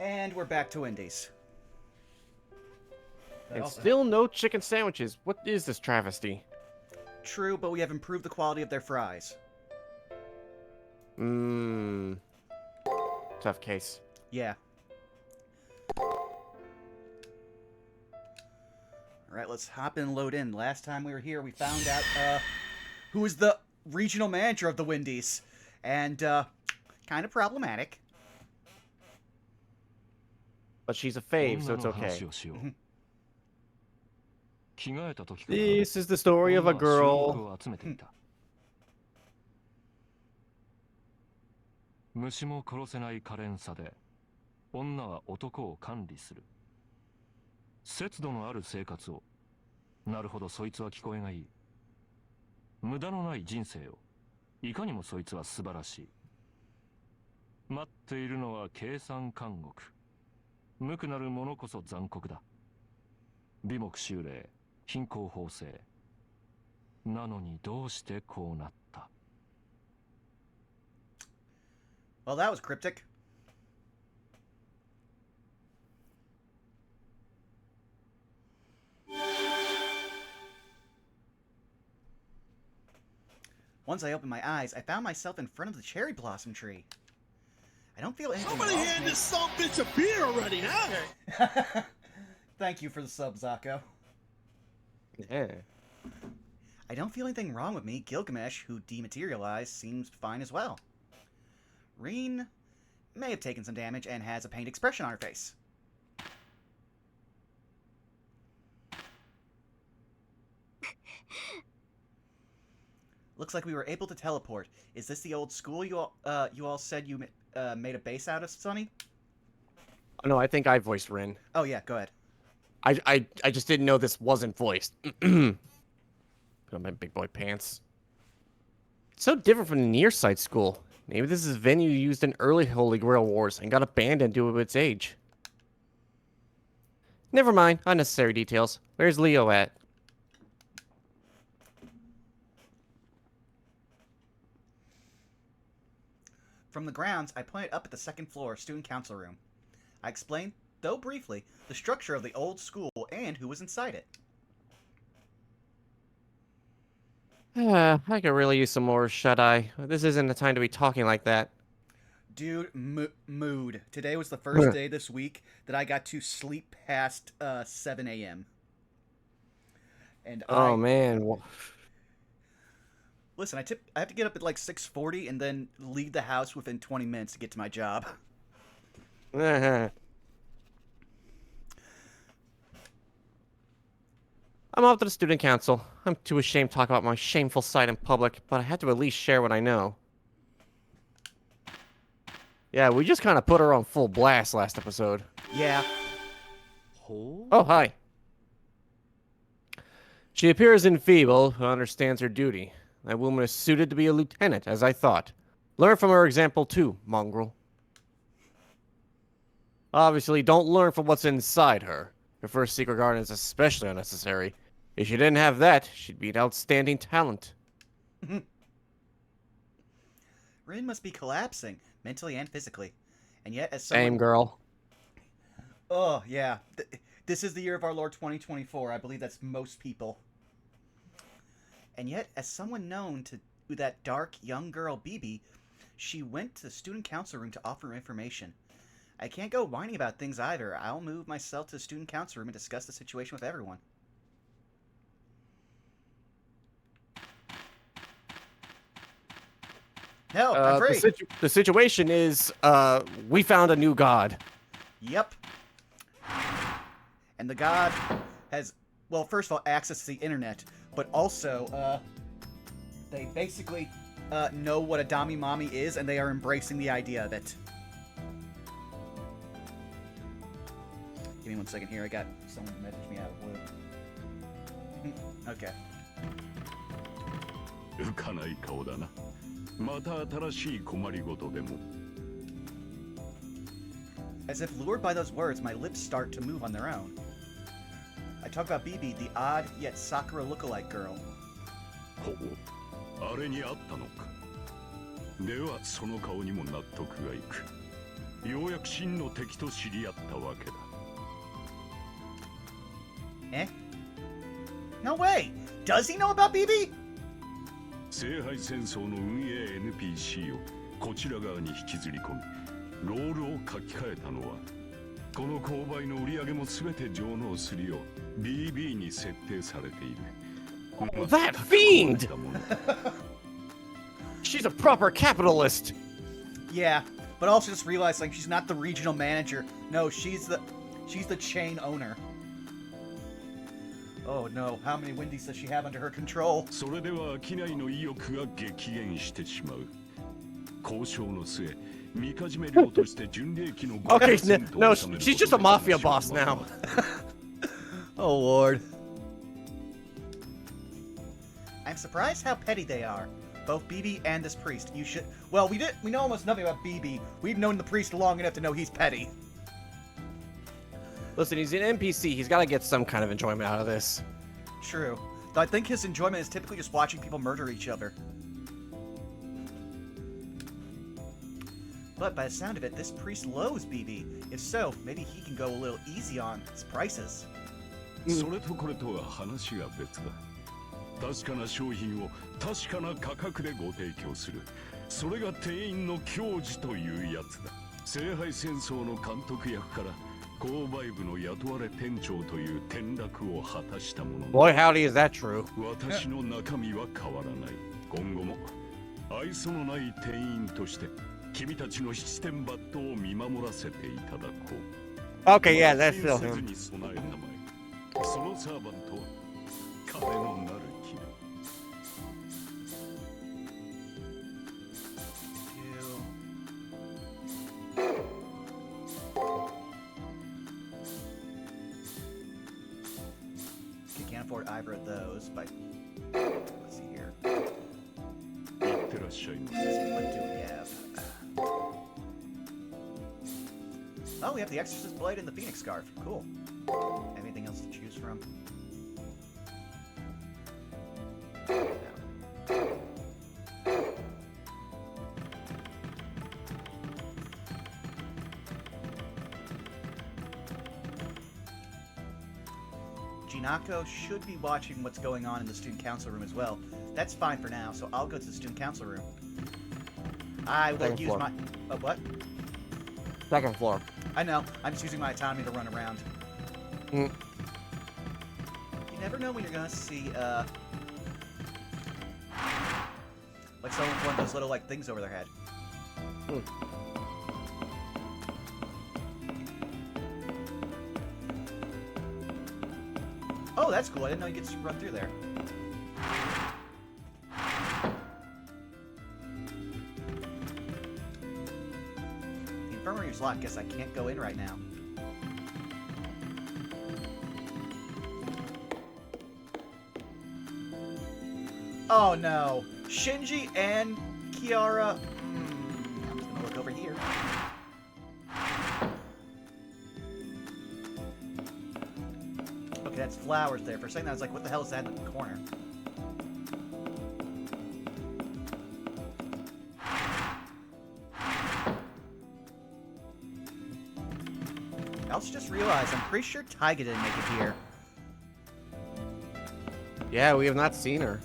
And we're back to Wendy's. And still no chicken sandwiches. What is this travesty? True, but we have improved the quality of their fries. Tough case. Yeah. Alright, let's hop in and load in. Last time we were here, we found out who was the regional manager of the Wendy's. And, kind of problematic. But she's a fave, so it's okay. This is the story of a girl. 虫も殺せない可憐さで女は男を管理する節度のある生活をなるほどそいつは聞こえがいい無駄のない人生をいかにもそいつは素晴らしい待っているのは計算監獄無垢なる者こそ残酷だ美目修麗貧困法制なのにどうしてこうなった Well, that was cryptic. Once I opened my eyes, I found myself in front of the cherry blossom tree. I don't feel anything. Somebody hand this son bitch a beer already, huh? Thank you for the sub, Zako. Yeah. I don't feel anything wrong with me. Gilgamesh, who dematerialized, seems fine as well. Reen may have taken some damage and has a pained expression on her face. Looks like we were able to teleport. Is this the old school you all said you made a base out of, Sonny? Oh, no, I think I voiced Rin. Oh yeah, go ahead. I just didn't know this wasn't voiced. Put on my big boy pants. It's so different from the near-side school. Maybe this is a venue used in early Holy Grail Wars and got abandoned due to its age. Never mind, unnecessary details. Where's Leo at? From the grounds, I pointed up at the second floor student council room. I explained, though briefly, the structure of the old school and who was inside it. I could really use some more shut-eye. This isn't the time to be talking like that. Dude, mood. Today was the first day this week that I got to sleep past 7 a.m. And oh, man. Listen, I have to get up at like 6:40 and then leave the house within 20 minutes to get to my job. I'm off to the student council. I'm too ashamed to talk about my shameful side in public, but I had to at least share what I know. Yeah, we just kind of put her on full blast last episode. Yeah. Oh, hi. She appears enfeebled, but understands her duty. That woman is suited to be a lieutenant, as I thought. Learn from her example too, mongrel. Obviously, don't learn from what's inside her. Her first secret garden is especially unnecessary. If she didn't have that, she'd be an outstanding talent. Rin must be collapsing, mentally and physically. And yet, as someone... Same girl. Oh, yeah. This is the year of our Lord 2024. I believe that's most people. And yet, as someone known to that dark, young girl, Bibi, she went to the student council room to offer information. I can't go whining about things either. I'll move myself to the student council room and discuss the situation with everyone. No, I'm free. The situation is, we found a new god. Yep. And the god has, well, first of all, access to the internet, but also, they basically know what a Dami Mommy is, and they are embracing the idea of it. Give me 1 second here. I got someone message me out of blue. Okay. 浮かない顔だな。また新しい困りごとでも。As if lured by those words, my lips start to move on their own. I talk about Bibi, the odd yet Sakura lookalike girl. ほう、あれにあったのか。ではその顔にも納得がいく。ようやく真の敵と知り合ったわけだ。 Eh? No way! Does he know about BB? 聖杯戦争の運営 NPC をこちら側に引きずり込み、ロールを書き換えたのは、この購買の売り上げも全て上納するよう BB に設定されている。 That fiend! She's a proper capitalist. Yeah, but also just realized like she's not the regional manager. No, she's the chain owner. Oh no, how many Wendy's does she have under her control? それでは商いの意欲が激減してしまう。交渉の末、みかじめ料として純利益の Okay, 5% no, を納める she's just a mafia boss now. Oh lord. I'm surprised how petty they are. Both BB and this priest. You should. Well, we know almost nothing about BB. We've known the priest long enough to know he's petty. Listen, he's an NPC. He's got to get some kind of enjoyment out of this. True. Though I think his enjoyment is typically just watching people murder each other. But by the sound of it, this priest loathes BB. If so, maybe he can go a little easy on his prices. それとこれとは話が別だ。確かな商品を確かな価格でご提供する。それが店員の矜持というやつだ。聖杯戦争の監督役から購買部の雇われ店長という転落を果たしたもの。 Boy, howdy, is that true? 私の中身は変わらない。今後も愛想のない店員として君たちの七点抜刀を見守らせていただこう。 Okay, yeah, that's still せず him. に備えたまえ。そのサーバントは金のなる木だ。 Okay, can't afford either of those, but let's see here. いってらっしゃいませ。 What do we have? Oh, we have the Exorcist Blade and the Phoenix Scarf. Cool. Anything else to choose from? No. Jinako should be watching what's going on in the student council room as well. That's fine for now, so I'll go to the student council room. I will Second use floor. my... Oh, what? Second floor. I know. I'm just using my autonomy to run around. Mm. You never know when you're gonna see, like someone with one of those little, like, things over their head. Mm. Oh, that's cool. I didn't know you could just run through there. The infirmary's locked. Guess I can't go in right now. Oh no. Shinji and Kiara. I'm just gonna look over here. Okay, that's flowers there. For a second I was like, what the hell is that in the corner? I also just realized I'm pretty sure Taiga didn't make it here. Yeah, we have not seen her.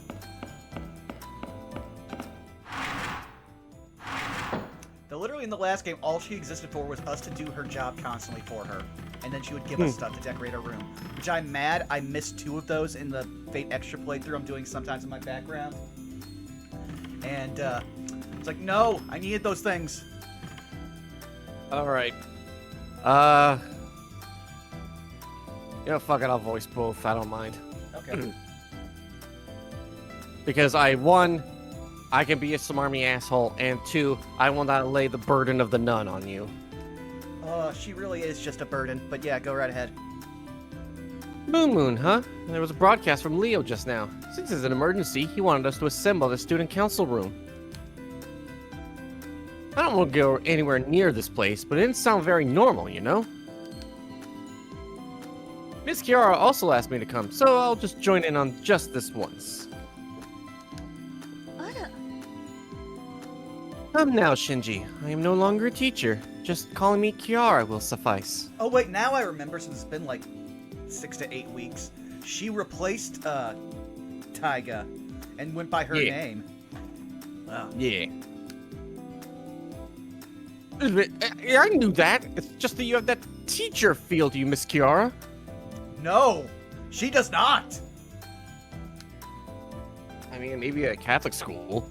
Though literally in the last game, all she existed for was us to do her job constantly for her. And then she would give us stuff to decorate her room. Which I'm mad I missed 2 of those in the Fate Extra playthrough I'm doing sometimes in my background. And, it's like, no, I needed those things. Alright. You know, fuck it, I'll voice both. I don't mind. Okay. Because one, I can be a smarmy asshole, and 2, I will not lay the burden of the nun on you. She really is just a burden. But yeah, go right ahead. Moon, huh? There was a broadcast from Leo just now. Since it's an emergency, he wanted us to assemble the student council room. I don't want to go anywhere near this place, but it didn't sound very normal, you know? Miss Kiara also asked me to come, so I'll just join in on just this once. Come now, Shinji. I am no longer a teacher, Just calling me Kiara will suffice. Oh wait, now I remember since it's been like 6 to 8 weeks. She replaced Taiga and went by her name. Wow. Yeah. I knew that. It's just that you have that teacher feel to you, Miss Kiara. No, she does not. I mean, maybe a Catholic school.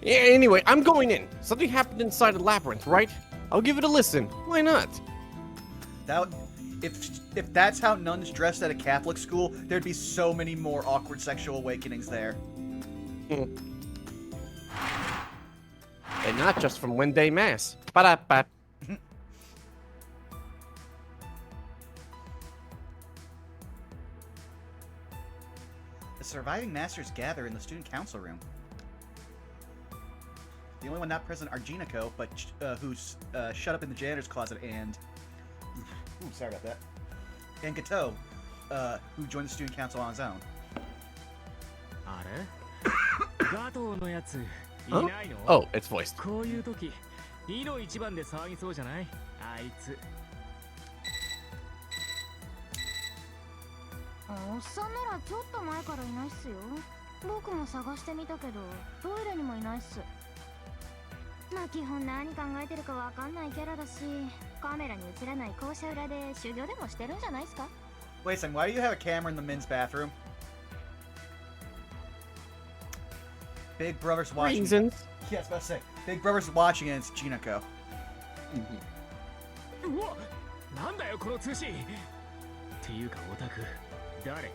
Yeah, anyway, I'm going in. Something happened inside the labyrinth, right? I'll give it a listen. Why not? That if that's how nuns dressed at a Catholic school, there'd be so many more awkward sexual awakenings there. And not just from Wednesday Mass. Ba-da-ba. The surviving masters gather in the student council room. The only one not present are Jinako, but who's shut up in the janitor's closet, and ooh, sorry about that. And Gatou, who joined the student council on his own. Gatou のやつ Huh? いないの? Oh, it's voiced. こういう時、いの一番で騒ぎそうじゃない? あいつ。おっさんならちょっと前からいないっすよ。僕も探してみたけど、トイレにもいないっす。まあ基本何考えてるかわかんないキャラだし、カメラに映らない校舎裏で修行でもしてるんじゃないっすか? Wait a second, why do you have a camera in the men's bathroom? Big Brother's watching. Reasons. Yeah, I was about to say. Big Brother's watching and it's Jinako. うわ、なんだよこの通信。っていうかオタク、誰？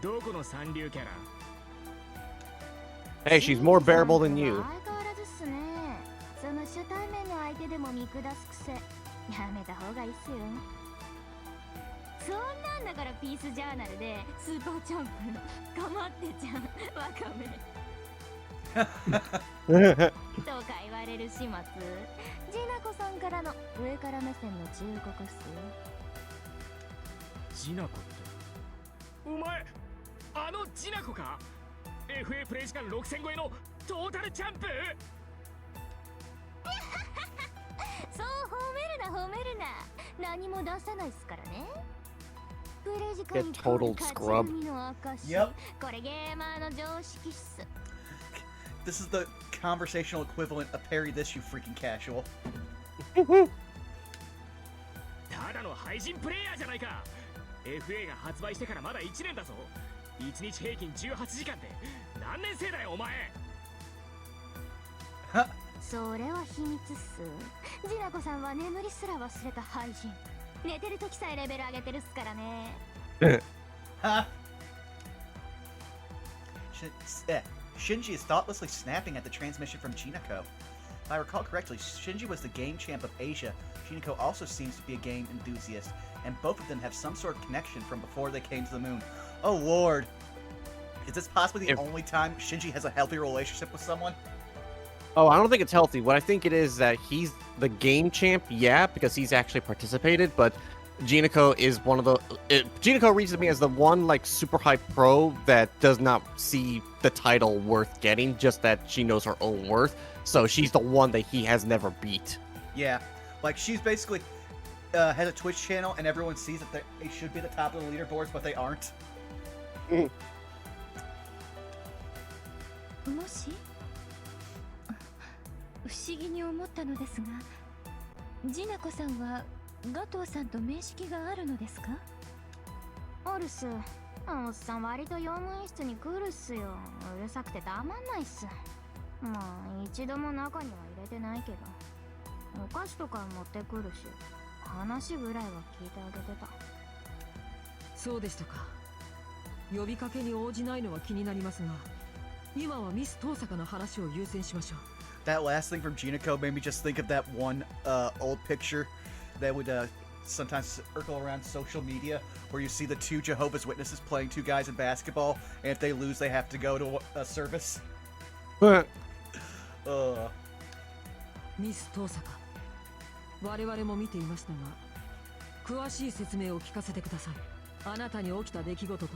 どこの三流キャラ？ Hey, she's more bearable than you. 相変わらずっすね。その初対面の相手でも見下す癖、やめた方がいいっすよ。そんなんだからピースジャーナルでスーパーチャンプかまってちゃんわかめとか言われる始末、ジナコさんからの上から目線の忠告っす。ジナコってお前、あのジナコか？ FA プレイ時間6000超えのトータルチャンプ。そう褒めるな。何も出さないっすからね。プレイ時間に total scrub. これゲーマーの常識っす。This is the conversational equivalent of parry this, you freaking casual. ただの配信プレイヤーじゃないか。 FA が発売してからまだ1年だぞ。1日平均18時間で何年生だよお前。それは秘密っす。ジナコさんは眠りすら忘れた廃人。寝てる時さえレベル上げてるっすからね。Shinji is thoughtlessly snapping at the transmission from Jinako. If I recall correctly, Shinji was the game champ of Asia. Jinako also seems to be a game enthusiast, and both of them have some sort of connection from before they came to the moon. Oh lord! Is this possibly the only time Shinji has a healthy relationship with someone? Oh, I don't think it's healthy. What I think it is that he's the game champ, yeah, because he's actually participated, but Jinako is one of the... Jinako reads to me as the one, like, super high pro that does not see the title worth getting, just that she knows her own worth. So she's the one that he has never beat. Yeah. Like, she's basically... has a Twitch channel, and everyone sees that they should be at the top of the leaderboards, but they aren't. もし不思議に思ったのですが、ジナコさんはガトーさんと面識があるのですか？あるっす。おっさん割と用務員室に来るっすよ。うるさくてたまんないっす。まあ一度も中には入れてないけど、お菓子とか持ってくるし、話ぐらいは聞いてあげてた。そうでしたか。呼びかけに応じないのは気になりますが、今はミス遠坂の話を優先しましょう。 That last thing from Jinako made me just think of that one old picture that would sometimes circle around social media, where you see the two Jehovah's Witnesses playing two guys in basketball, and if they lose, they have to go to a service. ミス遠坂、我々も見ていましたが、詳しい説明を聞かせてください。あなたに起きた出来事と、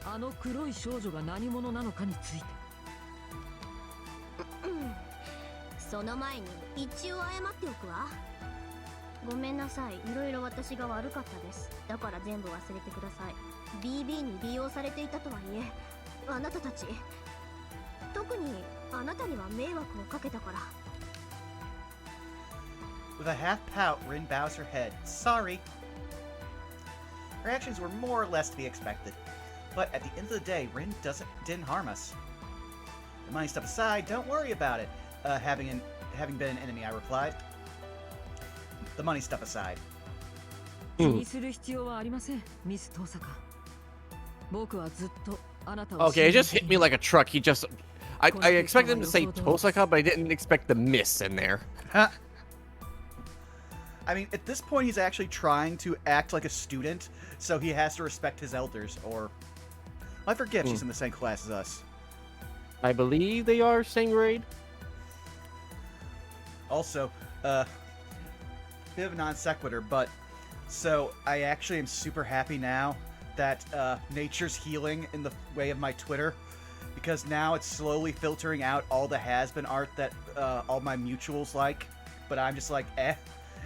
あの黒い少女が何者なのかについて。その前に一応謝っておくわ。ごめんなさい、いろいろ私が悪かったです。だから全部忘れてください。 BB に利用されていたとはいえ、あなたたち、特にあなたには迷惑をかけたから。 With a half pout, Rin bows her head. Sorry. Her actions were more or less to be expected. But at the end of the day, Rin didn't harm us. The money stuff aside, don't worry about it. Having been an enemy, I replied. The money stuff aside. 気にする必要はありません、ミス遠坂。僕はずっとあなたを Okay, it just hit me like a truck. He just... I expected him to say Tosaka, but I didn't expect the miss in there. I mean, at this point, he's actually trying to act like a student, so he has to respect his elders, or... I forget she's in the same class as us. I believe they are same grade. Also, bit of a non sequitur, but... So, I actually am super happy now that nature's healing in the way of my Twitter, because now it's slowly filtering out all the has-been art that all my mutuals like, but I'm just like, eh.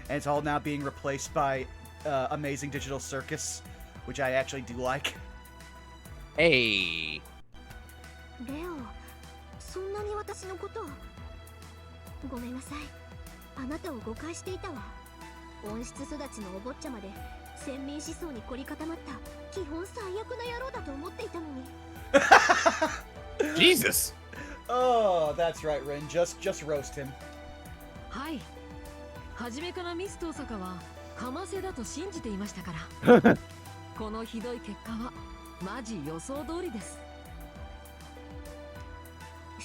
And it's all now being replaced by Amazing Digital Circus, which I actually do like. Hey. レオ、そんなに私のことを。ごめんなさい。あなたを誤解していたわ。温室育ちのお坊ちゃまで先民思想に凝り固まった基本最悪な野郎だと思っていたのに。Jesus. Oh, that's right, Rin. Just roast him. はい。初めからミス遠坂はかませだと信じていましたからこのひどい結果はマジ予想通りです。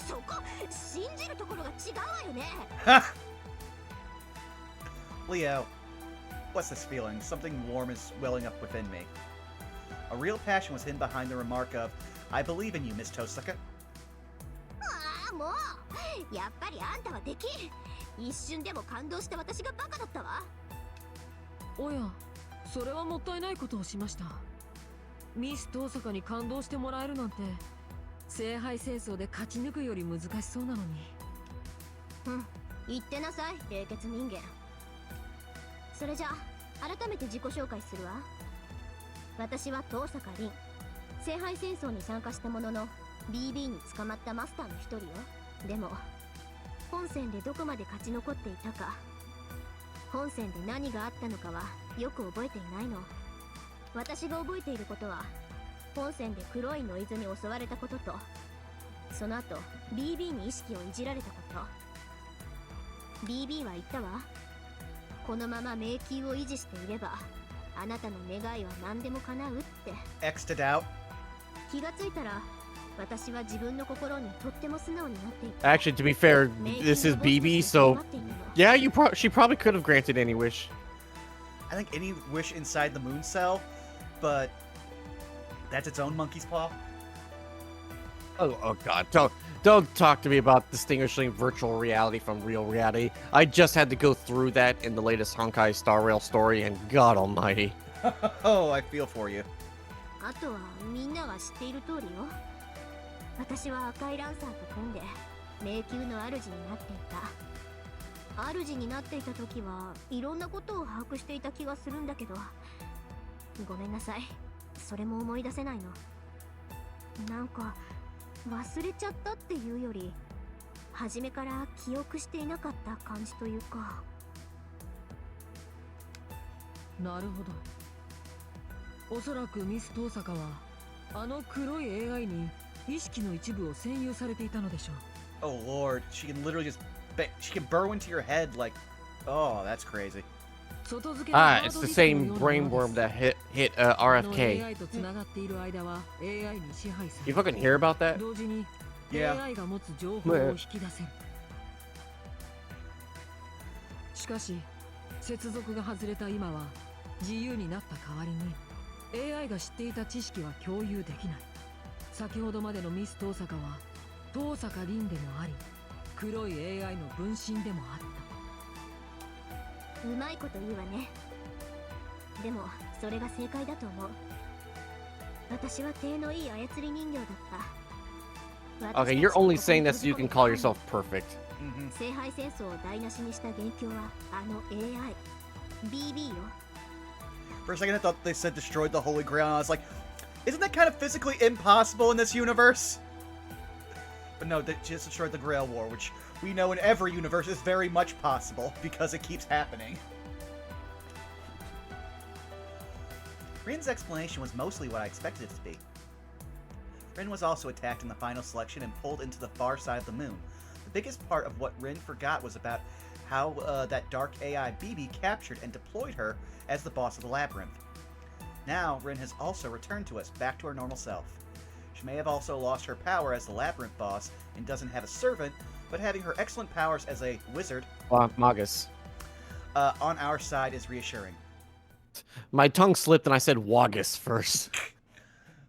そこ信じるところが違うわよね。Leo, what's this feeling? Something warm is welling up within me. A real passion was hidden behind the remark of, I believe in you, Miss Tosaka. ああ、もうやっぱりあんたはできん。一瞬でも感動した私がバカだったわ。おや、それはもったいないことをしました。ミス遠坂に感動してもらえるなんて聖杯戦争で勝ち抜くより難しそうなのに。うん、言ってなさい、冷血人間。それじゃあ改めて自己紹介するわ。私は遠坂凛。聖杯戦争に参加したものの BB に捕まったマスターの一人よ。でも本戦でどこまで勝ち残っていたか、本戦で何があったのかはよく覚えていないの。私が覚えていることは、本戦で黒いノイズに襲われたことと、その後 BB に意識をいじられたこと。 BB は言ったわ。このまま迷宮を維持していればあなたの願いは何でも叶うって。 X'd out. 気がついたら私は自分の心にとっても素直になっていた。 Actually, to be fair, this is BB, so yeah, she probably could have granted any wish. I think any wish inside the moon cell, but that's its own monkey's paw. Oh God! Don't talk to me about distinguishing virtual reality from real reality. I just had to go through that in the latest Honkai Star Rail story, and God Almighty. Oh, I feel for you. あとはみんなが知っている通りよ。私は赤いランサーと組んで迷宮の主になっていた。主になっていた時はいろんなことを把握していた気がするんだけど、ごめんなさい、それも思い出せないの。なんか忘れちゃったっていうより、初めから記憶していなかった感じというか。なるほど。おそらくミス遠坂はあの黒い AI に意識の一部を占有されていたのでしょう。 Oh lord, she can literally just she can burrow into your head like, oh, that's crazy. Ah, it's the same brainworm that hit RFK. You fucking hear about that? Yeah. しかし接続が外れた今は自由になった代わりに AI が知っていた知識は共有できない。先ほどまでのミス遠坂は遠坂凛でもあり、黒い AI の分身でもあった。うまいこと言うわね。でもそれが正解だと思う。私は手のいい操り人形だった。 Okay, you're only saying that so you can call yourself perfect. Mhm. 聖杯戦争を台無しにした元凶はあの AI BB よ。 For a second, I thought they said destroyed the Holy Grail, and I was like, isn't that kind of physically impossible in this universe? But no, they just destroyed the Grail War, which we know in every universe is very much possible, because it keeps happening. Rin's explanation was mostly what I expected it to be. Rin was also attacked in the final selection and pulled into the far side of the moon. The biggest part of what Rin forgot was about how that dark AI BB captured and deployed her as the boss of the labyrinth. Now, Rin has also returned to us, back to her normal self. She may have also lost her power as the labyrinth boss and doesn't have a servant, but having her excellent powers as a wizard Magus. On our side is reassuring. My tongue slipped and I said Wagus first.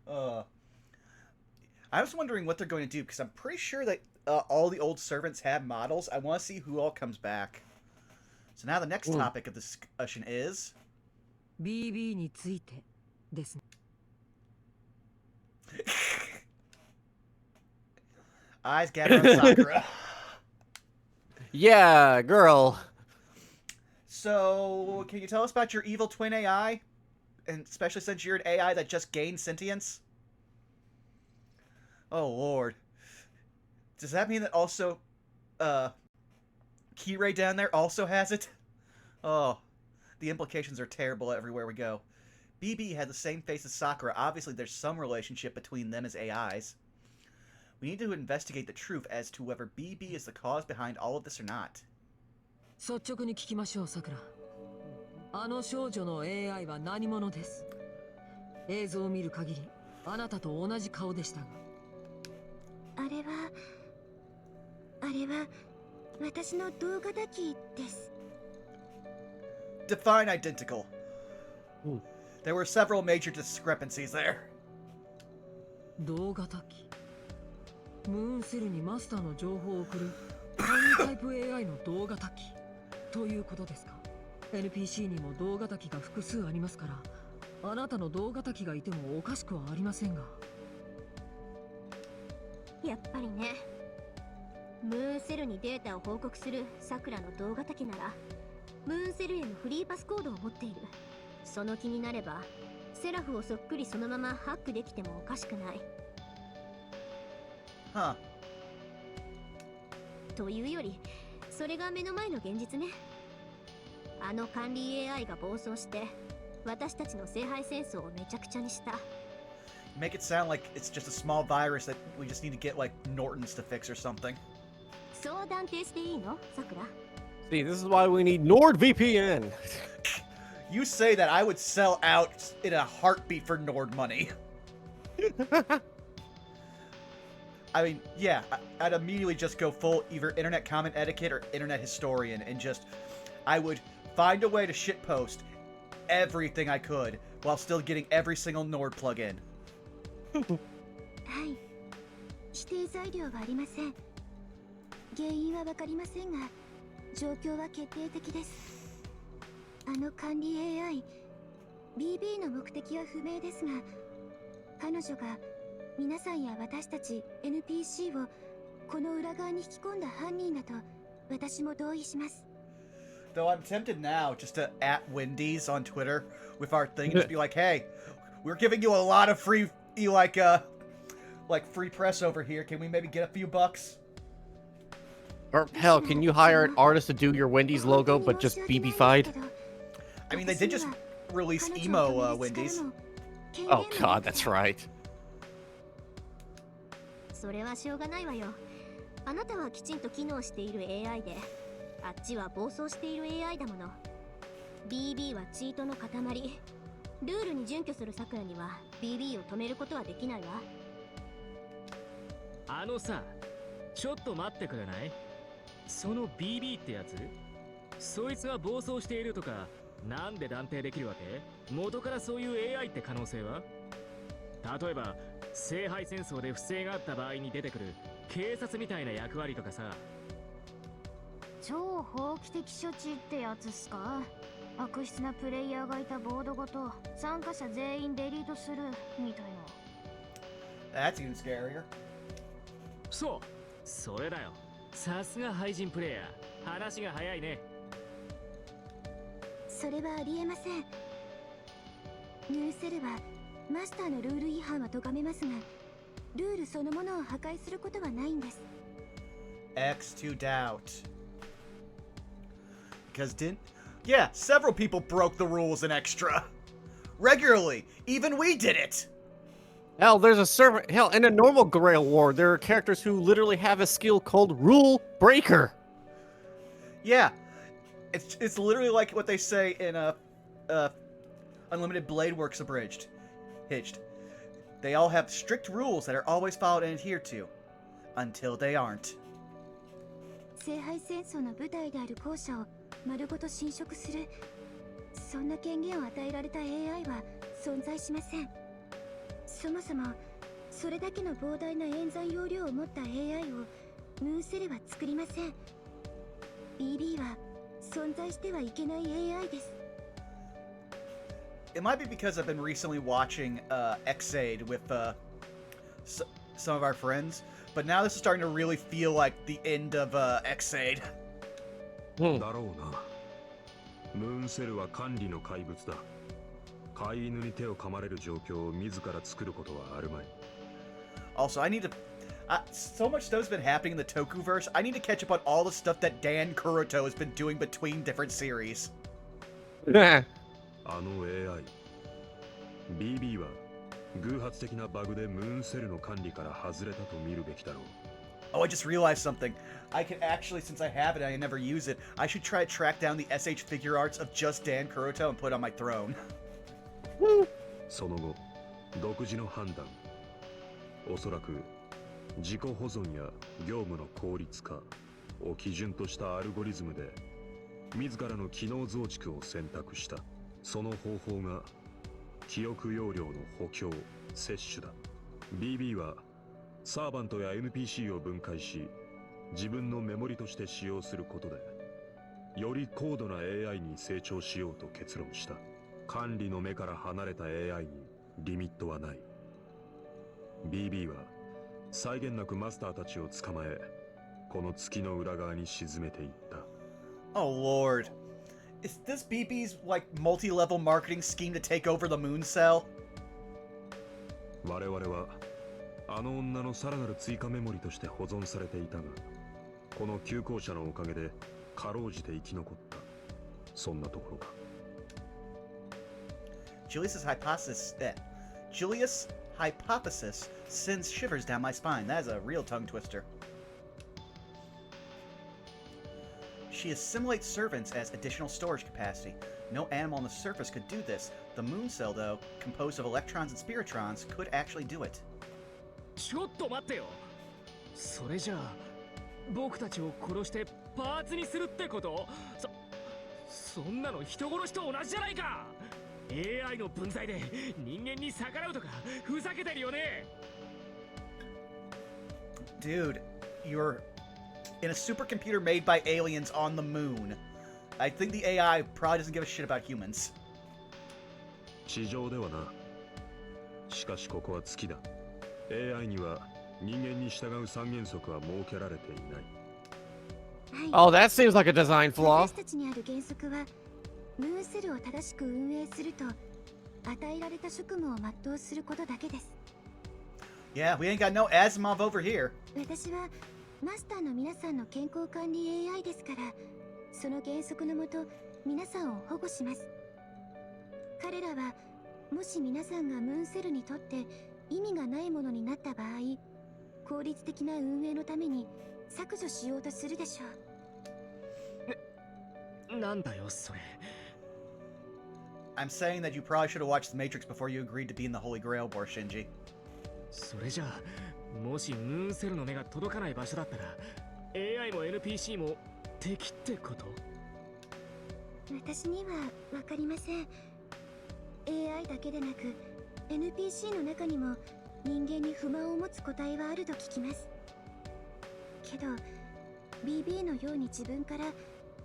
I was wondering what they're going to do, because I'm pretty sure that all the old servants have models. I want to see who all comes back. So now the next topic of discussion is... BB についてですね。Eyes gather on Sakura. Yeah, girl. So, can you tell us about your evil twin AI? And especially since you're an AI that just gained sentience? Oh, Lord. Does that mean that also, Kirei down there also has it? Oh, the implications are terrible everywhere we go. BB had the same face as Sakura. Obviously, there's some relationship between them as AIs. We need to investigate the truth as to whether BB is the cause behind all of this or not. 率直に聞きましょう、さくら。あの少女の AI は何者です。映像を見る限り、あなたと同じ顔でしたが。あれは私の動画だきです。 Define identical. There were several major discrepancies there. 動画だき。ムーンセルにマスターの情報を送る簡易タイプ AI の動画だきということですか。NPC にも動画だきが複数ありますから、あなたの動画だきがいてもおかしくはありませんが。やっぱりね。ムーンセルにデータを報告するさくらの動画だけなら、ムーンセルへのフリーパスコードを持っている。その気になれば、セラフをそっくりそのままハックできてもおかしくない。Huh. というより、それが目の前の現実ね。あの管理 AI が暴走して、私たちの聖杯戦争をめちゃくちゃにした。Make it sound like it's just a small virus that we just need to get, like, Nortons to fix or something. そう断定していいの、さくら？ See, this is why we need NordVPN. You say that, I would sell out in a heartbeat for Nord money. I mean, yeah, I'd immediately just go full either internet comment etiquette or internet historian and just... I would find a way to shitpost everything I could while still getting every single Nord plugin. はい。否定材料はありません。原因はわかりませんが、状況は決定的です。あの管理 AI、BB の目的は不明ですが、彼女が皆さんや私たち NPC をこの裏側に引き込んだ犯人だと私も同意します。Though I'm tempted now just to at Wendy's on Twitter with our thing and just be like, hey, we're giving you a lot of free, like free press over here. Can we maybe get a few bucks? Or hell, can you hire an artist to do your Wendy's logo, but just BB-fied? I mean, they did just release emo Wendy's. Oh god, that's right. それはしょうがないわよ。あなたはきちんと機能している AI で、あっちは暴走している AI だもの。BB はチートの塊。ルールに準拠するさくらには BB を止めることはできないわ。あのさ、ちょっと待ってくれない？その BB ってやつ、そいつが暴走しているとかなんで断定できるわけ？元からそういう AI って可能性は？例えば聖杯戦争で不正があった場合に出てくる警察みたいな役割とかさ。超法規的処置ってやつっすか？悪質なプレイヤーがいたボードごと参加者全員デリートするみたいな。 That's even scarier. そう、それだよ。さすが廃人プレイヤー、話が早いね。それはありえません。ヌーセルはマスターのルール違反は咎めますが、ルールそのものを破壊することはないんです。 X to doubt. Because yeah, several people broke the rules in Extra. Regularly. Even we did it. Hell, there's a servant. Hell, in a normal Grail War, there are characters who literally have a skill called Rule Breaker. Yeah. It's literally like what they say in Unlimited Blade Works Abridged. Hitched. They all have strict rules that are always followed and adhered to. Until they aren't. 聖杯戦争の舞台である校舎を丸ごと侵食する、そんな権限を与えられた AI は存在しません。そもそもそれだけの膨大な演算容量を持った AI をムーンセルは作りません。 BB は存在してはいけない AI です。 It might be because I've been recently watching Xaid with some of our friends, but now this is starting to really feel like the end of Xaid. だろうな。ムーンセルは管理の怪物だ。飼い犬に手を噛まれる状況を自ら作ることはあるまい。Also, I need to... so much stuff's been happening in the Tokuverse, I need to catch up on all the stuff that Dan Kuroto has been doing between different series. あの AI、BB は偶発的なバグでムーンセルの管理から外れたと見るべきだろう。Oh, I just realized something. I can actually, since I have it and I never use it, I should try to track down the SH figure arts of just Dan Kuroto and put it on my throne. その後、独自の判断、おそらく自己保存や業務の効率化を基準としたアルゴリズムで自らの機能増築を選択した。その方法が記憶容量の補強、摂取だ。BB はサーバントや NPC を分解し、自分のメモリとして使用することで、より高度な AI に成長しようと結論した。管理の目から離れた AI にリミットはない。BB は際限なくマスターたちを捕まえ、この月の裏側に沈めていった。Oh lord. Is this BB's, like, multi-level marketing scheme to take over the Moon Cell? 我々はあの女のさらなる追加メモリとして保存されていたが、この急行車のおかげでかろうじて生き残った。そんなところか。Julius's hypothesis sends shivers down my spine. That is a real tongue twister. She assimilates servants as additional storage capacity. No animal on the surface could do this. The Moon Cell, though, composed of electrons and spiritrons, could actually do it. ちょっと待ってよ。それじゃあ僕たちを殺してパーツにするってこと？そんなの人殺しと同じじゃないか。 AI の分際で人間に逆らうとかふざけてるよね。 Dude, you're in a supercomputer made by aliens on the moon. I think the AI probably doesn't give a shit about humans. 地上ではな。しかしここは月だ。AI には人間に従う三原則は設けられていない。Oh, that seems like a design flaw. 私たちにある原則は、ムーンセルを正しく運営すると、与えられた職務を全うすることだけです。Yeah, we ain't got no Asimov over here. 私はマスターの皆さんの健康管理 AI ですから、その原則のもと皆さんを保護します。彼らはもし皆さんがムーンセルにとって意味がないものになった場合、効率的な運営のために削除しようとするでしょう。なんだよそれ。 I'm saying that you probably should have watched The Matrix before you agreed to be in the Holy Grail War, Shinji. それじゃあもしムーンセルの目が届かない場所だったら AI も NPC も敵ってこと？私にはわかりません。AI だけでなく NPC の中にも人間に不満を持つ個体はあると聞きます。けど BB のように自分から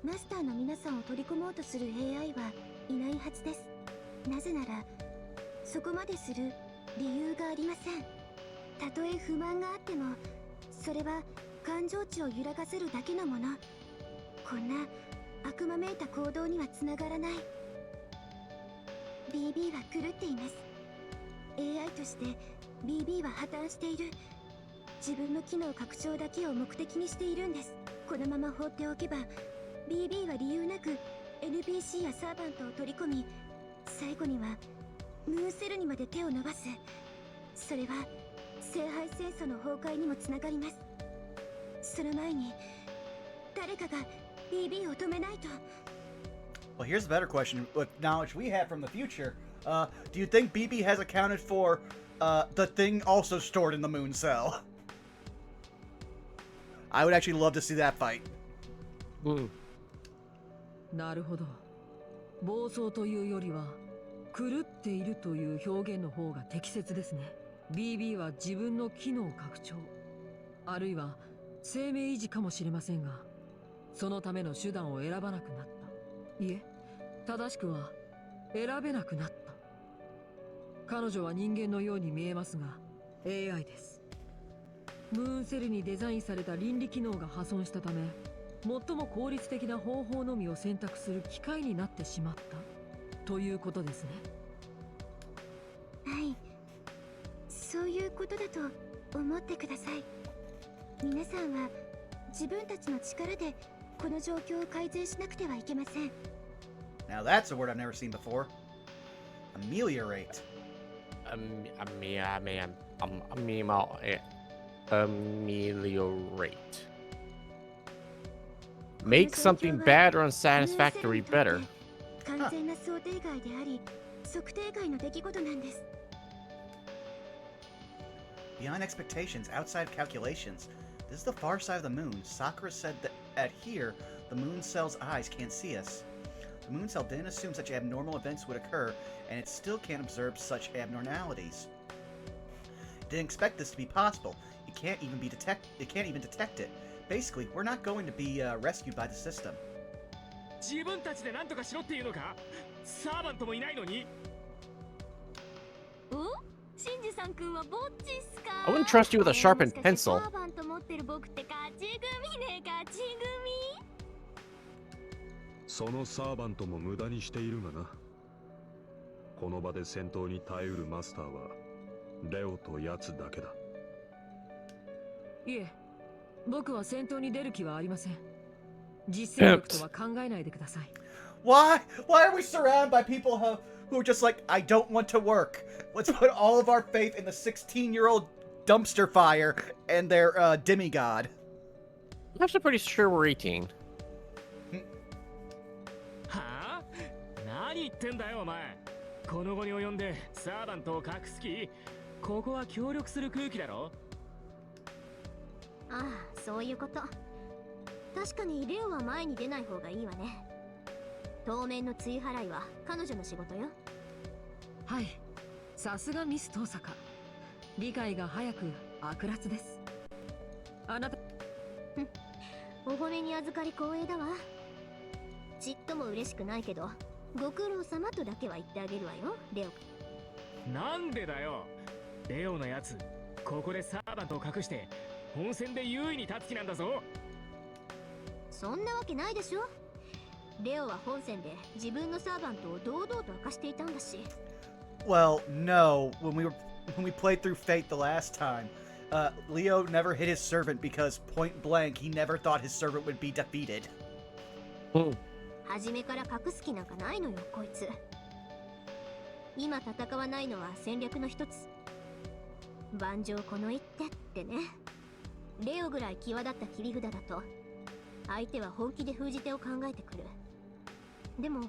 マスターの皆さんを取り込もうとする AI はいないはずです。なぜならそこまでする理由がありません。たとえ不満があってもそれは感情値を揺らがせるだけのもの。こんな悪魔めいた行動にはつながらない。 BB は狂っています。 AI として BB は破綻している。自分の機能拡張だけを目的にしているんです。このまま放っておけば BB は理由なく NPC やサーバントを取り込み、最後にはムーンセルにまで手を伸ばす。それは聖杯戦争の崩壊にもつながります。その前に誰かが BB を止めないと。 Well, here's a better question. With knowledge we have from the future, do you think BB has accounted for the thing also stored in the moon cell? I would actually love to see that fight. なるほど。暴走というよりは狂っているという表現の方が適切ですね。 BB は自分の機能拡張、あるいは生命維持かもしれませんが、そのための手段を選ばなくなった。いえ、正しくは選べなくなった。彼女は人間のように見えますが AI です。ムーンセルにデザインされた倫理機能が破損したため、最も効率的な方法のみを選択する機械になってしまったということですね。はい、そういうことだと思ってください。皆さんは自分たちの力でこの状況を改善しなくてはいけません。 Now that's a word I've never seen before. Ameliorate. Ameliorate. Make something bad or unsatisfactory better. 完全な想定外であり、測定外の出来事なんです。 Beyond expectations, outside calculations. This is the far side of the moon. Sakura said that at here, the moon cell's eyes can't see us. The moon cell didn't assume such abnormal events would occur, and it still can't observe such abnormalities. It didn't expect this to be possible. It can't even detect it. Basically, we're not going to be rescued by the system. 自分たちで何とかしろっていうのか。サーバントもいないのに。お、シンジさんくんはぼっちっすか。 I wouldn't trust you with a sharpened pencil. サーバント持ってる僕って勝ち組ね、勝ち組。そのサーバントも無駄にしているがな。この場で戦闘に耐えうるマスターはレオとヤツだけだ。いえ、僕は戦闘に出る気はありません。実践力とは考えないでください。 Why are we surrounded by people who are just like, I don't want to work? Let's put all of our faith in the 16-year-old dumpster fire and their demigod. I'm actually pretty sure we're 18. はあ？何言ってんだよお前。この後に及んでサーバントを隠す気？ここは協力する空気だろ。ああ、そういうこと。確かにレオは前に出ない方がいいわね。当面の追払いは彼女の仕事よ。はい、さすがミス登坂。理解が早く悪辣です。あなたお褒めに預かり光栄だわ。ちっとも嬉しくないけど、ご苦労様とだけは言ってあげるわよ、レオ。なんでだよ。レオのやつ、ここでサーバントを隠して本戦で優位に立つ気なんだぞ。そんなわけないでしょ。レオは本戦で自分のサーバントを堂々と明かしていたんだし。Well, no. When we played through Fate the last time, Leo never hit his servant because point blank he never thought his servant would be defeated. 初めから隠す気なんかないのよ、こいつ。今戦わないのは戦略の一つ。盤上この一手ってね。レオぐらい際立った切り札だと相手は本気で封じ手を考えてくる。でも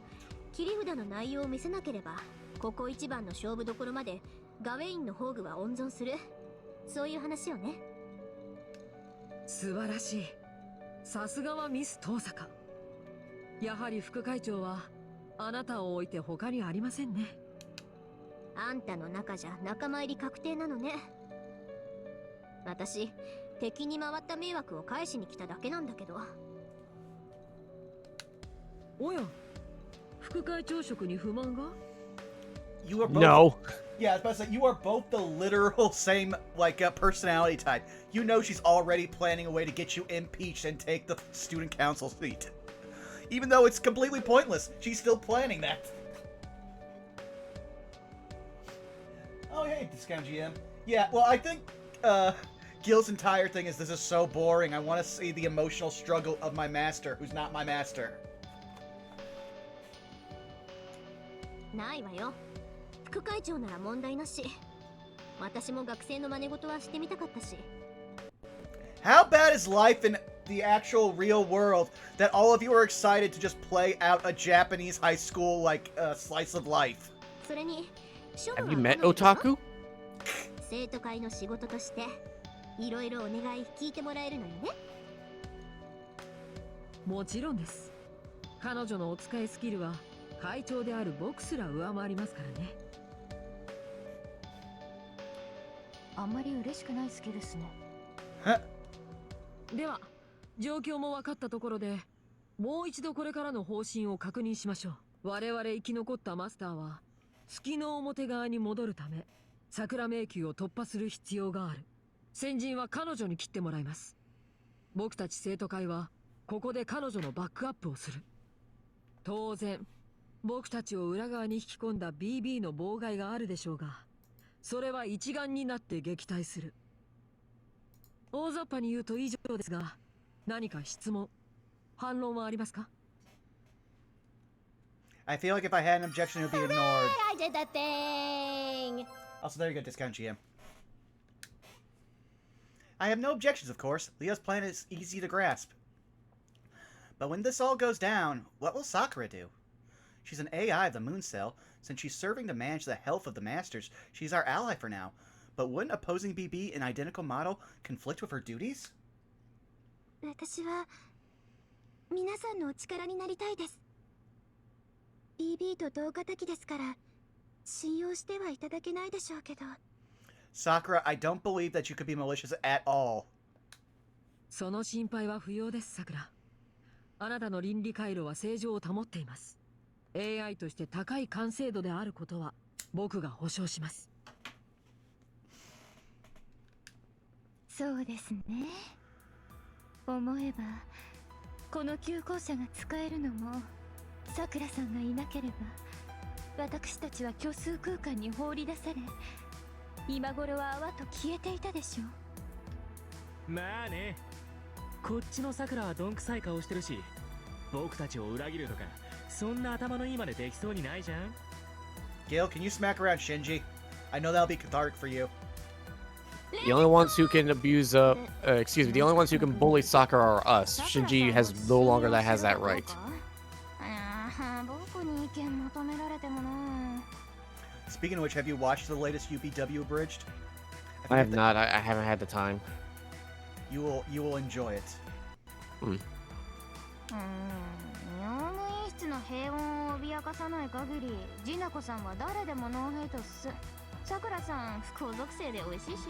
切り札の内容を見せなければここ一番の勝負どころまでガウェインの宝具は温存する。そういう話よね。素晴らしい。さすがはミス登坂。やはり副会長はあなたを置いて他にありませんね。あんたの中じゃ仲間入り確定なのね。私、敵に回った迷惑を返しに来ただけなんだけど。おや、副会長職に不満が？ You are both. No. Yeah, I was about to say, you are both the literal same, like, personality type. You know she's already planning a way to get you impeached and take the student council seat. Even though it's completely pointless, she's still planning that. Oh, hey, Discount GM. Yeah, well, I think, Gil's entire thing is this is so boring. I want to see the emotional struggle of my master, who's not my master. ないわよ。副会長なら問題なし。私も学生の真似事はしてみたかったし。How bad is life in the actual real world that all of you are excited to just play out a Japanese high school, like, slice of life? それに、 Have you met Otaku? 生徒会の仕事として、いろいろお願い聞いてもらえるのよね。もちろんです。彼女のお使いスキルは会長である僕すら上回りますからね。あんまり嬉しくないスキルですね。では、状況も分かったところで、もう一度これからの方針を確認しましょう。我々生き残ったマスターは、月の表側に戻るため、桜迷宮を突破する必要がある。先陣は彼女に切ってもらいます。僕たち生徒会は、ここで彼女のバックアップをする。当然、僕たちを裏側に引き込んだ BB の妨害があるでしょうが、それは一丸になって撃退する。大雑把に言うと以上ですが、何か質問、反論はありますか？ I feel like if I had an objection, it would be ignored. I did that thing! Also, there you go, Discount GM. I have no objections, of course. Leo's plan is easy to grasp. But when this all goes down, what will Sakura do? She's an AI of the Moon Cell. Since she's serving to manage the health of the Masters, she's our ally for now. But wouldn't opposing BB an identical model conflict with her duties? 私は皆さんのお力になりたいです。BB と同型機ですから信用してはいただけないでしょうけど。Sakura, I don't believe that you could be malicious at all. その心配は不要です、さくら。あなたの倫理回路は正常を保っています。AI として高い完成度であることは僕が保証します。そうですね。思えばこの急行車が使えるのもさくらさんがいなければ、私たちは虚数空間に放り出され、今頃は泡と消えていたでしょう。まあね、こっちのさくらはどんくさい顔してるし、僕たちを裏切るとかそんな頭のいいまでできそうにないじゃん。 Gil, can you smack around Shinji? I know that'll be cathartic for you. The only ones who can abuse, excuse me, the only ones who can bully Sakura are us. Shinji has no longer has that right. Speaking of which, have you watched the latest UPW abridged? I have not. I haven't had the time. You will enjoy it. 用務員室の平穏を脅かさない限り、ジナコさんは誰でもノーヘイトっす。さくらさん、不幸属性で美味しいし。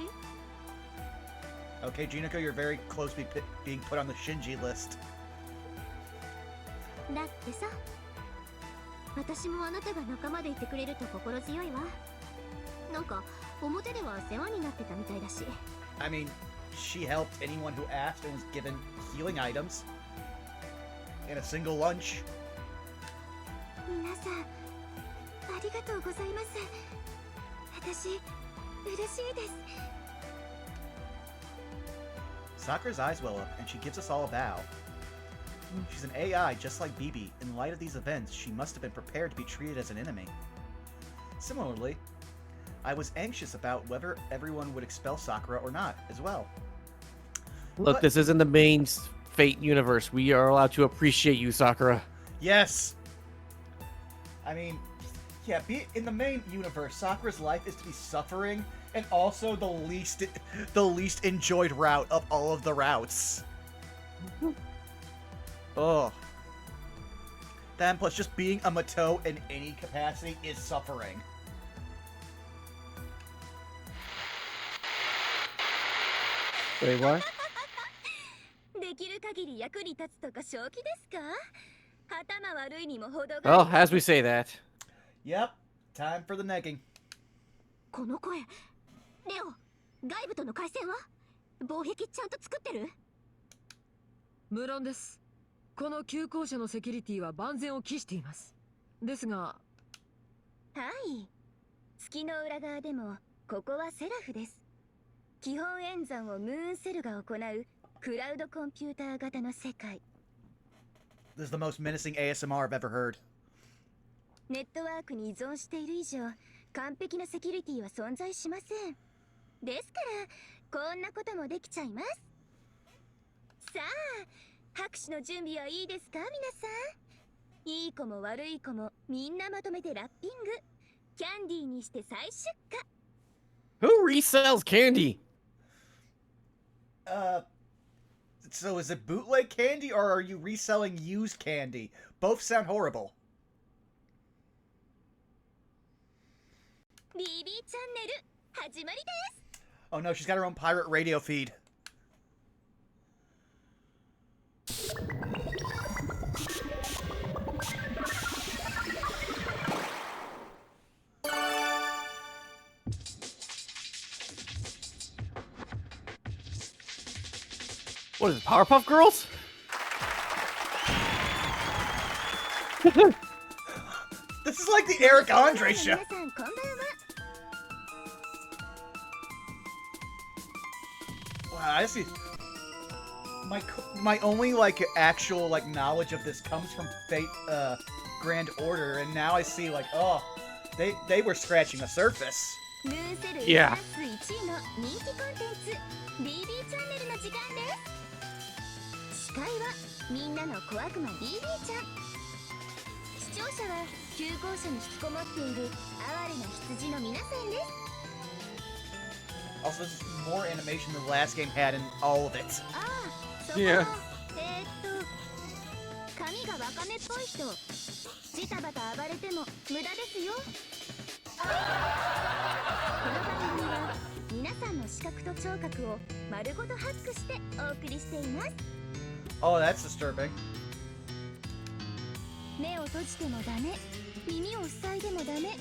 Okay, Jinako, you're very close to being put on the Shinji list. だってさ、私もあなたが仲間でいてくれると心強いわ。なんか表では世話になってたみたいだし。I mean, she helped anyone who asked and was given healing items in a single lunch. 皆さん、ありがとうございます。私、嬉しいです。Sakura's eyes well up, and she gives us all a bow. She's an AI just like BB. In light of these events, she must have been prepared to be treated as an enemy. Similarly, I was anxious about whether everyone would expel Sakura or not, as well. Look, But- this isn't the main Fate universe. We are allowed to appreciate you, Sakura. Yes! I mean, yeah, in the main universe, Sakura's life is to be suffering, and also the least enjoyed route of all of the routes. Ugh. Then plus just being a Matou in any capacity is suffering. Wait, what? できる限り役に立つとか正気ですか？頭悪いにも程が。 Well, as we say that. Yep, time for the negging. この声。レオ、外部との回線は防壁ちゃんと作ってる？無論です。この急行車のセキュリティは万全を期しています。ですが、はい。月の裏側でもここはセラフです。基本演算をムーンセルが行うクラウドコンピューター型の世界。This is the most menacing ASMR I've ever heard. ネットワークに依存している以上、完璧なセキュリティは存在しません。ですからこんなこともできちゃいます。さあ、拍手の準備はいいですか皆さん。いい子も悪い子もみんなまとめてラッピング、キャンディーにして再出荷。 Who resells candy? So is it bootleg candy or are you reselling used candy? Both sound horrible. BB チャンネル始まりです。 Oh no, she's got her own pirate radio feed. What is it, Powerpuff Girls? This is like the Eric Andre show. 皆さんこんばんは。 Wow, I see. My only like actual like knowledge of this comes from Fate Grand Order, and now I see like, oh, they were scratching the surface. ムーンセル Yeah. クラス1位の人気コンテンツ BB チャンネルの時間です。司会はみんなの小悪魔 BB ちゃん。視聴者は急行車に引きこもっている哀れな羊の皆さんです。 Also, this is more animation than the last game had in all of it. ああ、そこ Yeah. の髪がワカメっぽい人、ジタバタ暴れても無駄ですよ。この番組は皆さんの視覚と聴覚を丸ごとハックしてお送りしています。 Oh, that's disturbing. 目を閉じてもダメ、耳を塞いでもダメ。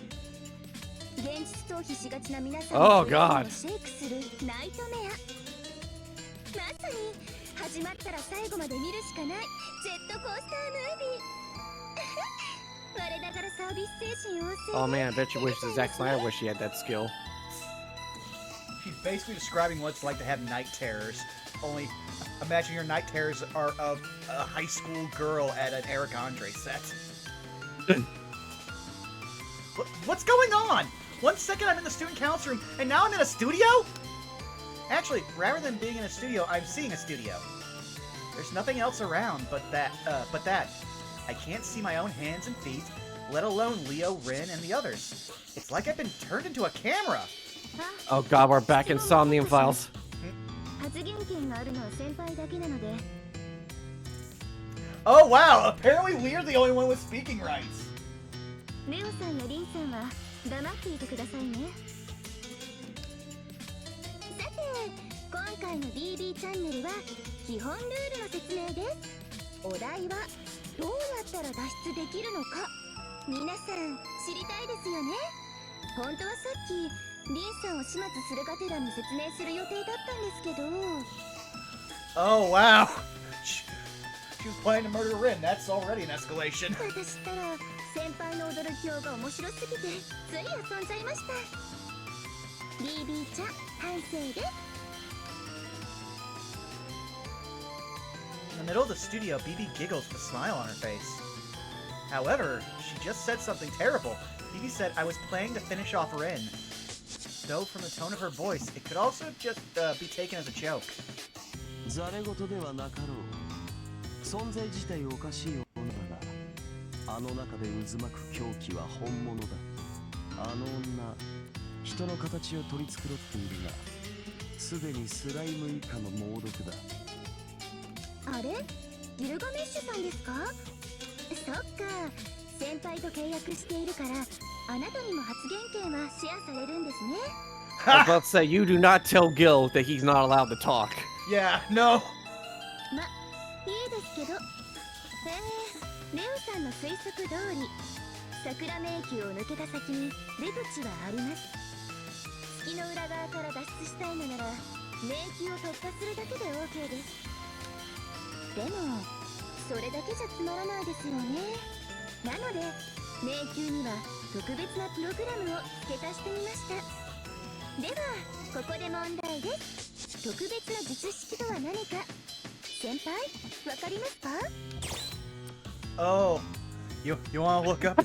現実逃避しがちな皆さん Oh, のブレインを God. シェイクするナイトメア。まさに始まったら最後まで見るしかないジェットコースタームービー。我ながらサービス精神旺盛。 Oh man, I bet you wish Zack Snyder wish he had that skill. She's basically describing what it's like to have night terrors. Only, imagine your night terrors are of a high school girl at an Eric Andre set. What's going on? 1 second I'm in the student council room, and now I'm in a studio? Actually, rather than being in a studio, I'm seeing a studio. There's nothing else around but that. I can't see my own hands and feet, let alone Leo, Rin, and the others. It's like I've been turned into a camera. Oh god, we're back in Somnium Files. 発言権があるのは先輩だけなので。 Oh wow, apparently we're the only one with speaking rights. レオさんやリンさんは黙っていてくださいね。さて、今回の BB チャンネルは基本ルールの説明です。お題はどうやったら脱出できるのか、皆さん知りたいですよね。本当はさっきリンさんを始末するがてらに説明する予定だったんですけど。 Oh wow. She was planning to murder Rin. That's already an escalation. 私ったら先輩の踊る表が面白すぎてつい遊んじゃいました。 BB ちゃん反省です。 In the middle of the studio, BB giggles with a smile on her face. However, she just said something terrible. BB said I was planning to finish off Rin. Though from the tone of her voice, it could also just be taken as a joke. ざれ言ではなかろう。存在自体おかしい女だが、あの中で渦巻く狂気は本物だ。あの女、人の形を取り繕っているが、すでにスライム以下の猛毒だ。あれ、ギルガメッシュさんですか？そっか、先輩と契約しているからあなたにも発言権はシェアされるんですね。 I was about to say, you do not tell Gil that he's not allowed to talk. Yeah, no. ま、いいですけど。レオさんの推測通り、桜迷宮を抜けた先に出口はあります。式の裏側から脱出したいのなら迷宮を突破するだけで OK です。でもそれだけじゃつまらないですよね。なので迷宮には特別なプログラムを付け足してみました。ではここで問題です。特別な術式とは何か先輩わかりますか？ Oh, you want to look up?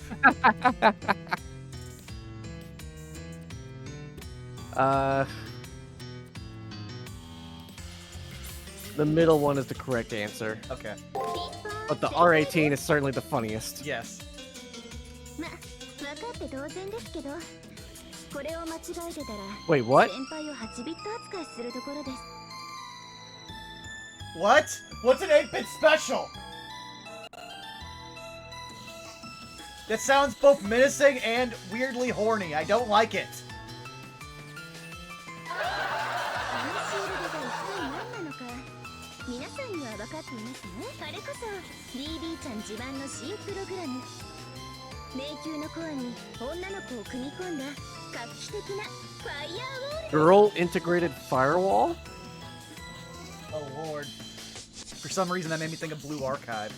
The middle one is the correct answer, Okay. but the R18 is certainly the funniest. Yes. ま、分かって当然ですけど、これを間違えてたら Wait, what? 先輩を8ビット扱いするところです。 What? What's an 8-bit special? That sounds both menacing and weirdly horny. I don't like it. アンシールドが一体何なのか皆さんには分かっていますね。あれこそ BB ちゃん自慢の新プログラム。迷宮のコアに女の子を組み込んだ画期的なファイヤーウォール。 Girl integrated firewall? Oh lord. For some reason that made me think of Blue Archive.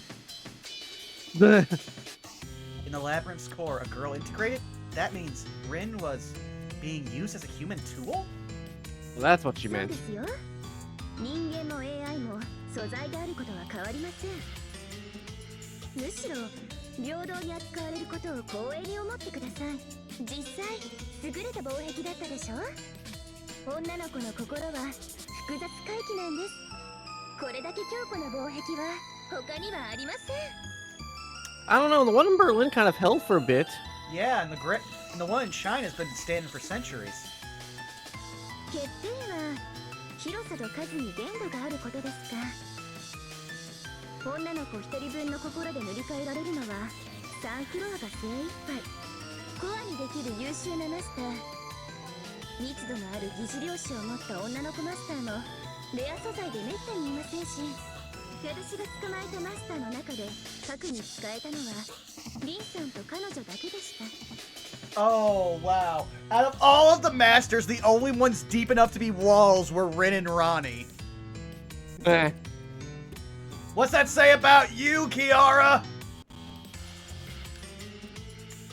In the labyrinth's core, a girl integrated? That means Rin was being used as a human tool? Well, that's what you そう meant. ですよ。人間も AI も素材であることは変わりません。むしろ平等に扱われることを光栄に思ってください。実際優れた防壁だったでしょ。女の子の心は複雑回帰なんです。これだけ強固な防壁は他にはありません。 I don't know, the one in Berlin kind of held for a bit. Yeah, and the one in China's been standing for centuries. 欠点は広さと数に限度があることですが、女の子一人分の心で塗り替えられるのは3フロアが精一杯。コアにできる優秀なマスター、密度のある疑似量子を持った女の子マスターもレア素材でめったにいませんし、私が捕まえたマスターの中で核に使えたのはリンさんと彼女だけでした。 Oh, wow. Out of all of the masters, the only ones deep enough to be walls were Rin and Ronnie. Eh. What's that say about you, Kiara?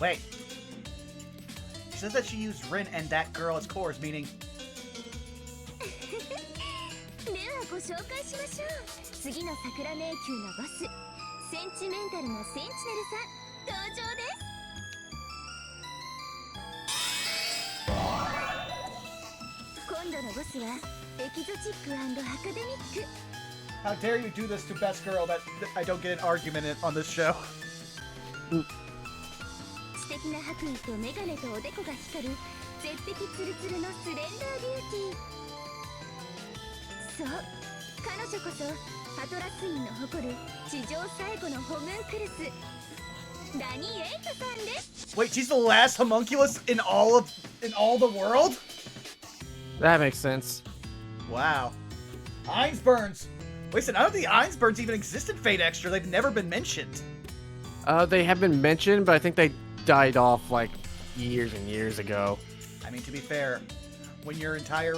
Wait. She says that she used Rin and that girl as cores, meaning... ではご紹介しましょう。次の桜迷宮のボス、センチメンタルなセンチネルさん登場です。今度のボスはエキゾチック&アカデミック。 How dare you do this to best girl that I don't get an argument on this show. 知的な白衣とメガネとおでこが光る絶壁ツルツルのスレンダービューティー。そう、彼女こそアトラス院の誇る地上最後のホムンクルス、ダニエイトさんです。 Wait, she's the last homunculus in all the world? That makes sense. Wow. Einsburns. Wait, I don't think Einsburns even exist in Fate Extra. They've never been mentioned. They have been mentioned, but I think they died off like years and years ago. I mean, to be fair, when your entire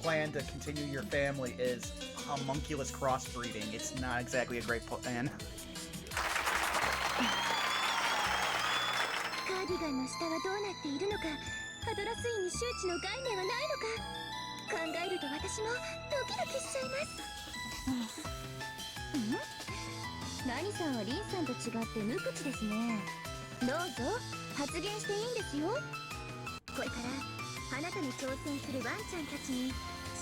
plan to continue your family is homunculus crossbreeding, it's not exactly a great plan. カーディガンの下はどうなっているのか、アドラス院に周知の概念はないのか考えると私もドキドキしちゃいます。ラニさんはリンさんと違って無口ですね。どうぞ発言していいんですよ。これからあなたに挑戦するワンちゃんたちに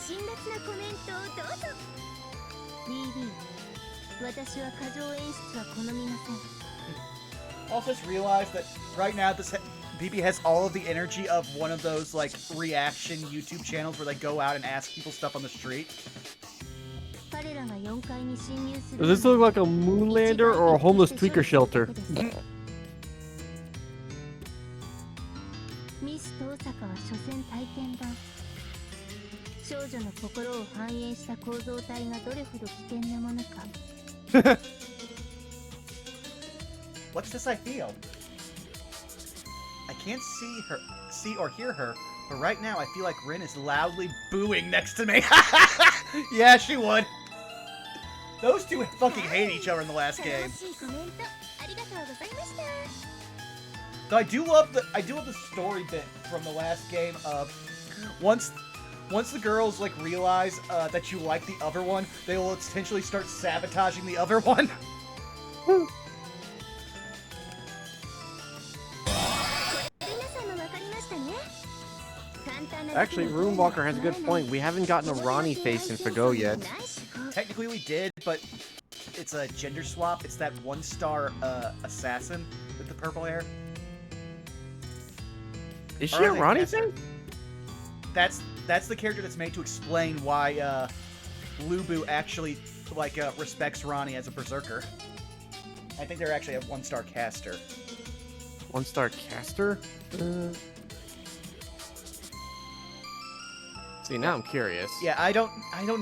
辛辣なコメントをどうぞ。 BB、 私は過剰演出は好みません。 Also just realized that right now BB has all of the energy of one of those reaction YouTube channels where they go out and ask people stuff on the street. 彼らが4階に侵入する。 Does this look like a moonlander or a homeless tweaker shelter? ミスト大阪は所詮体験版。少女の心を反映した構造体がどれほど危険なものか。 What's this I feel? I can't see or hear her, But right now, I feel like Rin is loudly booing next to me. Yeah, she would. Those two fucking hate each other in the last game. 楽しいコメントありがとうございました。 Though I do love the story bit from the last game of once the girls like realize that you like the other one, they will essentially start sabotaging the other one. Actually, Runewalker has a good point. We haven't gotten a Ronnie face in Fago yet. Technically we did, but it's a gender swap. It's that 1-star assassin with the purple hair. Is she a Ronnie thing? That's the character that's made to explain why Lubu actually like respects Ronnie as a berserker. I think they're actually a 1-star caster. 1-star caster? See, now I'm curious. Yeah, I don't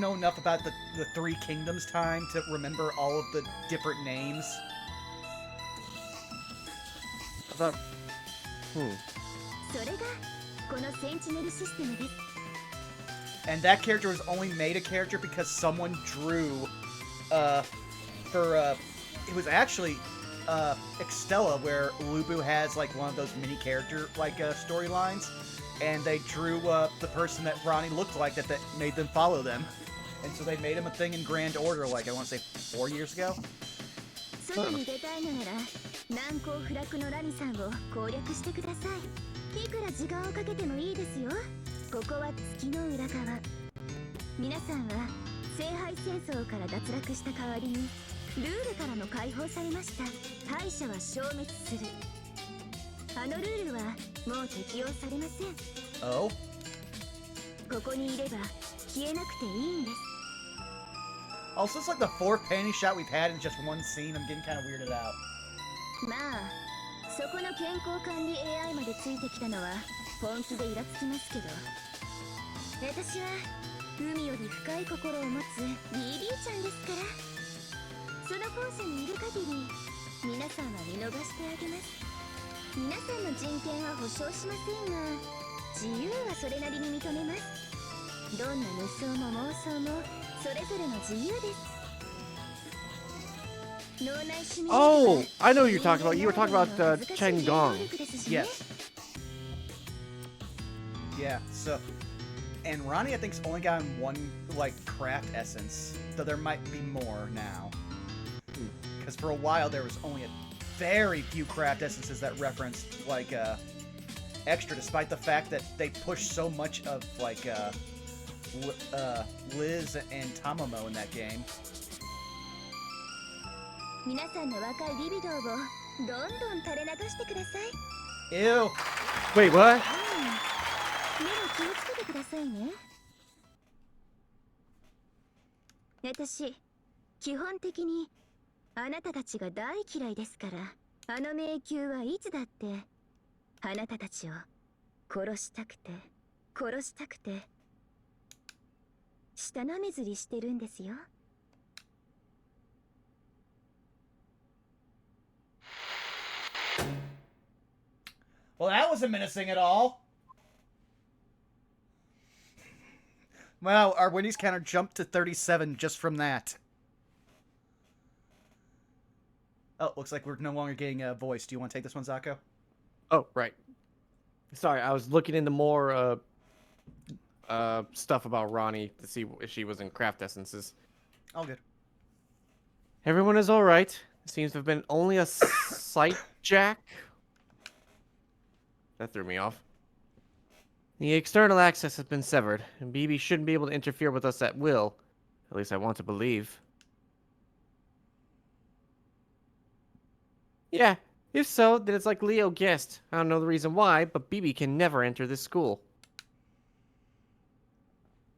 know enough about the Three Kingdoms time to remember all of the different names. I thought... それがこのセンチネルシステムです。 And that character was only made a character because someone drew, it was actually, Extella, where Lubu has, like, one of those mini character, like, storylines, and they drew, the person that Ronnie looked like that made them follow them. And so they made him a thing in Grand Order, like, I want to say 4 years ago? 外に出たいのなら難攻不落のラニさんを攻略してください。いくら時間をかけてもいいですよ。ここは月の裏側。皆さんは聖杯戦争から脱落した代わりにルールからも解放されました。敗者は消滅する。あのルールはもう適用されません。Oh? ここにいれば消えなくていいんです。 Also, it's like the 4th panty shot we've had in just one scene. I'm getting kind of weirded out. まあ、そこの健康管理 AI までついてきたのは本気でイラつきますけど、私は海より深い心を持つ BB ちゃんですから、その校舎にいる限り皆さんは見逃してあげます。皆さんの人権は保証しませんが、自由はそれなりに認めます。どんな無双も妄想もそれぞれの自由です。 Oh, I know what you're talking about. You were talking about Chen Gong. Yes. Yeah, so... And Ronnie, I think, has only gotten one, like, craft essence. Though there might be more now. Because for a while, there was only a very few craft essences that referenced, like, extra, despite the fact that they pushed so much of, like, Liz and Tamamo in that game. 皆さんの若いリビドーをどんどん垂れ流してください。 Ew! Wait, what? 目を気をつけてくださいね。私、基本的にあなたたちが大嫌いですから、あの迷宮はいつだってあなたたちを殺したくて殺したくて舌なめずりしてるんですよ。 Well, that wasn't menacing at all. Wow, our Wendy's counter jumped to 37 just from that. Oh, looks like we're no longer getting a voice. Do you want to take this one, Zako? Oh, right. Sorry, I was looking into more stuff about Ronnie to see if she was in craft essences. All good. Everyone is all right. Seems to have been only a sight jack. That threw me off. The external access has been severed, and BB shouldn't be able to interfere with us at will. At least I want to believe. Yeah, if so, then it's like Leo guessed. I don't know the reason why, but BB can never enter this school.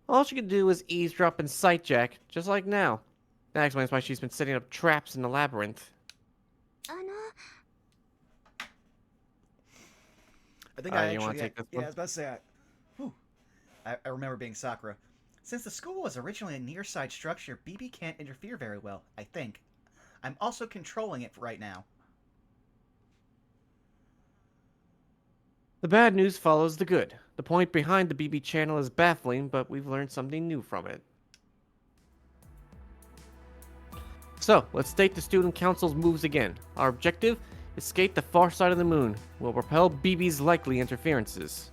All she can do is eavesdrop and sightjack, just like now. That explains why she's been setting up traps in the labyrinth. I think you want to take this one? I was about to say, I remember being Sakura. Since the school was originally a near-side structure, BB can't interfere very well, I think. I'm also controlling it right now. The bad news follows the good. The point behind the BB channel is baffling, but we've learned something new from it. So, let's state the Student Council's moves again. Our objective? Escape the far side of the moon. We'll repel BB's likely interferences.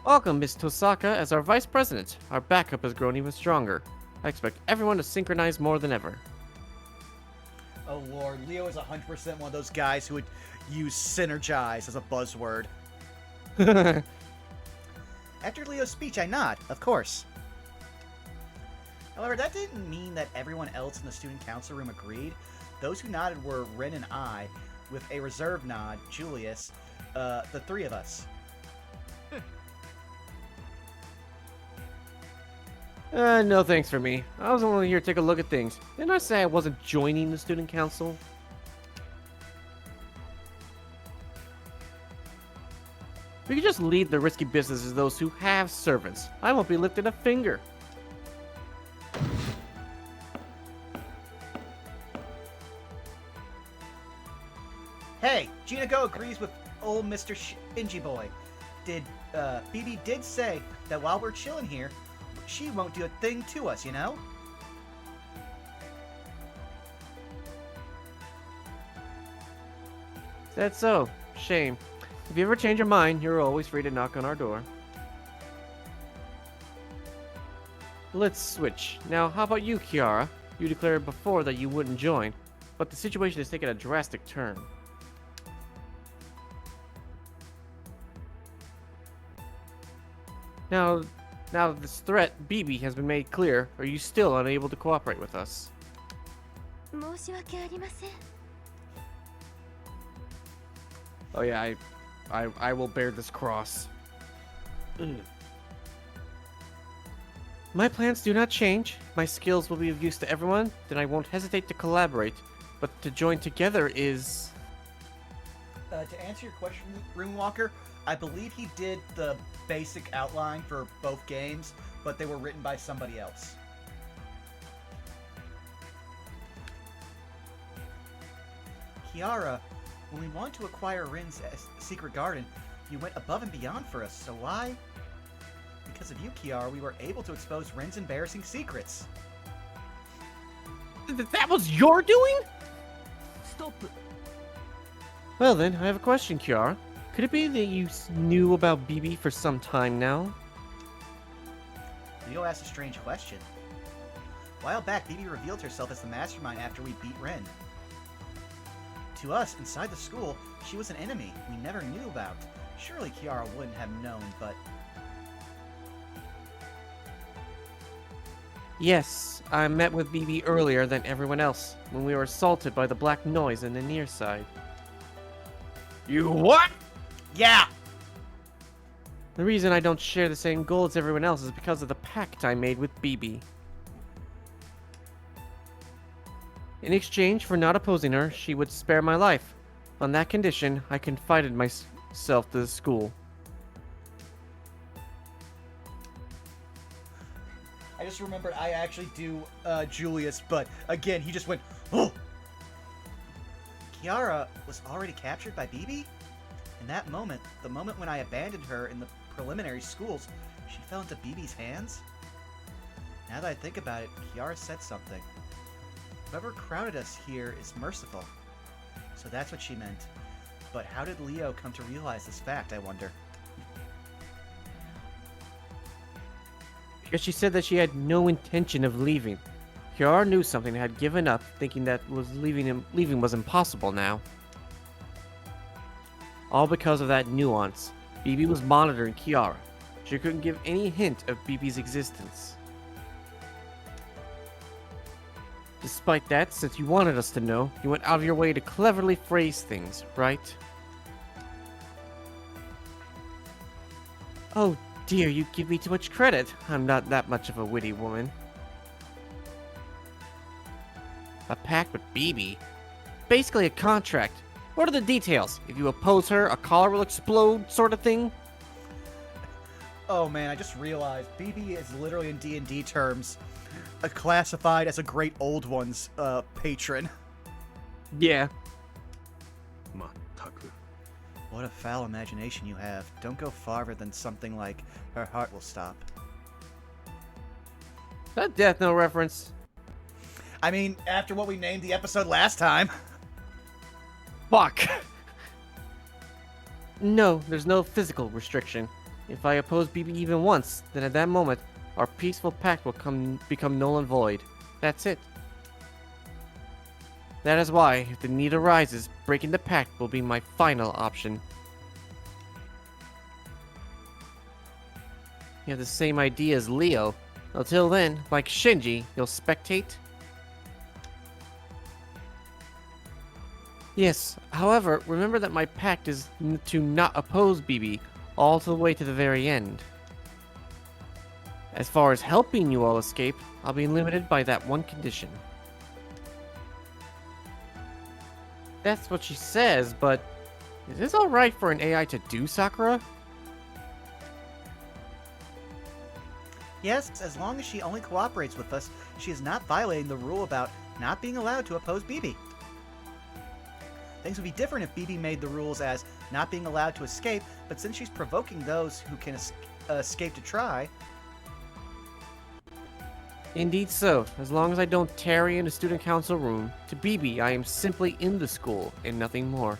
Welcome, Miss Tosaka, as our Vice President. Our backup has grown even stronger. I expect everyone to synchronize more than ever. Oh lord, Leo is 100% one of those guys who would use synergize as a buzzword. After Leo's speech, I nod, of course. However, that didn't mean that everyone else in the student council room agreed. Those who nodded were Rin and I, with a reserved nod, Julius, the three of us. No thanks for me. I was only here to take a look at things. Didn't I say I wasn't joining the student council? We could just leave the risky business to those who have servants. I won't be lifting a finger. Hey, Go agrees with old Mr. Shinji Boy. BB did say that while we're chilling here, she won't do a thing to us, you know? That's so. Shame. If you ever change your mind, you're always free to knock on our door. Let's switch. Now, how about you, Kiara? You declared before that you wouldn't join, but the situation has taken a drastic turn. Now that this threat, BB, has been made clear, are you still unable to cooperate with us? 申し訳ありません。 Oh yeah, I will bear this cross. My plans do not change. My skills will be of use to everyone, then I won't hesitate to collaborate. But to join together is... To answer your question, Runewalker, I believe he did the basic outline for both games, but they were written by somebody else. Kiara, when we wanted to acquire Rin's secret garden, you went above and beyond for us, so why? Because of you, Kiara, we were able to expose Rin's embarrassing secrets. That was your doing? Stop. Well then, I have a question, Kiara. Could it be that you knew about BB for some time now? Leo asked a strange question. A while back, BB revealed herself as the mastermind after we beat Rin. To us, inside the school, she was an enemy we never knew about. Surely Kiara wouldn't have known, but... Yes, I met with BB earlier than everyone else, when we were assaulted by the black noise in the near side. You what? Yeah! The reason I don't share the same goal as everyone else is because of the pact I made with BB. In exchange for not opposing her, she would spare my life. On that condition, I confided myself to the school. I just remembered I actually do Julius, but again, he just went, oh! Kiara was already captured by BB? In that moment, the moment when I abandoned her in the preliminary schools, she fell into BB's hands? Now that I think about it, Kiara said something. Whoever crowded us here is merciful. So that's what she meant. But how did Leo come to realize this fact, I wonder? Because she said that she had no intention of leaving. Kiara knew something and had given up, thinking that leaving was impossible now. All because of that nuance. BB was monitoring Kiara. She couldn't give any hint of BB's existence. Despite that, since you wanted us to know, you went out of your way to cleverly phrase things, right? Oh dear, you give me too much credit. I'm not that much of a witty woman. A pact with BB? Basically a contract. What are the details? If you oppose her, a collar will explode, sort of thing? Oh man, I just realized BB is literally in D&D terms classified as a Great Old One's patron. Yeah. まった What a foul imagination you have. Don't go farther than something like, her heart will stop. That Death Note reference. I mean, after what we named the episode last time. Fuck! No, there's no physical restriction. If I oppose BB even once, then at that moment, our peaceful pact will become null and void. That's it. That is why, if the need arises, breaking the pact will be my final option. You have the same idea as Leo. Until then, like Shinji, you'll spectate? Yes, however, remember that my pact is to not oppose BB all the way to the very end. As far as helping you all escape, I'll be limited by that one condition. That's what she says, but is this alright for an AI to do, Sakura? Yes, as long as she only cooperates with us, she is not violating the rule about not being allowed to oppose BB. Things would be different if BB made the rules as not being allowed to escape, but since she's provoking those who can escape to try... Indeed so. As long as I don't tarry in the student council room, to BB I am simply in the school and nothing more.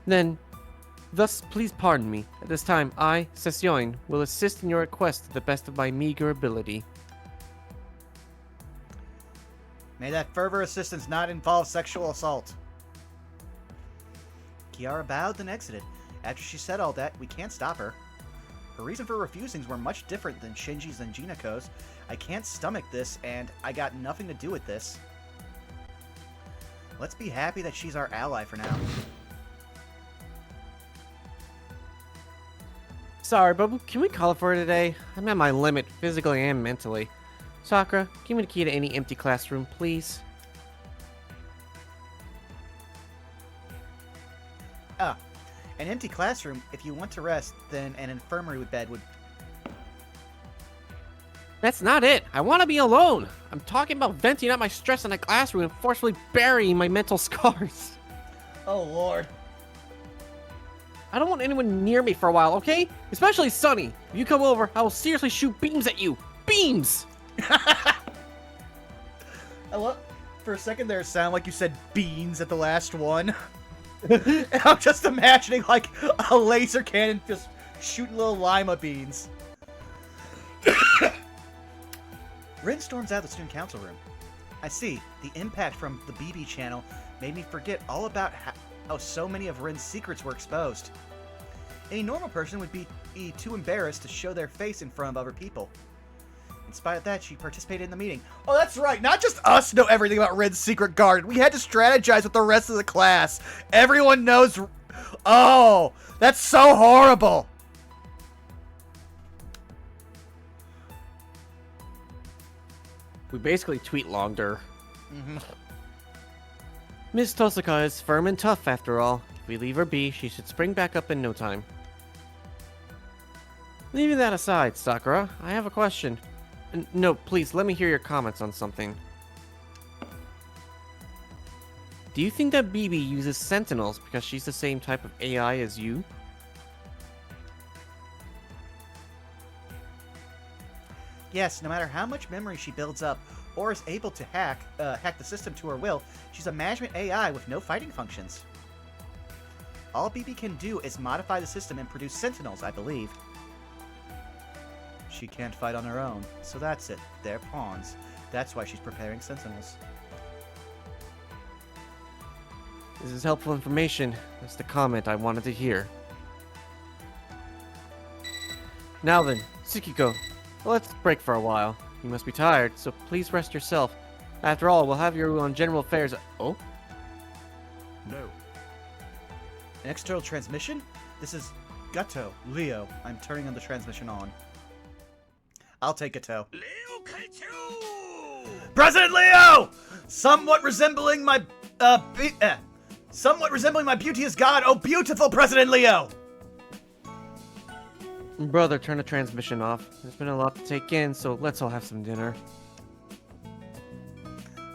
Then, thus please pardon me. At this time, I, Session, will assist in your request to the best of my meager ability. May that further assistance not involve sexual assault. Kiara bowed then exited. After she said all that, we can't stop her. Her reason for refusing were much different than Shinji's and Jinako's. I can't stomach this, and I got nothing to do with this. Let's be happy that she's our ally for now. Sorry, but can we call it for today? I'm at my limit, physically and mentally. Sakura, give me the key to any empty classroom, please. Ah, an empty classroom. If you want to rest, then an infirmary with bed would... That's not it! I want to be alone! I'm talking about venting out my stress in a classroom and forcefully burying my mental scars. Oh, Lord. I don't want anyone near me for a while, okay? Especially Sunny. If you come over, I will seriously shoot beams at you! Beams! I love... For a second there, it sounded like you said beans at the last one. And I'm just imagining, like, a laser cannon just shooting little lima beans. Rin storms out of the student council room. I see. The impact from the BB channel made me forget all about how so many of Rin's secrets were exposed. Any normal person would be too embarrassed to show their face in front of other people. In spite of that, she participated in the meeting. Oh, that's right. Not just us know everything about Rin's secret garden. We had to strategize with the rest of the class. Everyone knows... Oh, that's so horrible. We basically tweet-logged her. Miss Tosaka is firm and tough, after all. If we leave her be, she should spring back up in no time. Leaving that aside, Sakura, I have a question. No, please, let me hear your comments on something. Do you think that BB uses sentinels because she's the same type of AI as you? Yes, no matter how much memory she builds up, or is able to hack the system to her will, she's a management AI with no fighting functions. All BB can do is modify the system and produce sentinels, I believe. She can't fight on her own, so that's it. They're pawns. That's why she's preparing sentinels. This is helpful information. That's the comment I wanted to hear. Now then, Tsukiko, let's break for a while. You must be tired, so please rest yourself. After all, we'll have you on general affairs. Oh? No. An external transmission? This is Gatou, Leo. I'm turning on the transmission on. I'll take Gatou. President Leo! Somewhat resembling my beauty as God, oh beautiful President Leo! Brother, turn the transmission off. There's been a lot to take in, so let's all have some dinner.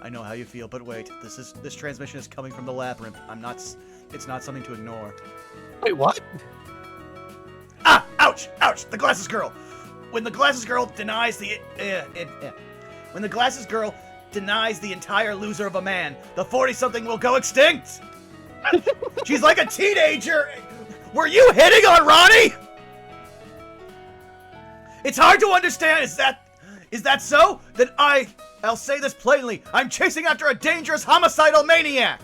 I know how you feel, but wait. This transmission is coming from the labyrinth. It's not something to ignore. Wait, what? Ah! Ouch! Ouch! The glasses girl! When the glasses girl denies the... When the glasses girl denies the entire loser of a man, the 40-something will go extinct! She's like a teenager! Were you hitting on Ronnie? It's hard to understand. Is that so? Then I'll say this plainly. I'm chasing after a dangerous homicidal maniac.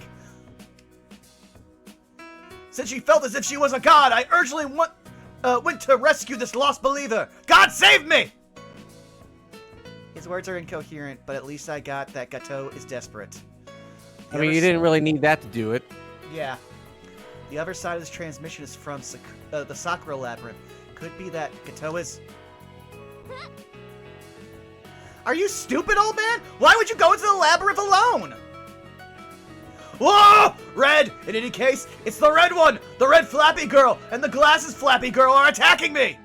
Since she felt as if she was a god, I urgently went to rescue this lost believer. God save me! His words are incoherent, but at least I got that Gatou is desperate. I mean, you didn't really need that to do it. Yeah. The other side of this transmission is from the Sakura labyrinth. Could be that Gatou is... Are you stupid, old man? Why would you go into the labyrinth alone? Whoa! Red! In any case, it's the red one! The red flappy girl and the glasses flappy girl are attacking me!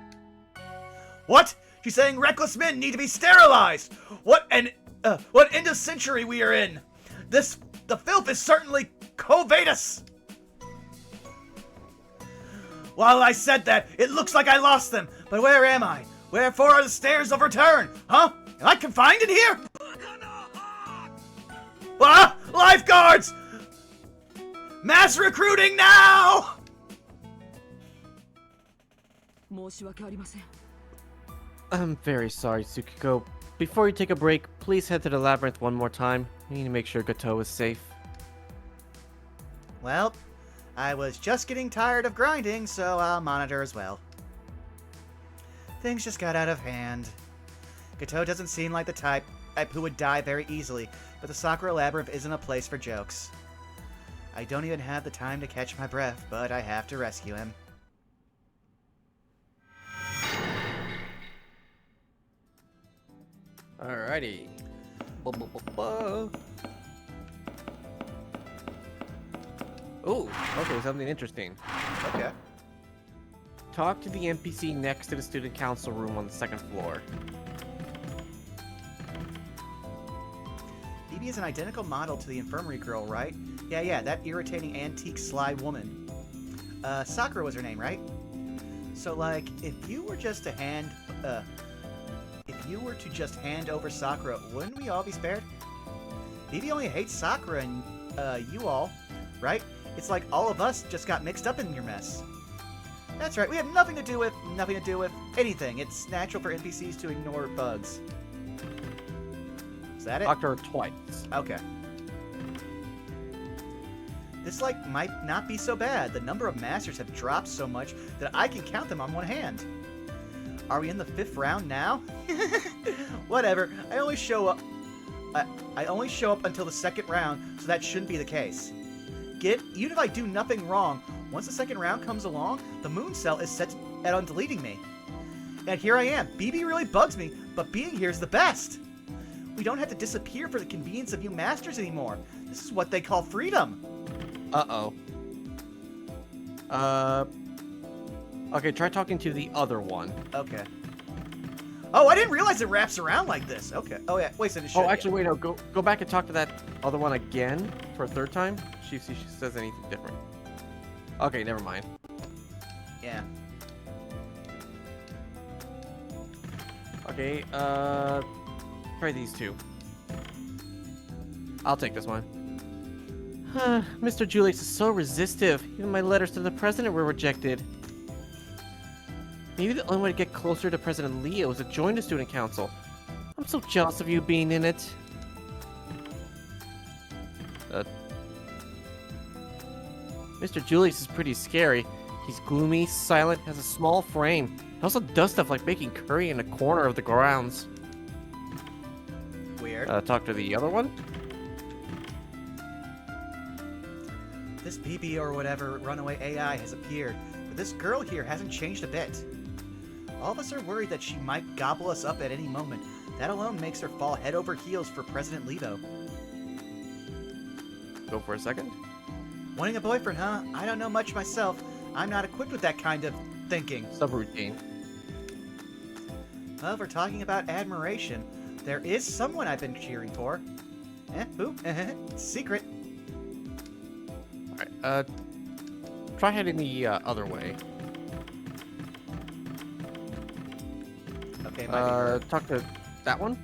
What? She's saying reckless men need to be sterilized! What end of century we are in? The filth is certainly covetous! While I said that, it looks like I lost them, but where am I? Wherefore are the stairs of return? Huh? Am I confined in here? Ah! Lifeguards! Mass recruiting now! 申し訳ありません。 I'm very sorry, Tsukiko. Before you take a break, please head to the labyrinth one more time. We need to make sure Gatou is safe. Well, I was just getting tired of grinding, so I'll monitor as well. Things just got out of hand. Gatou doesn't seem like the type who would die very easily, but the Sakura labyrinth isn't a place for jokes. I don't even have the time to catch my breath, but I have to rescue him. Alrighty. Oh, okay, something interesting. Okay. Talk to the NPC next to the student council room on the second floor. Phoebe is an identical model to the infirmary girl, right? Yeah, that irritating antique sly woman. Sakura was her name, right? So, like, if you were to just hand over Sakura, wouldn't we all be spared? Phoebe only hates Sakura and, you all, right? It's like all of us just got mixed up in your mess. That's right, we have nothing to do with anything. It's natural for NPCs to ignore bugs. Is that it? Talk to her twice. Okay. This, like, might not be so bad. The number of masters have dropped so much that I can count them on one hand. Are we in the 5th round now? Whatever. I only show up until the 2nd round, so that shouldn't be the case. Even if I do nothing wrong, once the 2nd round comes along, the moon cell is set on deleting me. And here I am. BB really bugs me, but being here is the best. We don't have to disappear for the convenience of you masters anymore. This is what they call freedom. Uh-oh. Okay, try talking to the other one. Okay. Oh, I didn't realize it wraps around like this. Okay. Oh, yeah. Wait, so it should. Oh, actually, wait, no. Go back and talk to that other one again for a 3rd time. See if she says anything different. Okay, never mind. Yeah. Okay, try these two. I'll take this one. Mr. Julius is so resistive. Even my letters to the president were rejected. Maybe the only way to get closer to President Leo is to join the student council. I'm so jealous of you being in it. Mr. Julius is pretty scary. He's gloomy, silent, has a small frame. He also does stuff like making curry in a corner of the grounds. Weird. Talk to the other one? This BB or whatever runaway AI has appeared, but this girl here hasn't changed a bit. All of us are worried that she might gobble us up at any moment. That alone makes her fall head over heels for President Levo. Go for a second. Wanting a boyfriend, huh? I don't know much myself. I'm not equipped with that kind of thinking. Subroutine. Well, if we're talking about admiration, there is someone I've been cheering for. Who? Secret. Alright, try heading the other way. Okay, might be her. Talk to that one?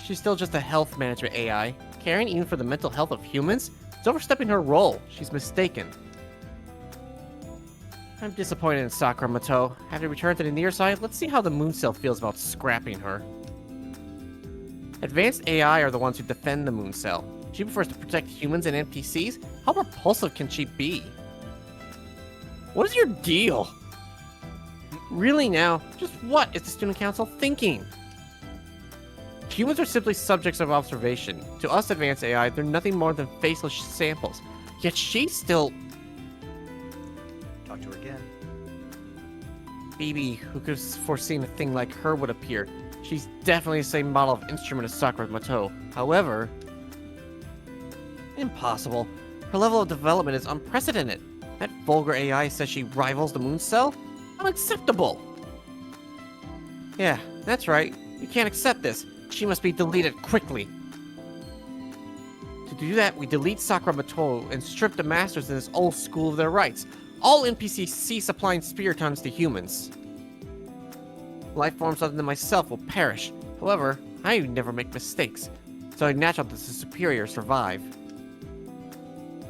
She's still just a health management AI. Caring even for the mental health of humans? It's overstepping her role. She's mistaken. I'm disappointed in Sakura Mato. Having returned to the near side, let's see how the moon cell feels about scrapping her. Advanced AI are the ones who defend the moon cell. She prefers to protect humans and NPCs? How repulsive can she be? What is your deal? Really now? Just what is the student council thinking? Humans are simply subjects of observation. To us advanced AI, they're nothing more than faceless samples. Yet she's still... Talk to her again. BB, who could have foreseen a thing like her would appear. She's definitely the same model of instrument as Sakura Mato. However... impossible. Her level of development is unprecedented. That vulgar AI says she rivals the moon cell? Unacceptable! Yeah, that's right. You can't accept this. She must be deleted quickly. To do that, we delete Sakura Mato and strip the masters in this old school of their rights. All NPCs cease supplying spiritons to humans. Life forms other than myself will perish. However, I never make mistakes, so it's natural that the superior survive.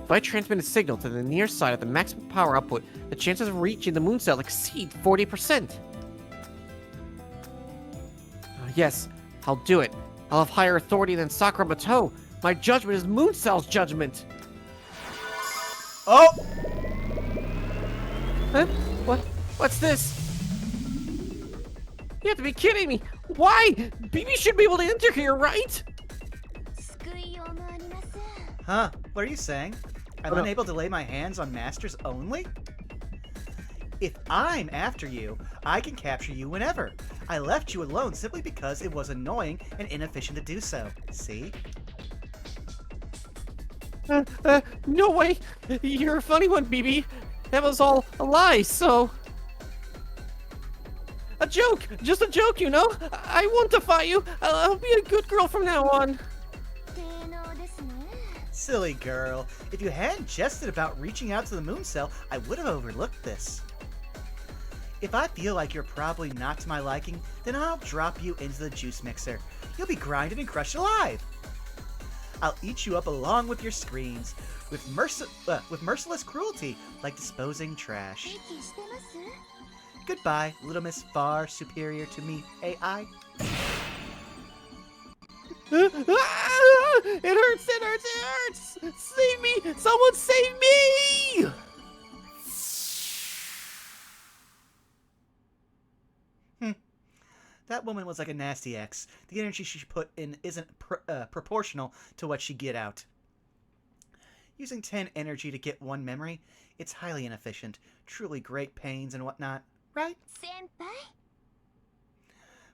If I transmit a signal to the near side at the maximum power output, the chances of reaching the moon cell exceed 40%. Yes, I'll do it. I'll have higher authority than Sakura Mato. My judgment is moon cell's judgment. Oh! Huh? What's this? You have to be kidding me. Why? BB should be able to enter here, right? Huh? What are you saying? I'm Oh, no. unable to lay my hands on masters only? If I'm after you, I can capture you whenever. I left you alone simply because it was annoying and inefficient to do so. See? No way. You're a funny one, BB. That was all a lie, so... A joke! Just a joke, you know? I won't defy you. I'll be a good girl from now on. Silly girl. If you hadn't jested about reaching out to the moon cell, I would have overlooked this. If I feel like you're probably not to my liking, then I'll drop you into the juice mixer. You'll be grinded and crushed alive. I'll eat you up along with your screens, with merciless cruelty, like disposing trash. Goodbye, little miss far superior to me, AI. It hurts, it hurts, it hurts! Save me! Someone save me! That woman was like a nasty ex. The energy she put in isn't proportional to what she get out. Using 10 energy to get 1 memory, it's highly inefficient. Truly great pains and whatnot, right? Senpai?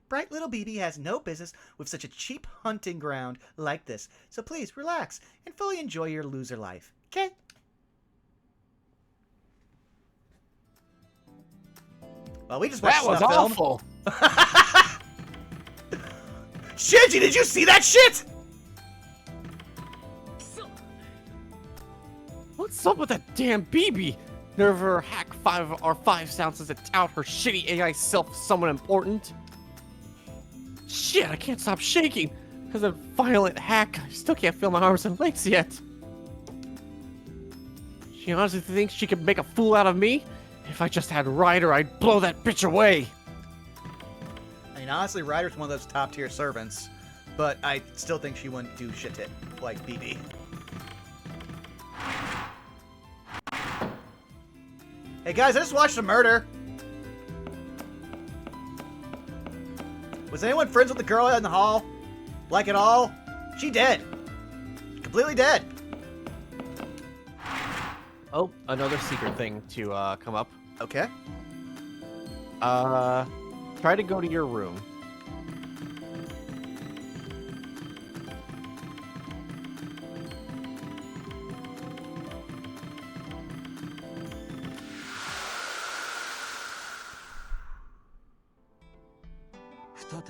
Bright little BB has no business with such a cheap hunting ground like this, so please relax and fully enjoy your loser life, okay? Well, we just watched That was snuff film. awful! Shinji, did you see that shit? What's up with that damn BB? Never hack 5 of our 5 sounds to tout her shitty AI self as someone important. Shit, I can't stop shaking. Because of violent hack, I still can't feel my arms and legs yet. She honestly thinks she could make a fool out of me? If I just had Ryder, I'd blow that bitch away. I mean, honestly, Ryder's one of those top-tier servants, but I still think she wouldn't do shit to like BB. Hey guys, I just watched a murder. Was anyone friends with the girl in the hall? Like at all? She dead. Completely dead. Oh, another secret thing to come up. Okay. Try to go to your room.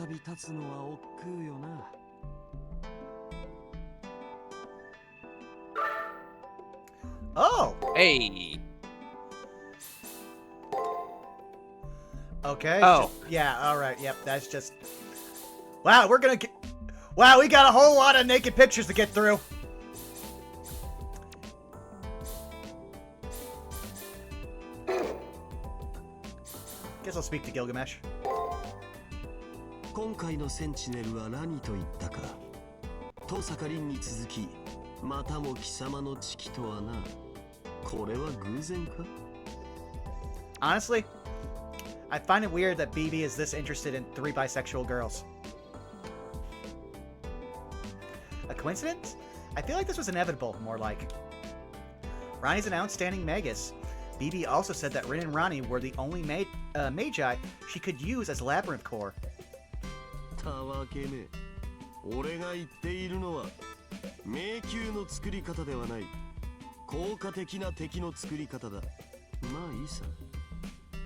び立つのは億劫よな。 Oh! Hey. Okay. Oh. Yeah, alright. Yep, that's just... Wow, we're gonna get... Wow, we got a whole lot of naked pictures to get through. Guess I'll speak to Gilgamesh. 今回のセンチネルは何と言ったか。登坂凛に続き、またも貴様の知己とはな。これは偶然か? Honestly, I find it weird that BB is this interested in 3 bisexual girls. A coincidence? I feel like this was inevitable, more like. Ronnie's an outstanding magus. BB also said that Rin and Ronnie were the only magi she could use as Labyrinth Core. たわけね。俺が言っているのは迷宮の作り方ではない。効果的な敵の作り方だ。まあいいさ。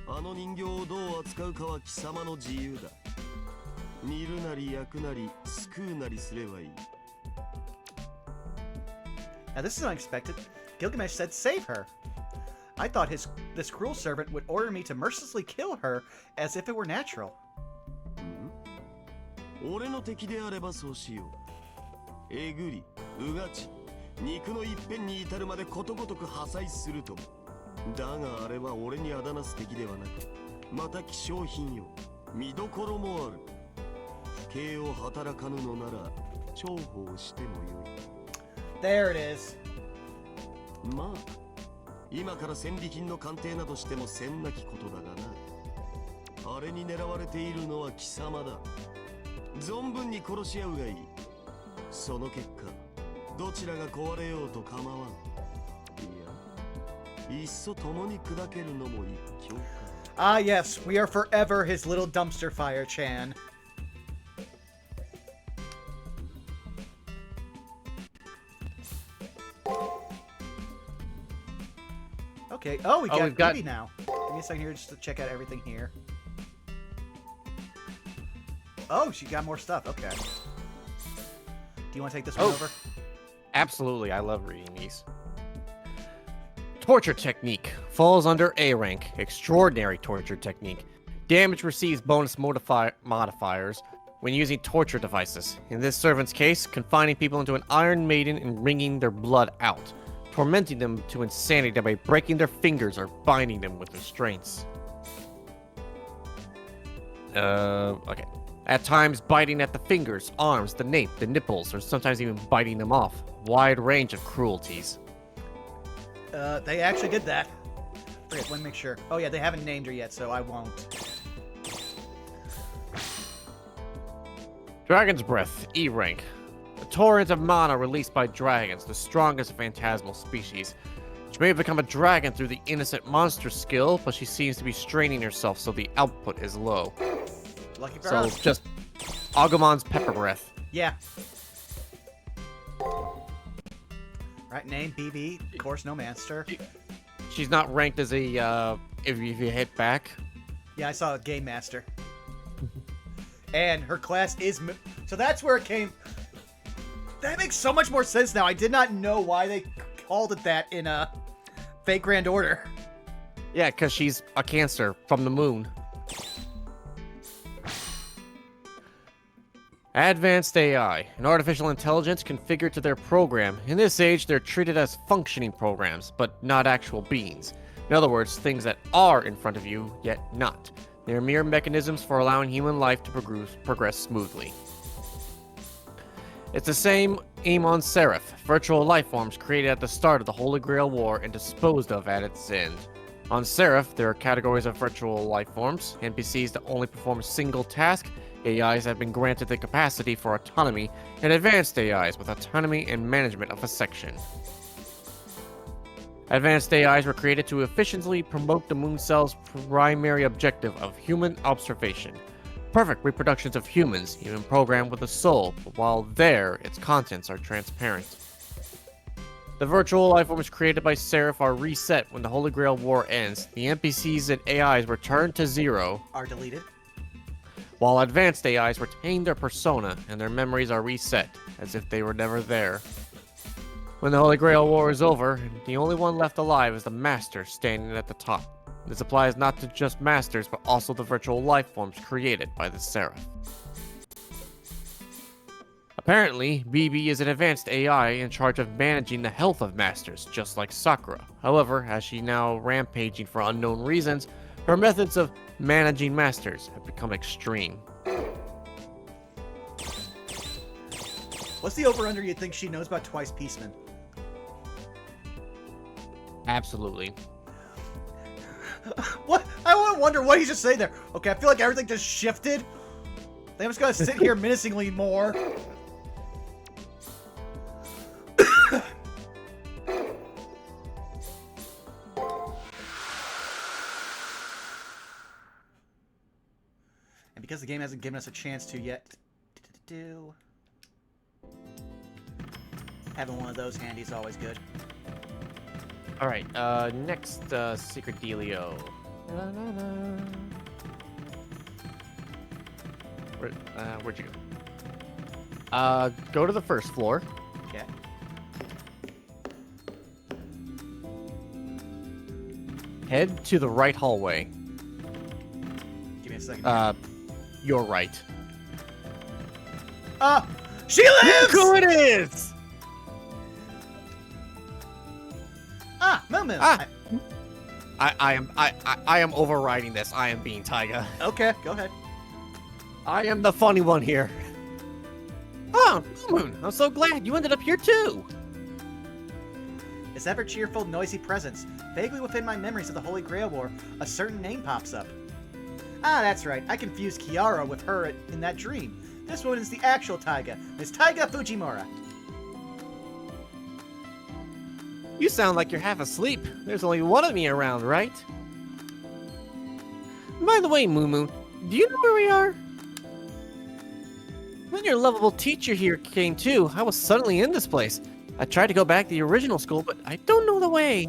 あの人形をどう扱うかは貴様の自由だ。煮るなり焼くなり救うなりすればいい。 Now this is unexpected. Gilgamesh said save her. I thought this cruel servant would order me to mercilessly kill her as if it were natural. 俺の敵であればそうしよう。えぐり、うがち、肉の一辺に至るまでことごとく破砕するとも。だがあれは俺にあだなす敵ではなく、また希少品よ。見どころもある。不敬を働かぬのなら重宝してもよい。 There it is. まあ、今から戦利品の鑑定などしてもせんなきことだがな。あれに狙われているのは貴様だ。存分に殺し合うがいい。その結果、どちらが壊れようと構わん。いや、いっそ共に砕けるのも一興か。Ah, yes, we are forever his little dumpster fire, Chan. Okay. Oh, we got Wendy now. Give me a second here just to check out everything here. Oh, she got more stuff. Okay. Do you want to take this one over? Absolutely. I love reading these. Torture technique falls under A rank. Extraordinary torture technique. Damage receives bonus modifiers when using torture devices. In this servant's case, confining people into an Iron Maiden and wringing their blood out. Tormenting them to insanity by breaking their fingers or binding them with restraints. Okay. At times, biting at the fingers, arms, the nape, the nipples, or sometimes even biting them off. Wide range of cruelties. They actually did that. Okay, let me make sure. Oh yeah, they haven't named her yet, so I won't. Dragon's Breath, E rank. A torrent of mana released by dragons, the strongest phantasmal species. She may have become a dragon through the innocent monster skill, but she seems to be straining herself, so the output is low. Lucky for So us. just Agumon's Pepper Breath. Yeah. Right, name BB. Of course, no master. She's not ranked as a if you hit back. Yeah, I saw a game master. And her class is so that's where it came. That makes so much more sense now. I did not know why they called it that in Fate Grand Order. Yeah, because she's a Cancer from the moon. Advanced AI, an artificial intelligence configured to their program. In this age, they're treated as functioning programs, but not actual beings. In other words, things that are in front of you, yet not. They're mere mechanisms for allowing human life to progress smoothly. It's the same aim on Seraph, virtual life forms created at the start of the Holy Grail War and disposed of at its end. On Seraph, there are categories of virtual life forms, NPCs that only perform a single task, AIs have been granted the capacity for autonomy, and advanced AIs with autonomy and management of a section. Advanced AIs were created to efficiently promote the Moon Cell's primary objective of human observation. Perfect reproductions of humans, even programmed with a soul, but while there, its contents are transparent. The virtual life forms created by Seraph are reset when the Holy Grail War ends. The NPCs and AIs return to zero. Are deleted. while advanced AIs retain their persona and their memories are reset, as if they were never there. When the Holy Grail War is over, the only one left alive is the Master standing at the top. This applies not to just Masters, but also the virtual life forms created by the Seraph. Apparently, BB is an advanced AI in charge of managing the health of Masters, just like Sakura. However, as she now rampaging for unknown reasons, her methods of managing Masters have become extreme. What's the over-under you think she knows about Twice Peaceman? Absolutely. What? I wonder what he's just saying there. Okay, I feel like everything just shifted. I'm just gonna sit here menacingly more. And because the game hasn't given us a chance to yet, having one of those handy is always good. Alright, next, Secret Dealio. Where'd you go? Go to the first floor. Okay. Head to the right hallway. Give me a second. You're right. She lives! Look who it is! Moo. I am overriding this. I am being Taiga. Okay, go ahead. I am the funny one here. Oh, Moon, I'm so glad you ended up here too. This ever-cheerful, noisy presence. Vaguely within my memories of the Holy Grail War, a certain name pops up. Ah, that's right. I confused Kiara with her in that dream. This one is the actual Taiga, Miss Taiga Fujimura. You sound like you're half asleep. There's only one of me around, right? By the way, Moo, do you know where we are? When your lovable teacher here came too, I was suddenly in this place. I tried to go back to the original school, but I don't know the way.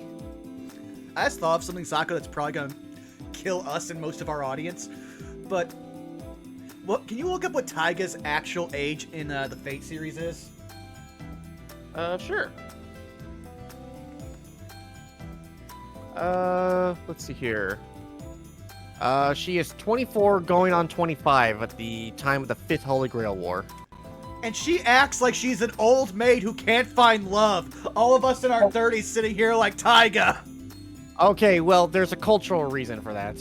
I just thought of something, Sako, that's probably gonna kill us and most of our audience. But, what? Can you look up what Taiga's actual age in the Fate series is? Sure. Let's see here. She is 24 going on 25 at the time of the 5th Holy Grail War. And she acts like she's an old maid who can't find love. All of us in our 30s sitting here like Taiga. Okay, well, there's a cultural reason for that.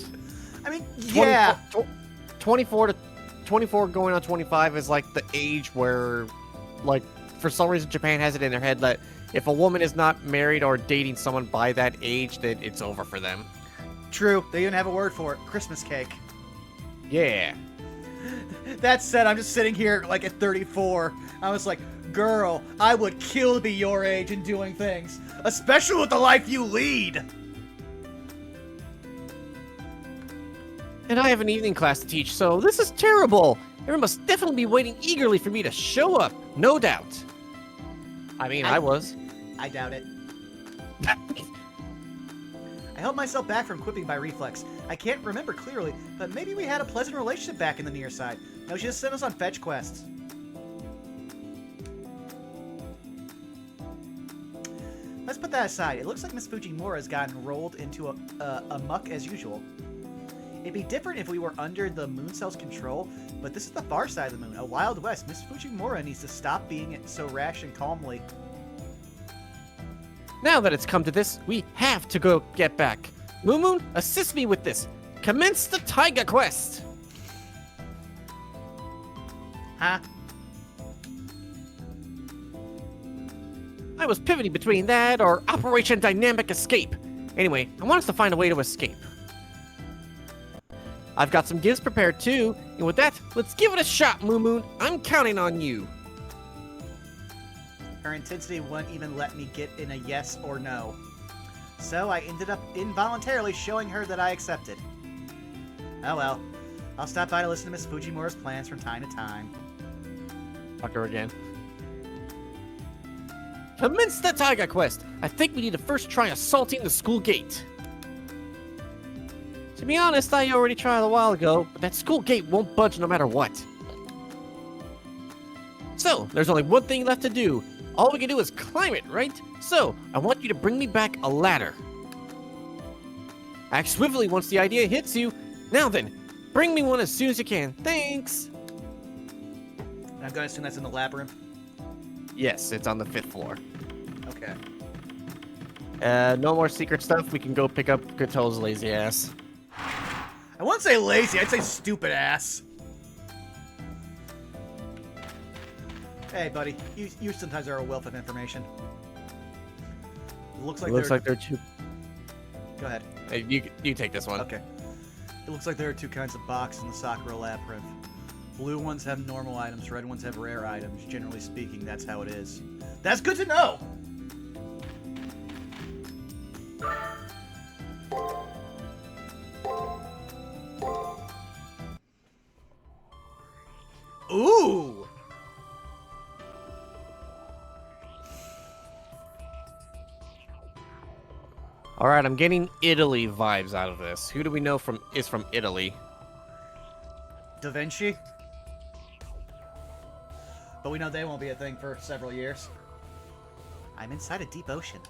I mean, yeah. 24 going on 25 is like the age where, like, for some reason Japan has it in their head that if a woman is not married or dating someone by that age, then it's over for them. True. They even have a word for it. Christmas cake. Yeah. That said, I'm just sitting here like at 34. I was like, girl, I would kill to be your age and doing things. Especially with the life you lead. And I have an evening class to teach, so this is terrible. Everyone must definitely be waiting eagerly for me to show up. No doubt. I mean, I was. I doubt it. I held myself back from quipping by reflex. I can't remember clearly, but maybe we had a pleasant relationship back in the near side. No, she just sent us on fetch quests. Let's put that aside. It looks like Miss Fujimura has gotten rolled into a muck as usual. It'd be different if we were under the moon cell's control, but this is the far side of the moon, a Wild West. Miss Fujimura needs to stop being so rash and calmly. Now that it's come to this, we have to go get back. Moon, assist me with this. Commence the Taiga quest. Huh? I was pivoting between that or Operation Dynamic Escape. Anyway, I want us to find a way to escape. I've got some gifts prepared too, and with that, let's give it a shot, Moon. I'm counting on you. Her intensity wouldn't even let me get in a yes or no. So I ended up involuntarily showing her that I accepted. Oh well. I'll stop by to listen to Miss Fujimura's plans from time to time. Fuck her again. Commence the Taiga quest. I think we need to first try assaulting the school gate. To be honest, I already tried a while ago, but that school gate won't budge no matter what. So, there's only one thing left to do. All we can do is climb it, right? So, I want you to bring me back a ladder. Act swiftly once the idea hits you. Now then, bring me one as soon as you can. Thanks! And I'm gonna assume that's in the labyrinth. Yes, it's on the 5th floor. Okay. No more secret stuff. We can go pick up Gato's lazy ass. I wouldn't say lazy, I'd say stupid ass. Hey, buddy, you sometimes are a wealth of information. It looks like they're two. Go ahead. Hey, you take this one. Okay. It looks like there are two kinds of boxes in the Sakura labyrinth. Blue ones have normal items, red ones have rare items. Generally speaking, that's how it is. That's good to know! Ooh! Alright, I'm getting Italy vibes out of this. Who do we know is from Italy? Da Vinci? But we know they won't be a thing for several years. I'm inside a deep ocean.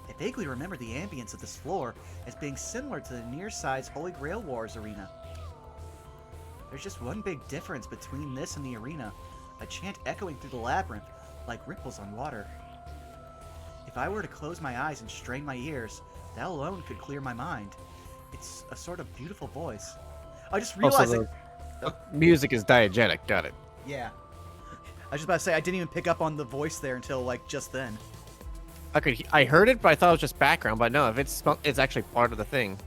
I vaguely remember the ambience of this floor as being similar to the near-size Holy Grail Wars arena. There's just one big difference between this and the arena, a chant echoing through the labyrinth like ripples on water. If I were to close my eyes and strain my ears, that alone could clear my mind. It's a sort of beautiful voice. I just realized music is diegetic, got it. Yeah. I was just about to say, I didn't even pick up on the voice there until, like, just then. I heard it, but I thought it was just background, but no, if it's actually part of the thing.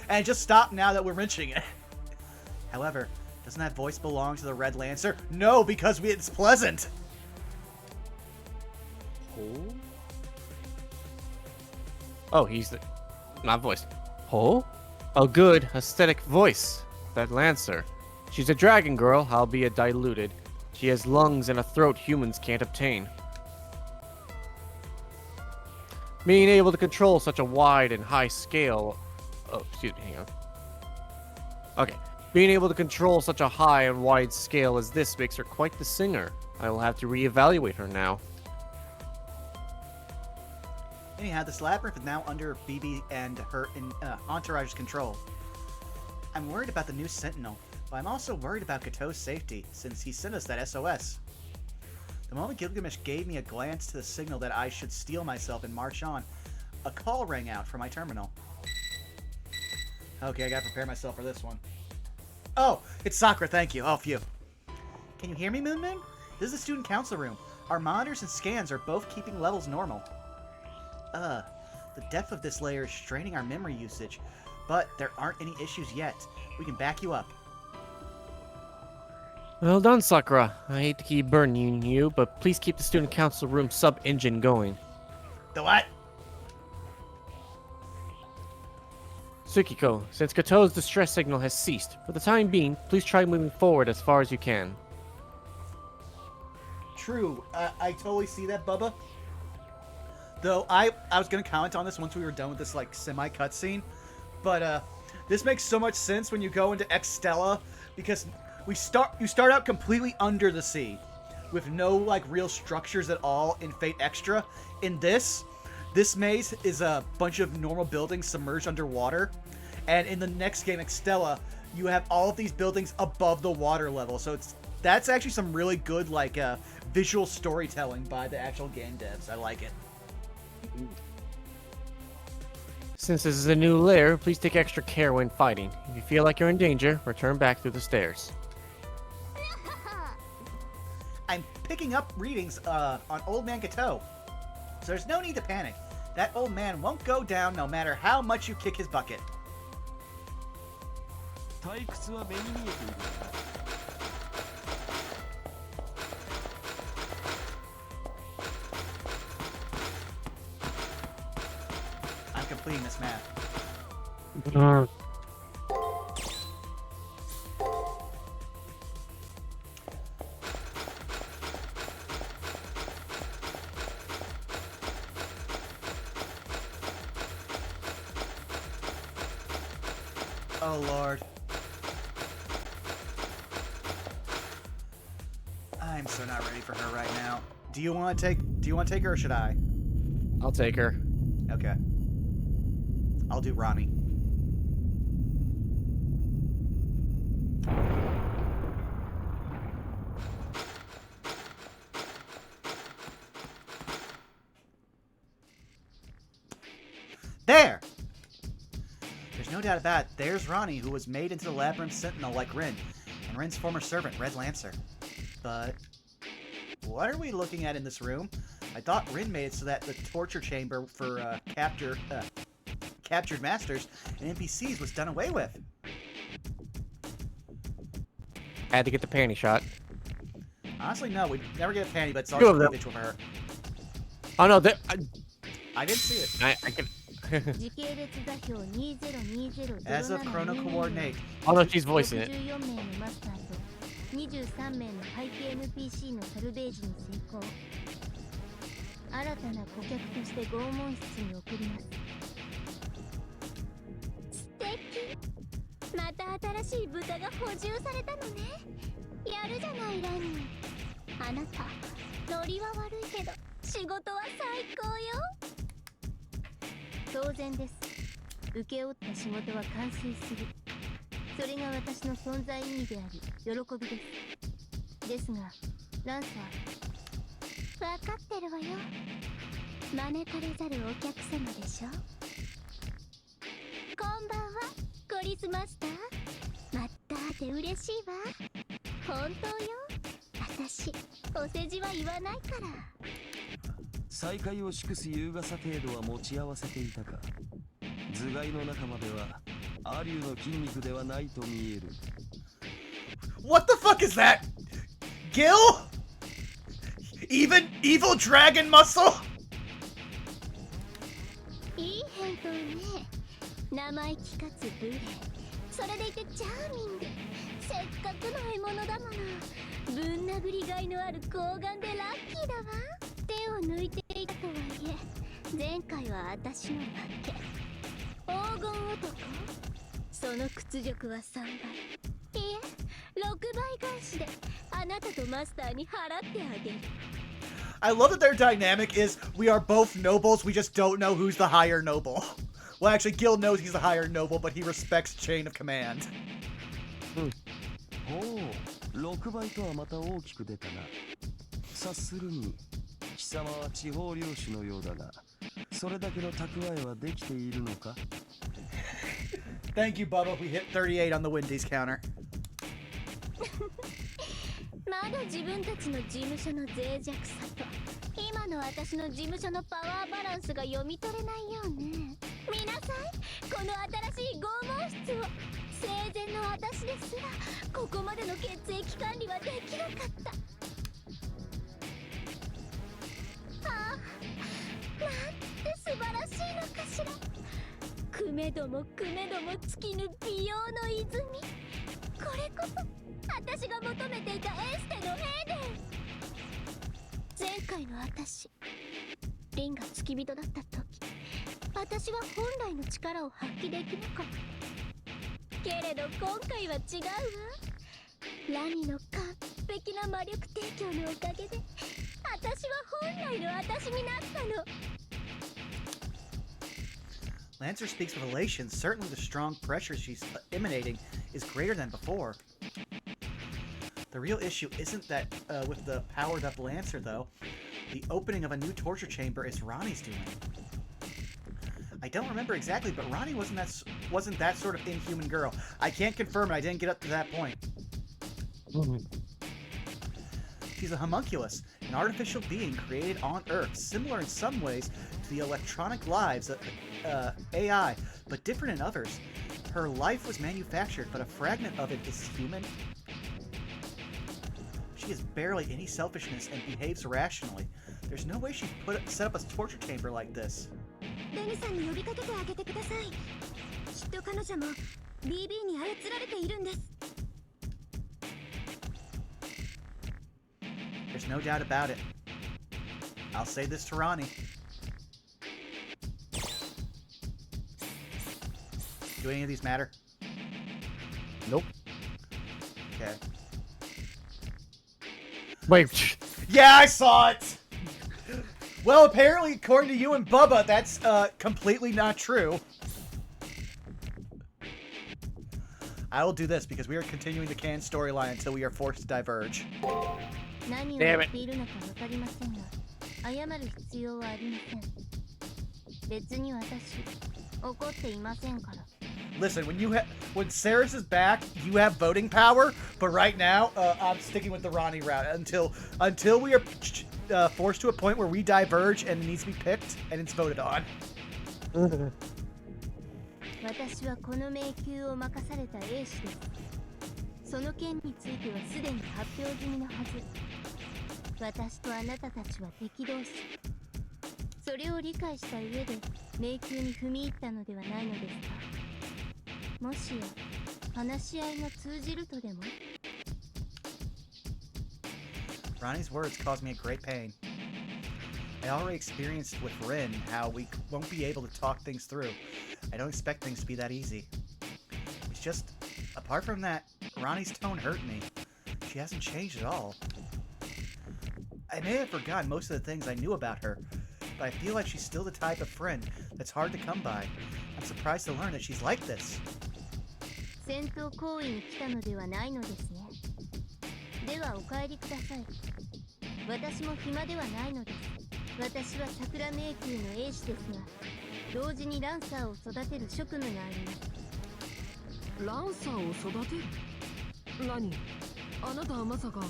And it just stopped now that we're mentioning it. However, doesn't that voice belong to the Red Lancer? No, because it's pleasant! Oh, he's the... not voice. Oh? Oh, good. Aesthetic voice. That Lancer. She's a dragon girl, albeit diluted. She has lungs and a throat humans can't obtain. Being able to control such a wide and high scale... Oh, excuse me, hang on. Okay. Being able to control such a high and wide scale as this makes her quite the singer. I will have to reevaluate her now. Anyhow, this labyrinth is now under BB and her entourage's control. I'm worried about the new Sentinel, but I'm also worried about Gato's safety, since he sent us that SOS. The moment Gilgamesh gave me a glance to the signal that I should steel myself and march on, a call rang out from my terminal. Okay, I gotta prepare myself for this one. Oh, it's Sakura, thank you. Oh, phew. Can you hear me, Moon Moon? This is the student council room. Our monitors and scans are both keeping levels normal. The depth of this layer is straining our memory usage, but there aren't any issues yet. We can back you up. Well done, Sakura. I hate to keep burning you, but please keep the student council room sub-engine going. The what? Tsukiko, since Gato's distress signal has ceased, for the time being, please try moving forward as far as you can. True. I totally see that, Bubba. Though I was going to comment on this once we were done with this, like, semi-cutscene. But this makes so much sense when you go into Extella, because you start out completely under the sea, with no, like, real structures at all in Fate Extra. In this maze is a bunch of normal buildings submerged underwater. And in the next game, Extella, you have all of these buildings above the water level. So that's actually some really good, like, visual storytelling by the actual game devs. I like it. Since this is a new lair, please take extra care when fighting. If you feel like you're in danger, return back through the stairs. I'm picking up readings on Old Man Gatou, so there's no need to panic. That old man won't go down no matter how much you kick his bucket. I'm completing this map. Oh Lord. I'm so not ready for her right now. Do you want to take her or should I? I'll take her. Okay. I'll do Ronnie. There! There's no doubt about it. There's Ronnie, who was made into the Labyrinth Sentinel like Rin, and Rin's former servant, Red Lancer. But what are we looking at in this room? I thought Rin made it so that the torture chamber for captured masters and NPCs was done away with. Had to get the panty shot. Honestly, no. We never get a panty, but it's Two always of a them. bitch with her. Oh no, I didn't see it. I can. As of Chrono Coordinate. Oh no, she's voicing it. 23名の背景 NPC のサルベージに成功。新たな顧客として拷問室に送ります。素敵。また新しい豚が補充されたのね。やるじゃないラニー。あなたノリは悪いけど仕事は最高よ。当然です。請け負った仕事は完遂する。それが私の存在意義であり喜びです。ですがランサー、分かってるわよ。招かれざるお客様でしょ。こんばんは、コリスマスター。また会って嬉しいわ。本当よ。私お世辞は言わないから。再会を祝す優雅さ程度は持ち合わせていたか。頭蓋の中まではアリューの筋肉ではないと見える。What the fuck is that? Gil? Even evil dragon muscle? いい返答ね。生意気かつ無礼。それでいてチャーミング。せっかくの獲物だもの。ぶん殴りがいのある睾丸でラッキーだわ。手を抜いていたとはいえ、前回は私の負け。黄金男。その屈辱は3倍。いえ、6倍返しであなたとマスターに払ってあげる。I love that their dynamic is we are both nobles, we just don't know who's the higher noble. Well, actually, Gil knows he's the higher noble, but he respects chain of command. おお、6倍とはまた大きく出たな。察するに貴様は地方領主のようだが、それだけの蓄えはできているのか。Thank you, Bubba. We hit 38 on the Wendy's counter. まだ自分たちの事務所の脆弱さと今の私の事務所のパワーバランスが読み取れないようね。見なさい、この新しい拷問室を。生前の私ですらここまでの血液管理はできなかった。ああ、なんて素晴らしいのかしら。くめどもくめども尽きぬ美容の泉。これこそ私が求めていたエステのエーデン。前回の私、リンが付き人だった時、私は本来の力を発揮できなかった。けれど今回は違うわ。ラニの完璧な魔力提供のおかげで私は本来の私になったの。Lancer speaks with elation. Certainly the strong pressure she's emanating is greater than before. The real issue isn't that with the powered-up Lancer, though. The opening of a new torture chamber is Ronnie's doing. I don't remember exactly, but Ronnie wasn't that sort of inhuman girl. I can't confirm it. I didn't get up to that point. She's a homunculus, an artificial being created on Earth, similar in some ways to the electronic lives of AI, but different in others. Her life was manufactured, but a fragment of it is human. She has barely any selfishness and behaves rationally. There's no way she'd set up a torture chamber like this. レニさんに呼びかけてあげてください。きっと彼女も BB に操られているんです。There's no doubt about it. I'll say this to Ronnie. Do any of these matter? Nope. Okay. Wait. Yeah, I saw it! Well, apparently, according to you and Bubba, that's completely not true. I will do this because we are continuing the canon storyline until we are forced to diverge. Damn it. Listen, when Ceres is back, you have voting power, but right now, I'm sticking with the Ronnie route until we are forced to a point where we diverge and it needs to be picked and it's voted on. 私はこの迷宮を任された英士です。その件についてはすでに発表済みのはず。私とあなたたちは敵同士。それを理解した上で迷宮に踏み入ったのではないのですか。もしや話し合いが通じるとでも。Ronnie's words caused me a great pain. I already experienced with Rin how we won't be able to talk things through. I don't expect things to be that easy. It's just, apart from that, Ronnie's tone hurt me. She hasn't changed at all. I may have forgotten most of the things I knew about her, but I feel like she's still the type of friend that's hard to come by. I'm surprised to learn that she's like this. 戦闘行為に来たのではないのですね。ではお帰りください。私も暇ではないのです。私は桜迷宮の英士ですが、同時にランサーを育てる職務があります。ランサーを育てる？何？あなたはまさか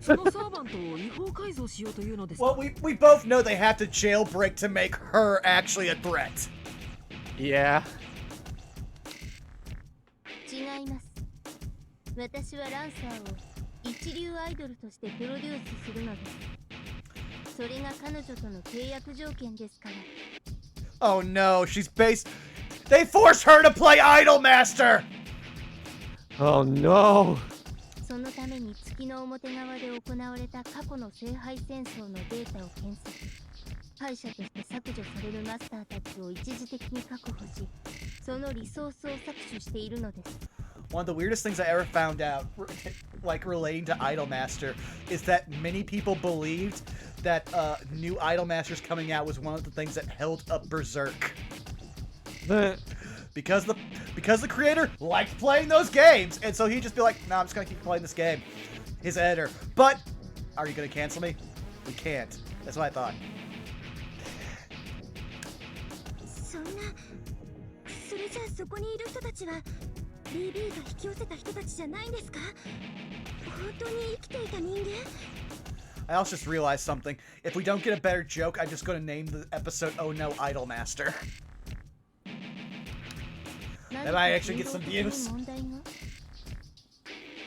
そのサーバントを違法改造しようというのですか？ Well, we both know they have to jailbreak to make her actually a threat. Yeah. 違います。私はランサーを一流アイドルとしてプロデュースするのです。それが彼女との契約条件ですから。Oh no, she's based. They forced her to play Idolmaster! Oh no. そのために月の表側で行われた過去の聖杯戦争のデータを検索。敗者として削除されるマスターたちを一時的に確保し、そのリソースを搾取しているのです。One of the weirdest things I ever found out, like relating to Idolmaster, is that many people believed that new Idolmasters coming out was one of the things that held up Berserk. Because the creator liked playing those games, and so he'd just be like, "No, I'm just gonna keep playing this game." His editor, but are you gonna cancel me? We can't. That's what I thought. そんな、それじゃあそこにいる人たちは BB が引き寄せた人たちじゃないんですか？本当に生きていた人間？ I also just realized something. If we don't get a better joke, I'm just going to name the episode "Oh No, Idolmaster." That might actually get some views.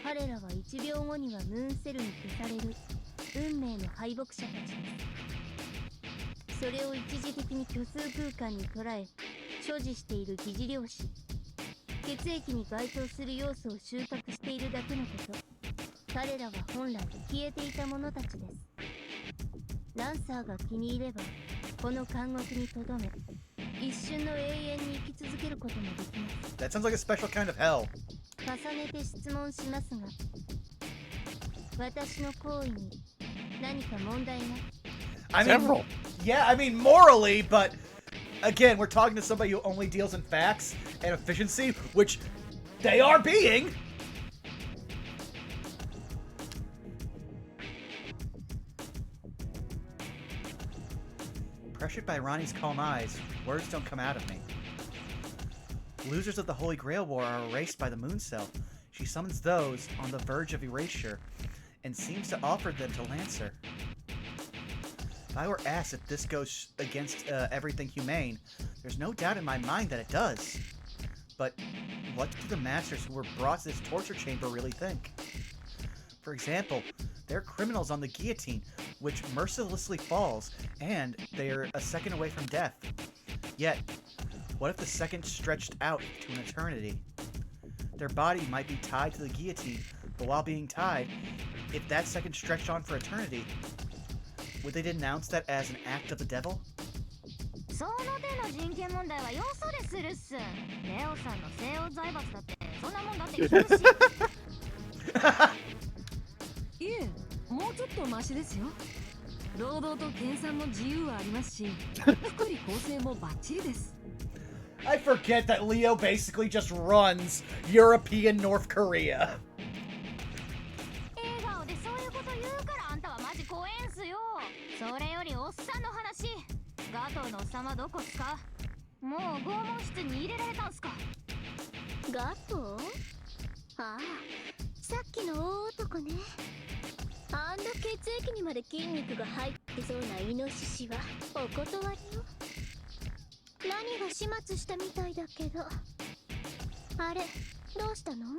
彼らは1秒後にはムーンセルに消される運命の敗北者たちです。それを一時的に虚数空間に捉え、所持している疑似量子。血液に該当する要素を収穫しているだけのこと。彼らは本来消えていた者たちです。ランサーが気に入れば、この監獄にとどめ、一瞬の永遠に生き続けることもできます。That sounds like a special kind of hell. 重ねて質問しますが、私の行為に何か問題が？ I mean, yeah, I mean morally, but again, we're talking to somebody who only deals in facts and efficiency, which they are being. Pressured by Ronnie's calm eyes, words don't come out of me. Losers of the Holy Grail War are erased by the Moon Cell. She summons those on the verge of erasure and seems to offer them to Lancer. If I were asked if this goes against everything humane, there's no doubt in my mind that it does. But what do the masters who were brought to this torture chamber really think? For example, they're criminals on the guillotine, which mercilessly falls, and they're a second away from death. Yet, what if the second stretched out to an eternity? Their body might be tied to the guillotine, but while being tied, if that second stretched on for eternity, would they denounce that as an act of the devil? その手の人権問題はよそでするっす。レオさんの西洋財閥だってそんなもんだって聞くし。いえ、もうちょっとマシですよ。労働と研鑽の自由はありますし、福利厚生もバッチリです。I forget that Leo basically just runs European North Korea. 笑顔でそういうこと言うからあんたはマジ怖えんすよ。それよりおっさんの話。ガトーのおっさんはどこっすか？もう拷問室に入れられたんすか？ガトー？ああ、さっきの大男ね。あんな血液にまで筋肉が入ってそうなイノシシはお断りよ。何が始末したみたいだけど。あれ、どうしたの？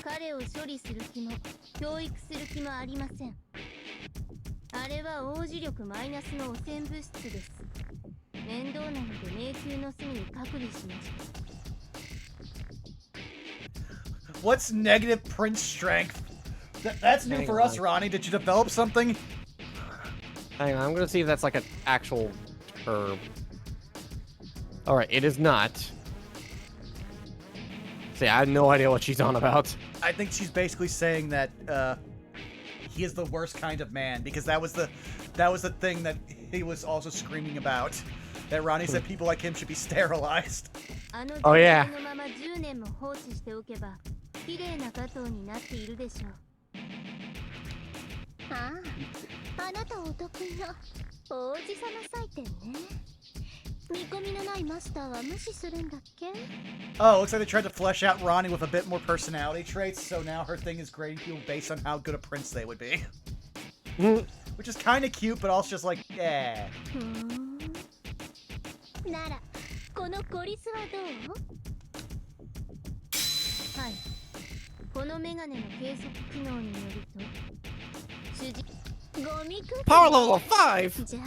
彼を処理する気も教育する気もありません。あれは王子力マイナスの汚染物質です。面倒なので迷宮の隅に隔離しました。 What's negative prince strength? That's new for us, Ronnie. Did you develop something? Hang on, I'm gonna see if that's like an actual term. Alright, it is not. See, I have no idea what she's on about. I think she's basically saying that he is the worst kind of man, because that was the thing that he was also screaming about. That Ronnie said people like him should be sterilized. Oh yeah. ああ、あなたお得意の王子様採点ね。見込みのないマスターは無視するんだっけ？ Oh, looks like they tried to flesh out Ronnie with a bit more personality traits, so now her thing is grading people based on how good a prince they would be. Which is kind of cute, but also just like, eh. なら、このコリスはどう？はい。このメガネの計測機能によると、主人ゴミく Power level 5! じゃあ、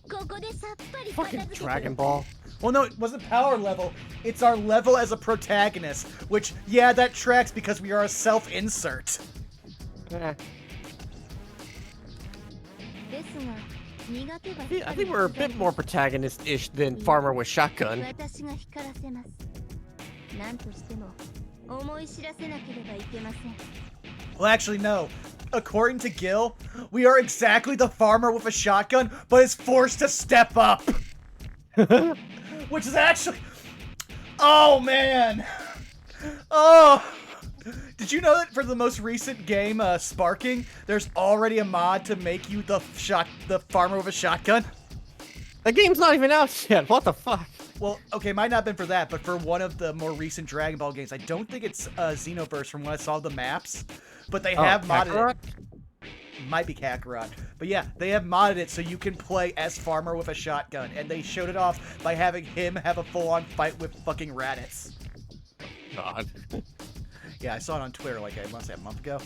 ここでさっぱり Fucking Dragon Ball. Well, no, it wasn't power level. It's our level as a protagonist, which, yeah, that tracks because we are a self-insert. Eh. ですが、苦手が I think we're a bit more protagonist-ish than Farmer with Shotgun. 私が光らせます。なんとしても思い知らせなければいけません。 Well, actually, no. According to Gil, we are exactly the farmer with a shotgun, but is forced to step up. Which is actually... Oh, man. Oh. Did you know that for the most recent game, Sparking, there's already a mod to make you the farmer with a shotgun? The game's not even out yet. What the fuck? Well, okay, might not have been for that, but for one of the more recent Dragon Ball games. I don't think it's Xenoverse from when I saw the maps, but they have modded it. Might be Kakarot. But yeah, they have modded it so you can play as Farmer with a shotgun, and they showed it off by having him have a full-on fight with fucking Raditz. God. Yeah, I saw it on Twitter like, I want to say a month ago.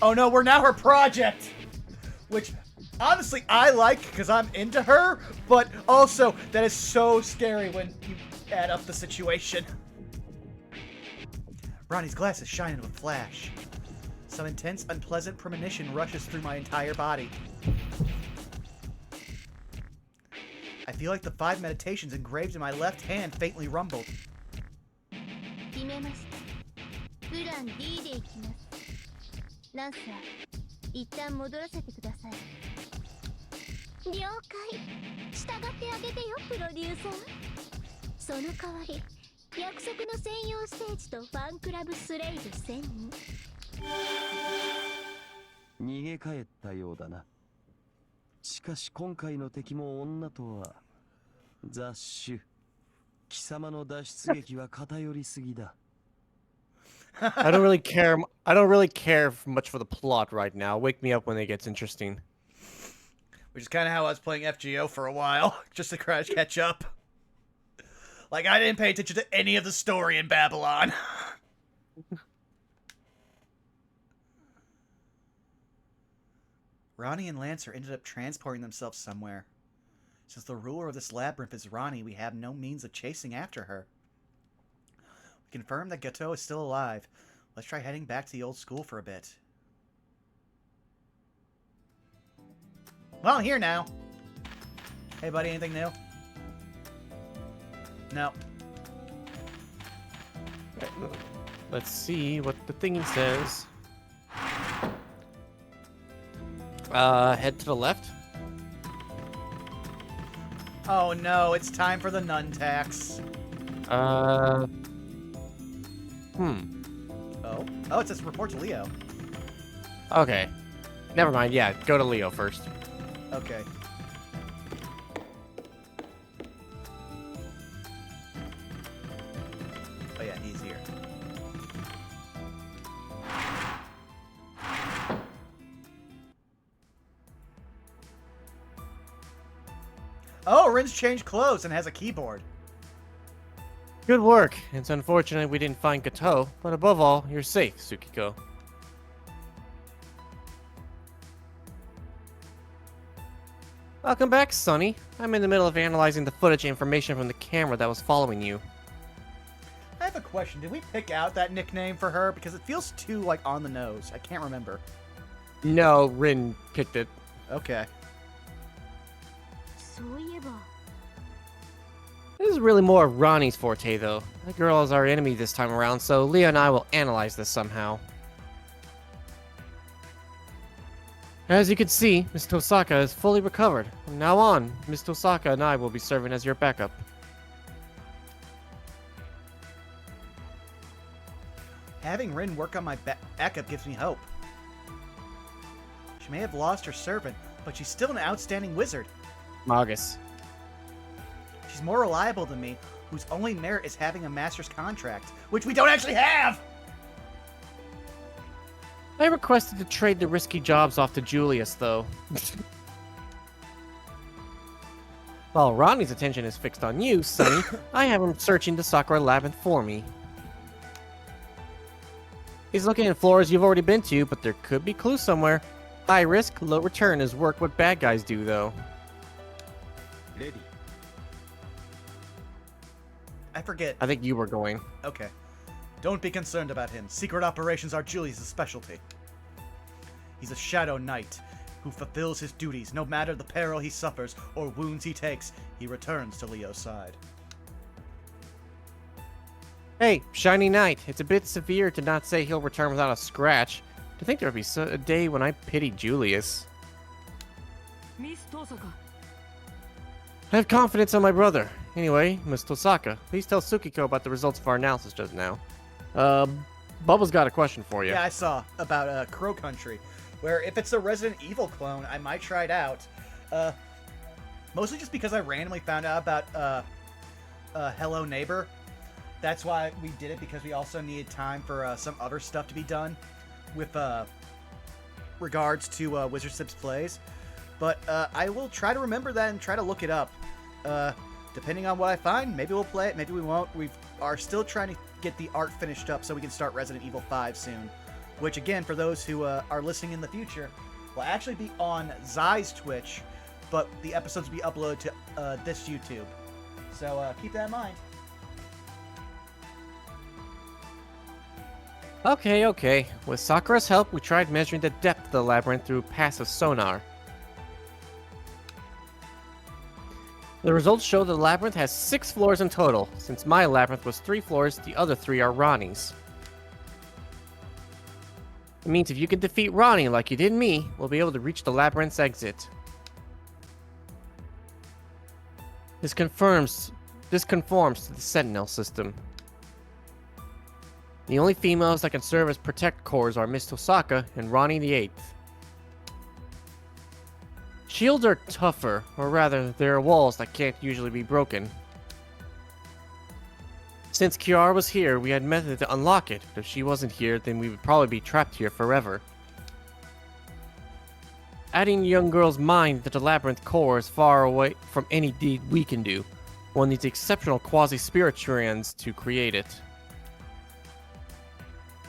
Oh no, we're now her project! Which, honestly, I like, because I'm into her, but also, that is so scary when you add up the situation. Ronnie's glasses shine with a flash. Some intense, unpleasant premonition rushes through my entire body. I feel like the 5 meditations engraved in my left hand faintly rumbled. 決めました。プラン D でいきます。ランサー、一旦戻らせてください。了解。従ってあげてよ、プロデューサー。その代わり、約束の専用ステージとファンクラブスレイブ1000人。逃げ帰ったようだな。しかし今回の敵も女とは雑種。貴様の脱出劇は偏りすぎだ。I don't really care. I don't really care much for the plot right now. Wake me up when it gets interesting. Which is kind of how I was playing FGO for a while, just to try to catch up. Like, I didn't pay attention to any of the story in Babylon. Ronnie and Lancer ended up transporting themselves somewhere. Since the ruler of this labyrinth is Ronnie, we have no means of chasing after her. We confirm that Gatou is still alive. Let's try heading back to the old school for a bit. Well, I'm here now. Hey, buddy, anything new? No. Let's see what the thingy says. Head to the left. Oh no, it's time for the nun tax. Oh. Oh, it says report to Leo. Okay. Never mind. Yeah, go to Leo first. Okay. Oh yeah, he's here. Oh, Rin's changed clothes and has a keyboard. Good work. It's unfortunate we didn't find Gatou, but above all, you're safe, Tsukiko. Welcome back, Sonny. I'm in the middle of analyzing the footage information from the camera that was following you. I have a question. Did we pick out that nickname for her? Because it feels too, like, on the nose. I can't remember. No, Rin picked it. Okay. This is really more of Ronnie's forte, though. That girl is our enemy this time around, so Leo and I will analyze this somehow. As you can see, Ms. Tosaka is fully recovered. From now on, Ms. Tosaka and I will be serving as your backup. Having Rin work on my backup gives me hope. She may have lost her servant, but she's still an outstanding wizard. Magus. She's more reliable than me, whose only merit is having a master's contract, which we don't actually have! I requested to trade the risky jobs off to Julius, though. While Ronnie's attention is fixed on you, Sonny, I have him searching the Sakura Labyrinth for me. He's looking at floors you've already been to, but there could be clues somewhere. High risk, low return is work what bad guys do, though. Ready. I forget. I think you were going. Okay. Don't be concerned about him. Secret operations are Julius' specialty. He's a shadow knight who fulfills his duties. No matter the peril he suffers or wounds he takes, he returns to Leo's side. Hey, Shiny Knight, it's a bit severe to not say he'll return without a scratch. To think there would be a day when I pity Julius. Miss Tosaka. I have confidence in my brother. Anyway, Miss Tosaka, please tell Tsukiko about the results of our analysis just now. Bubba's got a question for you. Yeah, I saw about Crow Country, where if it's a Resident Evil clone, I might try it out. Mostly just because I randomly found out about Hello Neighbor. That's why we did it, because we also needed time for some other stuff to be done with regards to Wizard Sips Plays. But I will try to remember that and try to look it up. Depending on what I find, maybe we'll play it, maybe we won't. We are still trying to get the art finished up so we can start Resident Evil 5 soon. Which, again, for those who are listening in the future, will actually be on Zai's Twitch, but the episodes will be uploaded to this YouTube. So keep that in mind. Okay. With Sakura's help, we tried measuring the depth of the labyrinth through passive sonar. The results show the labyrinth has 6 floors in total. Since my labyrinth was 3 floors, the other 3 are Ronnie's. It means if you can defeat Ronnie like you did me, we'll be able to reach the labyrinth's exit. This conforms to the Sentinel system. The only females that can serve as protect cores are Miss Tosaka and Ronnie the 8th. Shields are tougher, or rather, there are walls that can't usually be broken. Since Kiara was here, we had method to unlock it, but if she wasn't here, then we would probably be trapped here forever. Adding the young girl's mind to the labyrinth core is far away from any deed we can do. One needs exceptional quasi-spirituans to create it.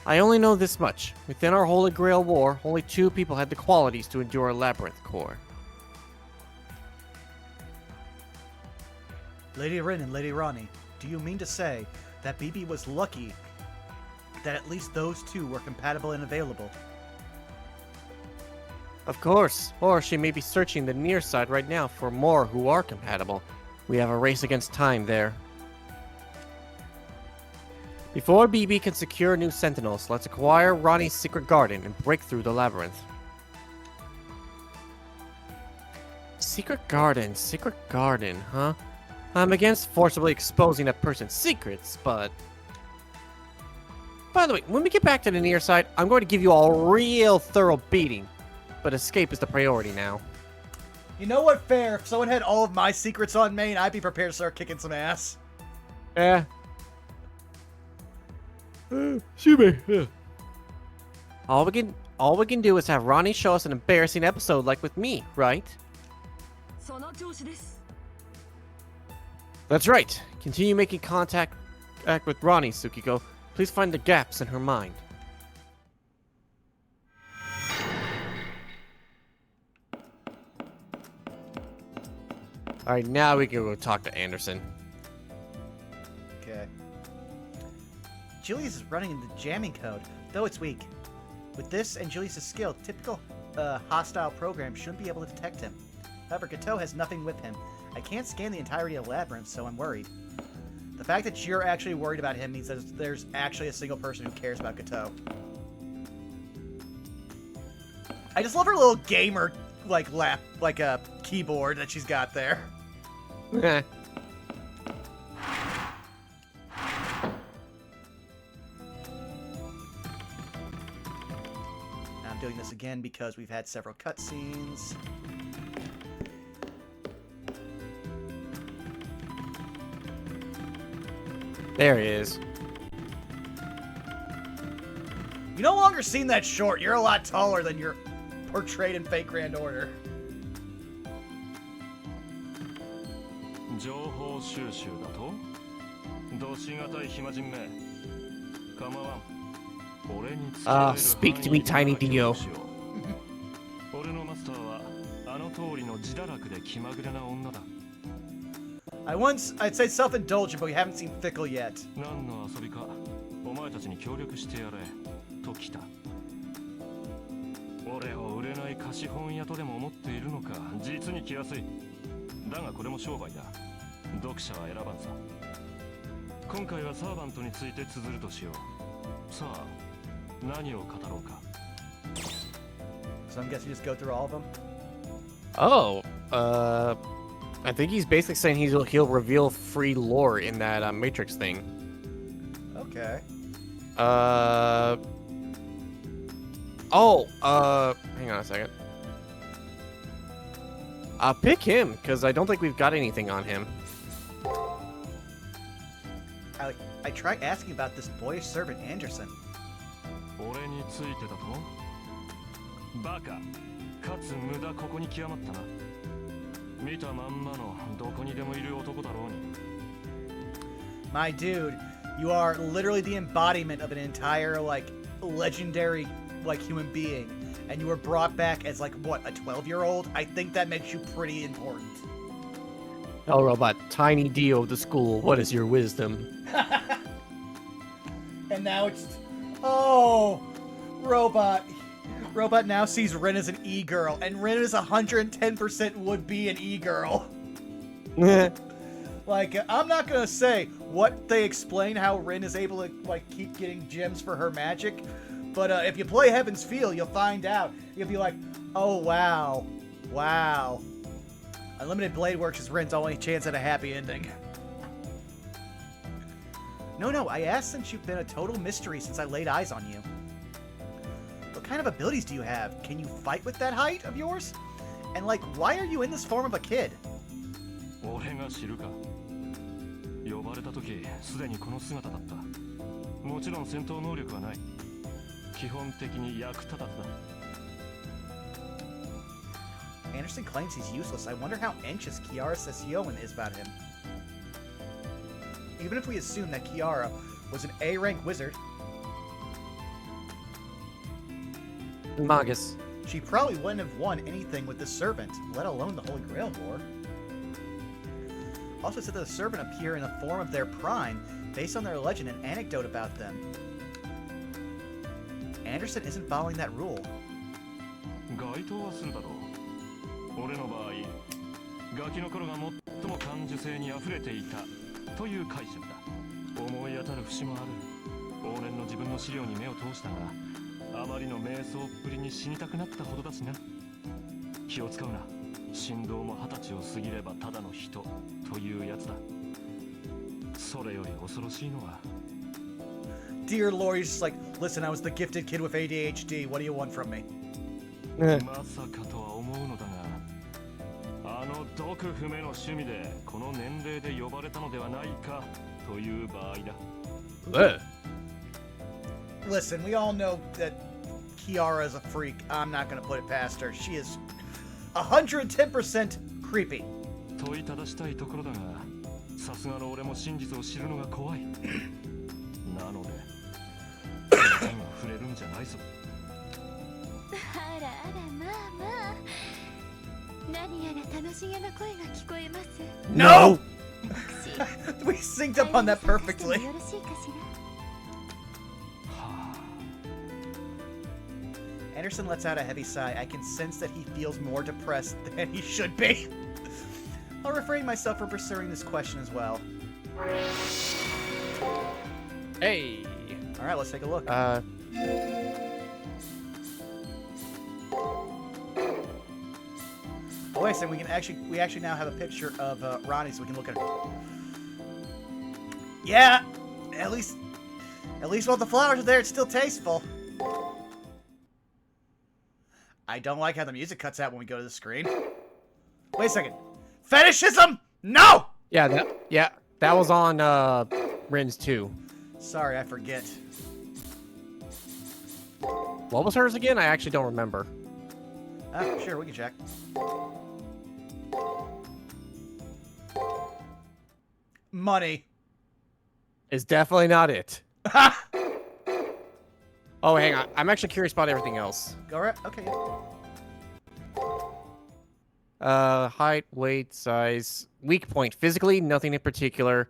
I only know this much. Within our Holy Grail War, only 2 people had the qualities to endure a labyrinth core. Lady Rin and Lady Ronnie, do you mean to say that BB was lucky that at least those 2 were compatible and available? Of course. Or she may be searching the near side right now for more who are compatible. We have a race against time there. Before BB can secure new sentinels, let's acquire Ronnie's secret garden and break through the labyrinth. Secret garden, huh? I'm against forcibly exposing a person's secrets, but... By the way, when we get back to the near side, I'm going to give you all a real thorough beating. But escape is the priority now. You know what, fair. If someone had all of my secrets on main, I'd be prepared to start kicking some ass. Yeah. Excuse me. All we can do is have Ronnie show us an embarrassing episode like with me, right? その調子です That's right. Continue making contact with Ronnie, Tsukiko. Please find the gaps in her mind. Alright, now we can go talk to Anderson. Okay. Julius is running in the jamming code, though it's weak. With this and Julius' skill, typical hostile program shouldn't be able to detect him. However, Gatou has nothing with him. I can't scan the entirety of the labyrinth, so I'm worried. The fact that you're actually worried about him means that there's actually a single person who cares about Gatou. I just love her little gamer, keyboard that she's got there. Eh. I'm doing this again because we've had several cutscenes. There he is. You no longer seem that short. You're a lot taller than you're portrayed in Fate Grand Order. 情報収集だとどしがたい暇人め構わん俺に伝える範囲 speak to me, Tiny Dio. 俺のマスターはあの通りの自堕落で気まぐれな女だ I'd say self-indulgent, but we haven't seen Fickle yet. 何の遊びかお前たちに協力してやれと来た俺を売れない貸本屋とでも思っているのか実に気やすいだがこれも商売だ読者は選ばんさ今回はサーバントについて綴るとしようさあ何を語ろうか So I'm guessing just go through all of them? Oh, I think he's basically saying he'll reveal free lore in that Matrix thing. Okay. Hang on a second. Pick him, because I don't think we've got anything on him. I tried asking about this boyish servant, Anderson. 俺についてだとバカかつ無駄ここに極まったな見たまんまのどこにでもいる男だろうに My dude, you are literally the embodiment of an entire, legendary, human being. And you were brought back as, a 12-year-old? I think that makes you pretty important. Oh, robot, Tiny Dio of the school, what is your wisdom? And now it's... Oh! Robot. Robot now sees Rin as an e-girl, and Rin is 110% would be an e-girl. I'm not gonna say what they explain how Rin is able to, keep getting gems for her magic, but if you play Heaven's Feel, you'll find out. You'll be like, oh, wow. Wow. Unlimited Blade Works is Rin's only chance at a happy ending. No, I asked since you've been a total mystery since I laid eyes on you. What kind of abilities do you have? Can you fight with that height of yours? And, why are you in this form of a kid? 俺が知るか呼ばれた時すでにこの姿だったもちろん戦闘能力はない基本的に役立たずだ Anderson claims he's useless. I wonder how anxious Kiara Sessioin is about him. Even if we assume that Kiara was an A-rank wizard, Magus. she probably wouldn't have won anything with the servant, let alone the Holy Grail War. Also said that the servant appear in the form of their prime, based on their legend and anecdote about them. Anderson isn't following that rule. 該当はするだろう。俺の場合、ガキの頃が最も感受性に溢れていたという解釈だ。思い当たる節もある。往年の自分の資料に目を通したが、あまりの瞑想っぷりに死にたくなったほどだしな。気を使うな。振動も20歳を過ぎればただの人というやつだ。それより恐ろしいのは Dear Lord, he's just like, listen, I was the gifted kid with ADHD. What do you want from me? まさかとは思うのだが、あの毒不明の趣味でこの年齢で呼ばれたのではないかという場合だ。Listen, we all know that Kiara is a freak. I'm not gonna put it past her. She is 110% creepy. 問いただしたいところだが、さすがの俺も真実を知るのが怖い。なので、手が触れるんじゃないぞ。あらあら、まあまあ。何やら楽しげな声が聞こえます。No! We synced up on that perfectly. よろしいかしら。Anderson lets out a heavy sigh. I can sense that he feels more depressed than he should be. I'll refrain myself from pursuing this question as well. Hey. All right, let's take a look. Uh. Oh wait a second. We actually now have a picture of Ronnie, so we can look at her. Yeah, at least while the flowers are there, it's still tasteful. I don't like how the music cuts out when we go to the screen. Wait a second. Fetishism? No! Yeah, that was on Rin's 2. Sorry, I forget. What was hers again? I actually don't remember. Sure, we can check. Money. Is definitely not it. Oh, hang on. I'm actually curious about everything else. Go right. Okay. Yeah. Height, weight, size, weak point. Physically, nothing in particular.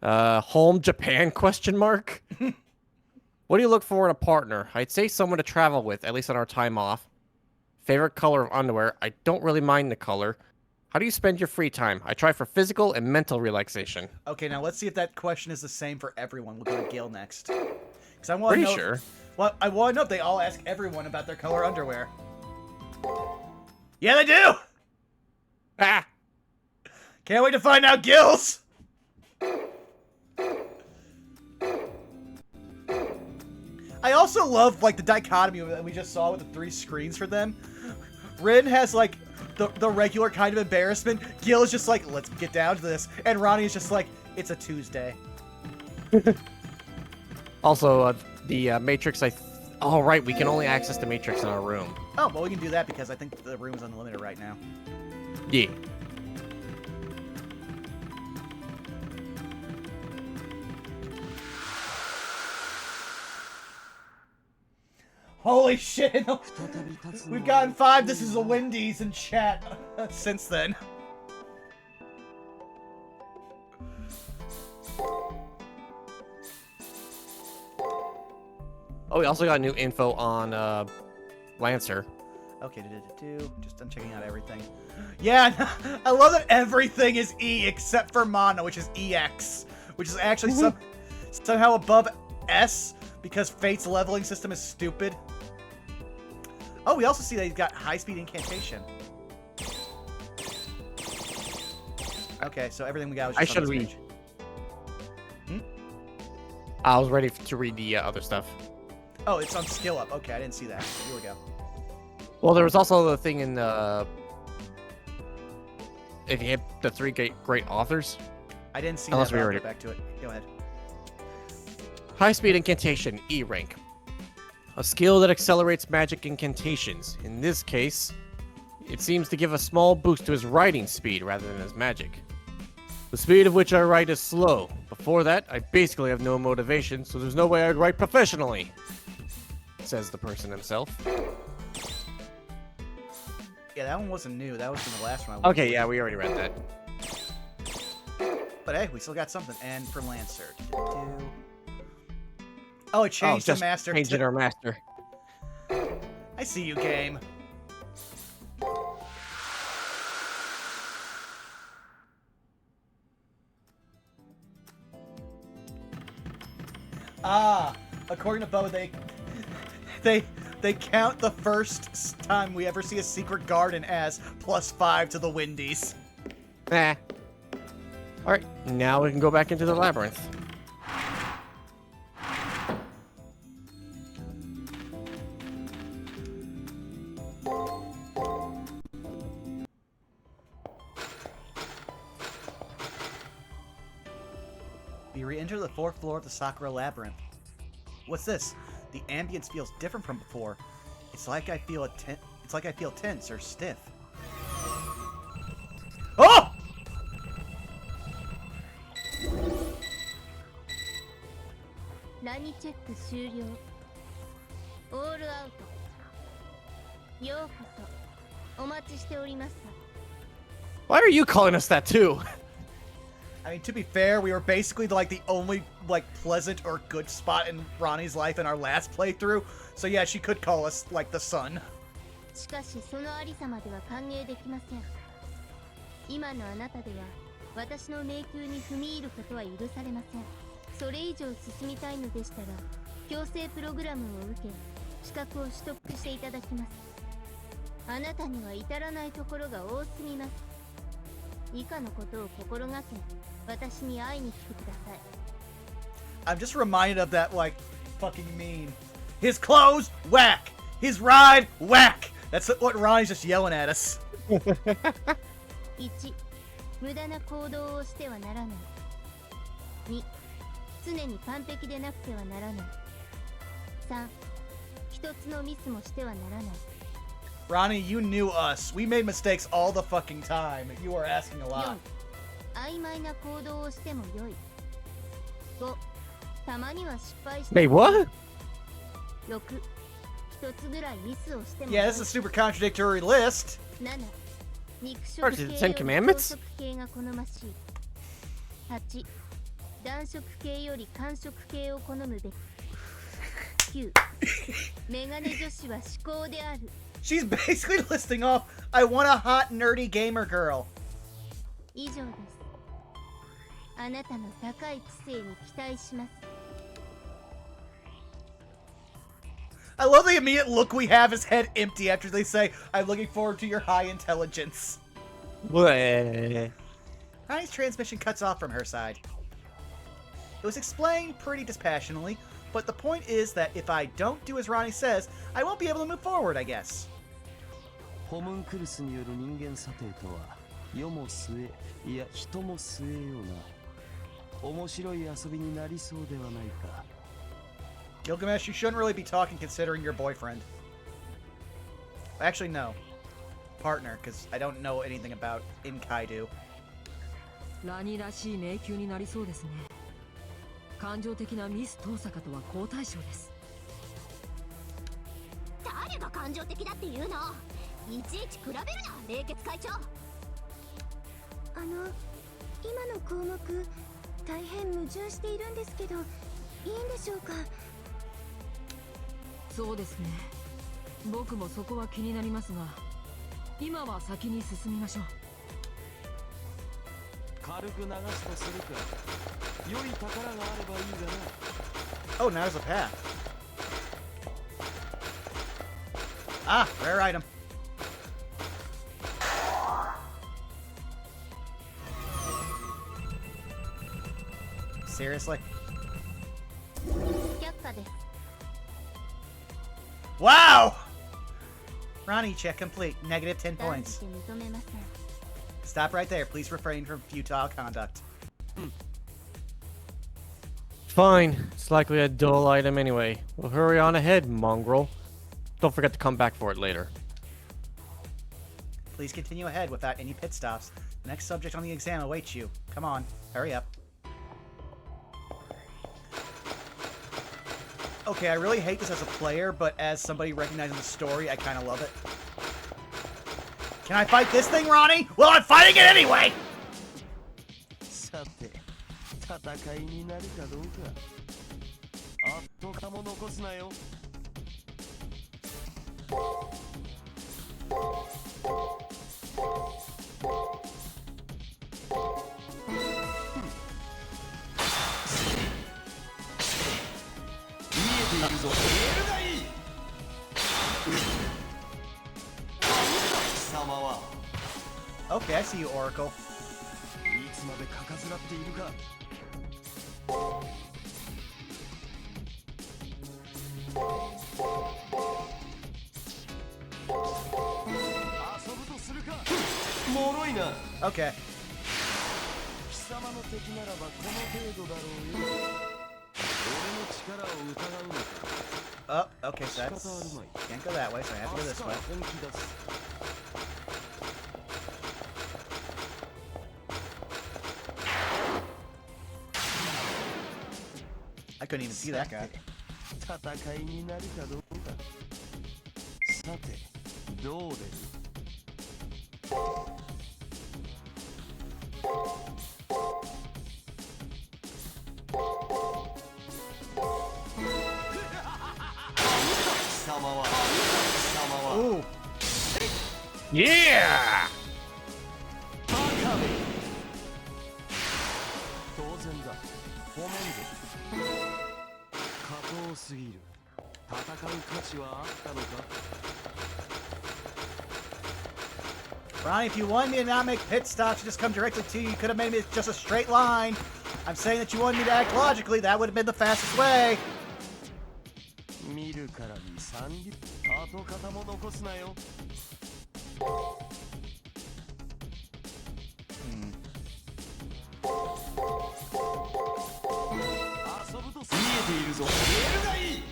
Home, Japan, question mark? What do you look for in a partner? I'd say someone to travel with, at least on our time off. Favorite color of underwear? I don't really mind the color. How do you spend your free time? I try for physical and mental relaxation. Okay, now let's see if that question is the same for everyone. We'll go to Gil next. Because I want to know. Pretty sure. Well, I want to know if they all ask everyone about their color underwear. Yeah, they do! Ah! Can't wait to find out Gil's! I also love, like, the dichotomy that we just saw with the 3 screens for them. Rin has, like, the regular kind of embarrassment. Gil is just like, let's get down to this. And Ronnie is just like, it's a Tuesday. Also, the Matrix, oh, right, we can only access the Matrix in our room. Oh, well, we can do that because I think the room is unlimited right now. Yeah. Holy shit! We've gotten 5 This is a Wendy's in chat since then. Oh, we also got new info on Lancer. Okay, just I'm checking out everything. Yeah, I love that everything is E except for Mana, which is EX, which is actually somehow above S because Fate's leveling system is stupid. Oh, we also see that he's got high-speed incantation. Okay, so everything we got was just on this page. I was ready to read the other stuff. Oh, it's on skill up. Okay, I didn't see that. Here we go. Well, there was also the thing in the... If you hit the 3 great authors. I didn't see Unless that, we but I'll already... go back to it. Go ahead. High-speed incantation, E rank. A skill that accelerates magic incantations. In this case, it seems to give a small boost to his writing speed rather than his magic. The speed of which I write is slow. Before that, I basically have no motivation, so there's no way I'd write professionally, says the person himself. Yeah, that one wasn't new. That was from the last one. Okay, yeah, we already read that. But hey, we still got something. And for Lancer. Oh, it changed the master. Changed our master. I see you, game. Ah, according to Bo, they count the first time we ever see a secret garden as +5 to the Wendy's. Eh. Alright, now we can go back into the labyrinth. We re-enter the 4th floor of the Sakura Labyrinth. What's this? The ambience feels different from before. It's like I feel tense or stiff. Oh! ラニチェック終了。オールアウト。ようこそお待ちしておりました。 Why are you calling us that too? I mean, to be fair, we were basically like the only like pleasant or good spot in Ronnie's life in our last playthrough. So yeah, she could call us like the sun. しかしそのありさまでは歓迎できません。今のあなたでは私の迷宮に踏み入ることは許されません。それ以上進みたいのでしたら強制プログラムを受け資格を取得していただきます。あなたには至らないところが多すぎます。以下のことを心がけ私に会いに来てください。 I'm just reminded of that like fucking meme. His clothes, whack. His ride, whack. That's what Ronnie's just yelling at us. 1、無駄な行動をしてはならない。2、常に完璧でなくてはならない。3、一つのミスもしてはならない。 Ronnie, you knew us. We made mistakes all the fucking time. You were asking a 4、 lot. 曖昧な行動をしても良い。5、たまには失敗して Wait, what? 6、一つぐらいミスをしても Yeah, this is a super contradictory list. 7、肉 Or 食 is it 系 the Ten より Commandments? 草食系が好ましい。8、暖色系より寒色系を好むべき。9、メガネ女子は思考である。 She's basically listing off, I want a hot, nerdy gamer girl. 以上です。あなたの高い知性に期待します。 I love the immediate look we have his head empty after they say, I'm looking forward to your high intelligence. Bleh. Ronnie's transmission cuts off from her side. It was explained pretty dispassionately, but the point is that if I don't do as Ronnie says, I won't be able to move forward, I guess. ホムンクルスによる人間査定とは世も末いや人も末ような面白い遊びになりそうではないか。 Gilgamesh, you shouldn't really be talking considering your boyfriend. Actually, no. Partner, because I don't know anything about Inkaidu. ラニらしい迷宮になりそうですね。感情的なミス遠坂とは好対象です。誰が感情的だって言うの？いちいち比べるな、冷血会長。今の項目大変矛盾しているんですけど、いいんでしょうか？そうですね。僕もそこは気になりますが、今は先に進みましょう。軽く流すとするか。良い宝があればいいがな。 Oh, now there's a path. Ah, rare item. Seriously? 却下です。 Wow! Ronnie, check complete. Negative 10断 points. じて認めません。 Stop right there. Please refrain from futile conduct. Fine. It's likely a dull item anyway. Well, hurry on ahead, mongrel. Don't forget to come back for it later. Please continue ahead without any pit stops. The next subject on the exam awaits you. Come on, hurry up. Okay, I really hate this as a player, but as somebody recognizing the story, I kind of love it. Can I fight this thing, Ronnie? Well, I'm fighting it anyway! さて、戦いになるかどうか。あっとかも残すなよ。Okay, I see you, Oracle. いつまでかかずらっているか。遊ぶとするか。脆いな。Okay. 貴様の敵ならばこの程度だろうよ。俺の力を疑うのか。 Oh, okay, so that's... Can't go that way, so I have to go this way. 本気出す。 I couldn't even see that guy. 戦いになるかどうか。さて、どうです？貴様は Ooh. Yeah! 当然だ。褒めんぞ。過当すぎる。戦う価値はあったのか？ Ronnie, if you wanted me to not make pit stops, you just come directly to you. You could have made it just a straight line. I'm saying that you wanted me to act logically. That would have been the fastest way. 見るからに三流。跡形も残すなよ。遊ぶと見えているぞ。見えるがいい。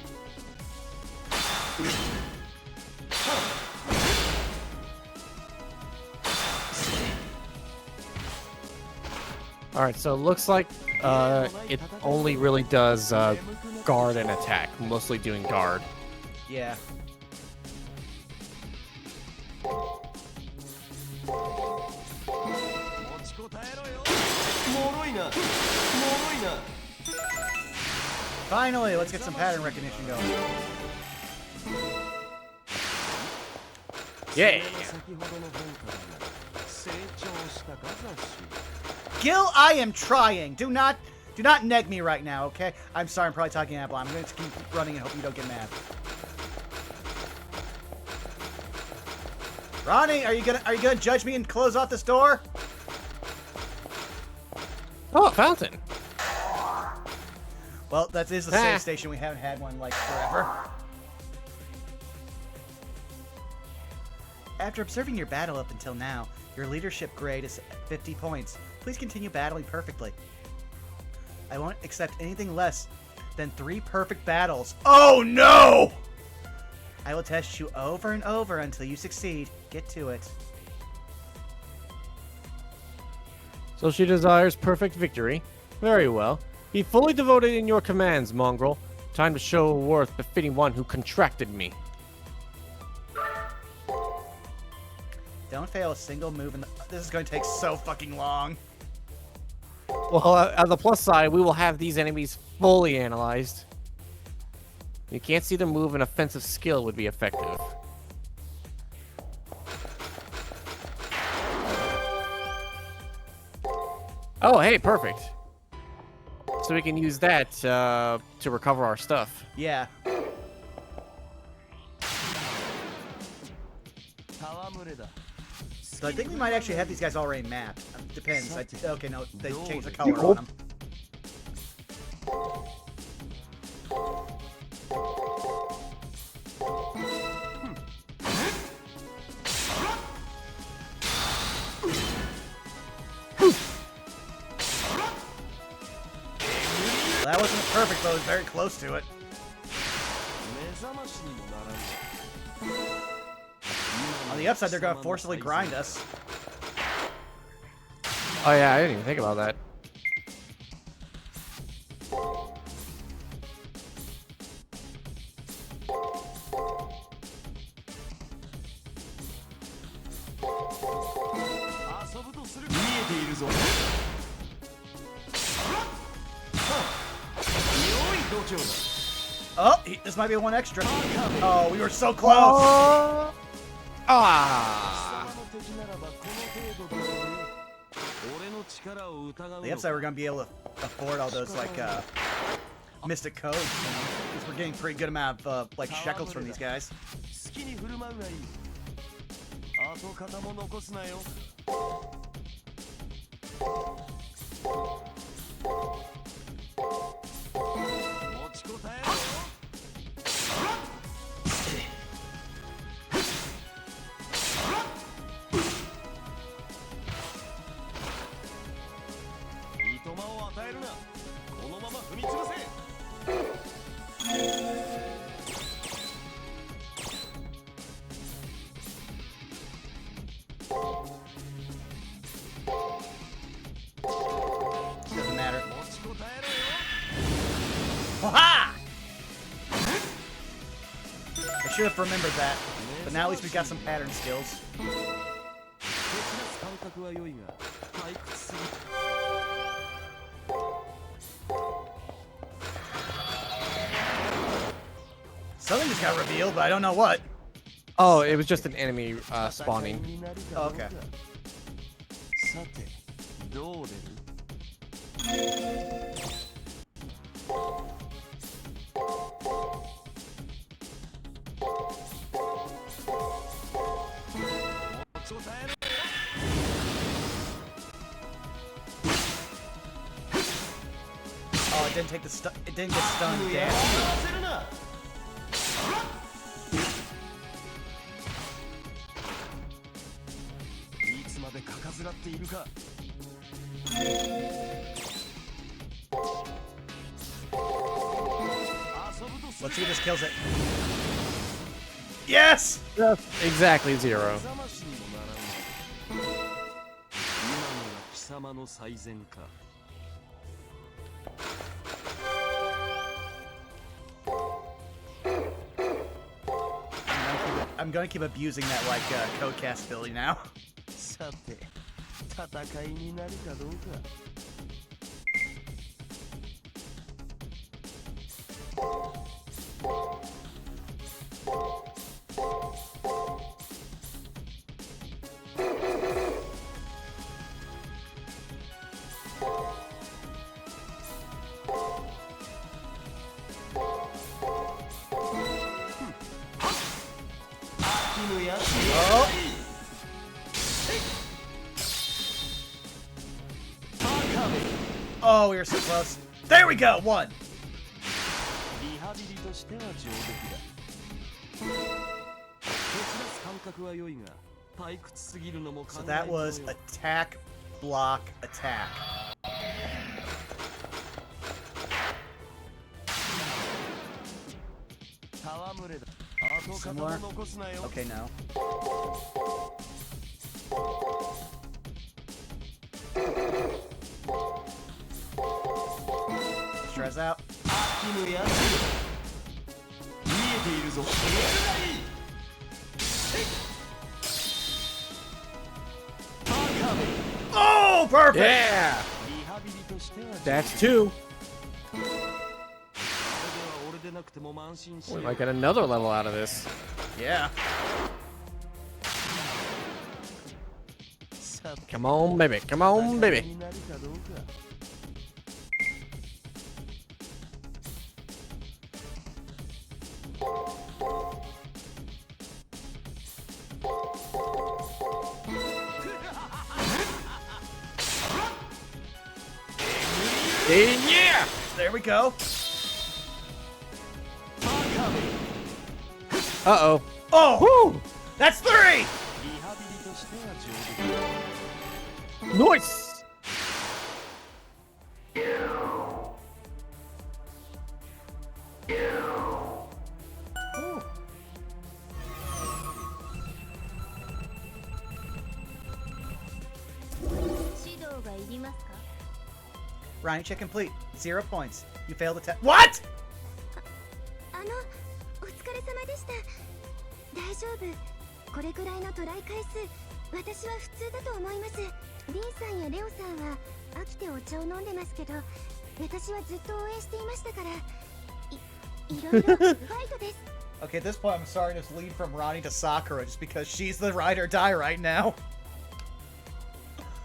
Alright, so it looks like it only really does guard and attack. Mostly doing guard. Yeah. Finally, let's get some pattern recognition going. Yeah! Gil, I am trying. Do not neg me right now, okay? I'm sorry, I'm probably talking Apple. I'm going to keep running and hope you don't get mad. Ronnie, are you gonna judge me and close off this door? Oh, a fountain! Well, that is a save station. We haven't had one like forever. After observing your battle up until now, your leadership grade is 50 points. Please continue battling perfectly. I won't accept anything less than 3 perfect battles. Oh no! I will test you over and over until you succeed. Get to it. So she desires perfect victory. Very well. Be fully devoted in your commands, mongrel. Time to show a worth befitting one who contracted me. Don't fail a single move in the... This is going to take so fucking long. Well, on the plus side, we will have these enemies fully analyzed. You can't see them move, an offensive skill would be effective. Oh, hey, perfect. So we can use that to recover our stuff. Yeah. So I think we might actually have these guys already mapped. Depends. Okay, no, they changed the color on them. Well, that wasn't perfect, but it was very close to it. On the upside, they're going to forcibly grind us. Oh yeah, I didn't even think about that. Oh, this might be one extra. Oh, we were so close. The upside, we're gonna be able to afford all those like mystic codes, because we're getting a pretty good amount of like shekels from these guys. 跡形も残すなよ。持ちこたえろよ。いとまを与えるな。このまま踏み潰せ。Doesn't matter. 持ちこたえろよ。 Ha! I should have remembered that, but now at least we got some pattern skills. 蹴散らす感覚は良いが退屈すぎる。Something just got revealed, but I don't know what. Oh, it was just an enemy spawning. 戦いになるかどうか。 Okay. さて、どう出る？ Oh, it didn't take the it didn't get stunned. Damn. 焦るな。いつまでかかずらっているか。 Let's see if this kills it. Yes! Exactly 0. ざましにもならん。今のが貴様の最善か。 I'm gonna keep abusing that like code cast ability now. さて、戦いになるかどうか。 Oh! Oh, we were so close. There we go! One! リハビリとしては上出来だ。蹴散らす感覚は良いが、退屈すぎるのも So 考え that ものよ。 was attack, block, attack. 戯れだ。跡形も Similar? 残すなよ。 Okay, no. Stress out. 絹や見えているぞ。 Oh, perfect! Yeah! リハビリとしては That's 2. それでは俺でなくても慢心し We よう。 might get another level out of this. Yeah. さて Come on, baby. Come on, 戦い baby. になるかどうか。 Yeah! There we go. Uh-oh. Oh! Woo! That's 3! リハビリとしては上出来だ。 Nice! 指導がいりますか？ Ryan, check complete. 0 points. You failed the test. What?お疲れ様でした。大丈夫。これくらいのトライ回数、私は普通だと思います。リンさんやレオさんは飽きてお茶を飲んでますけど、私はずっと応援していましたから、いろいろファイトです。 Okay, at this point, I'm starting to lead from Ronnie to Sakura just because she's the ride or die right now.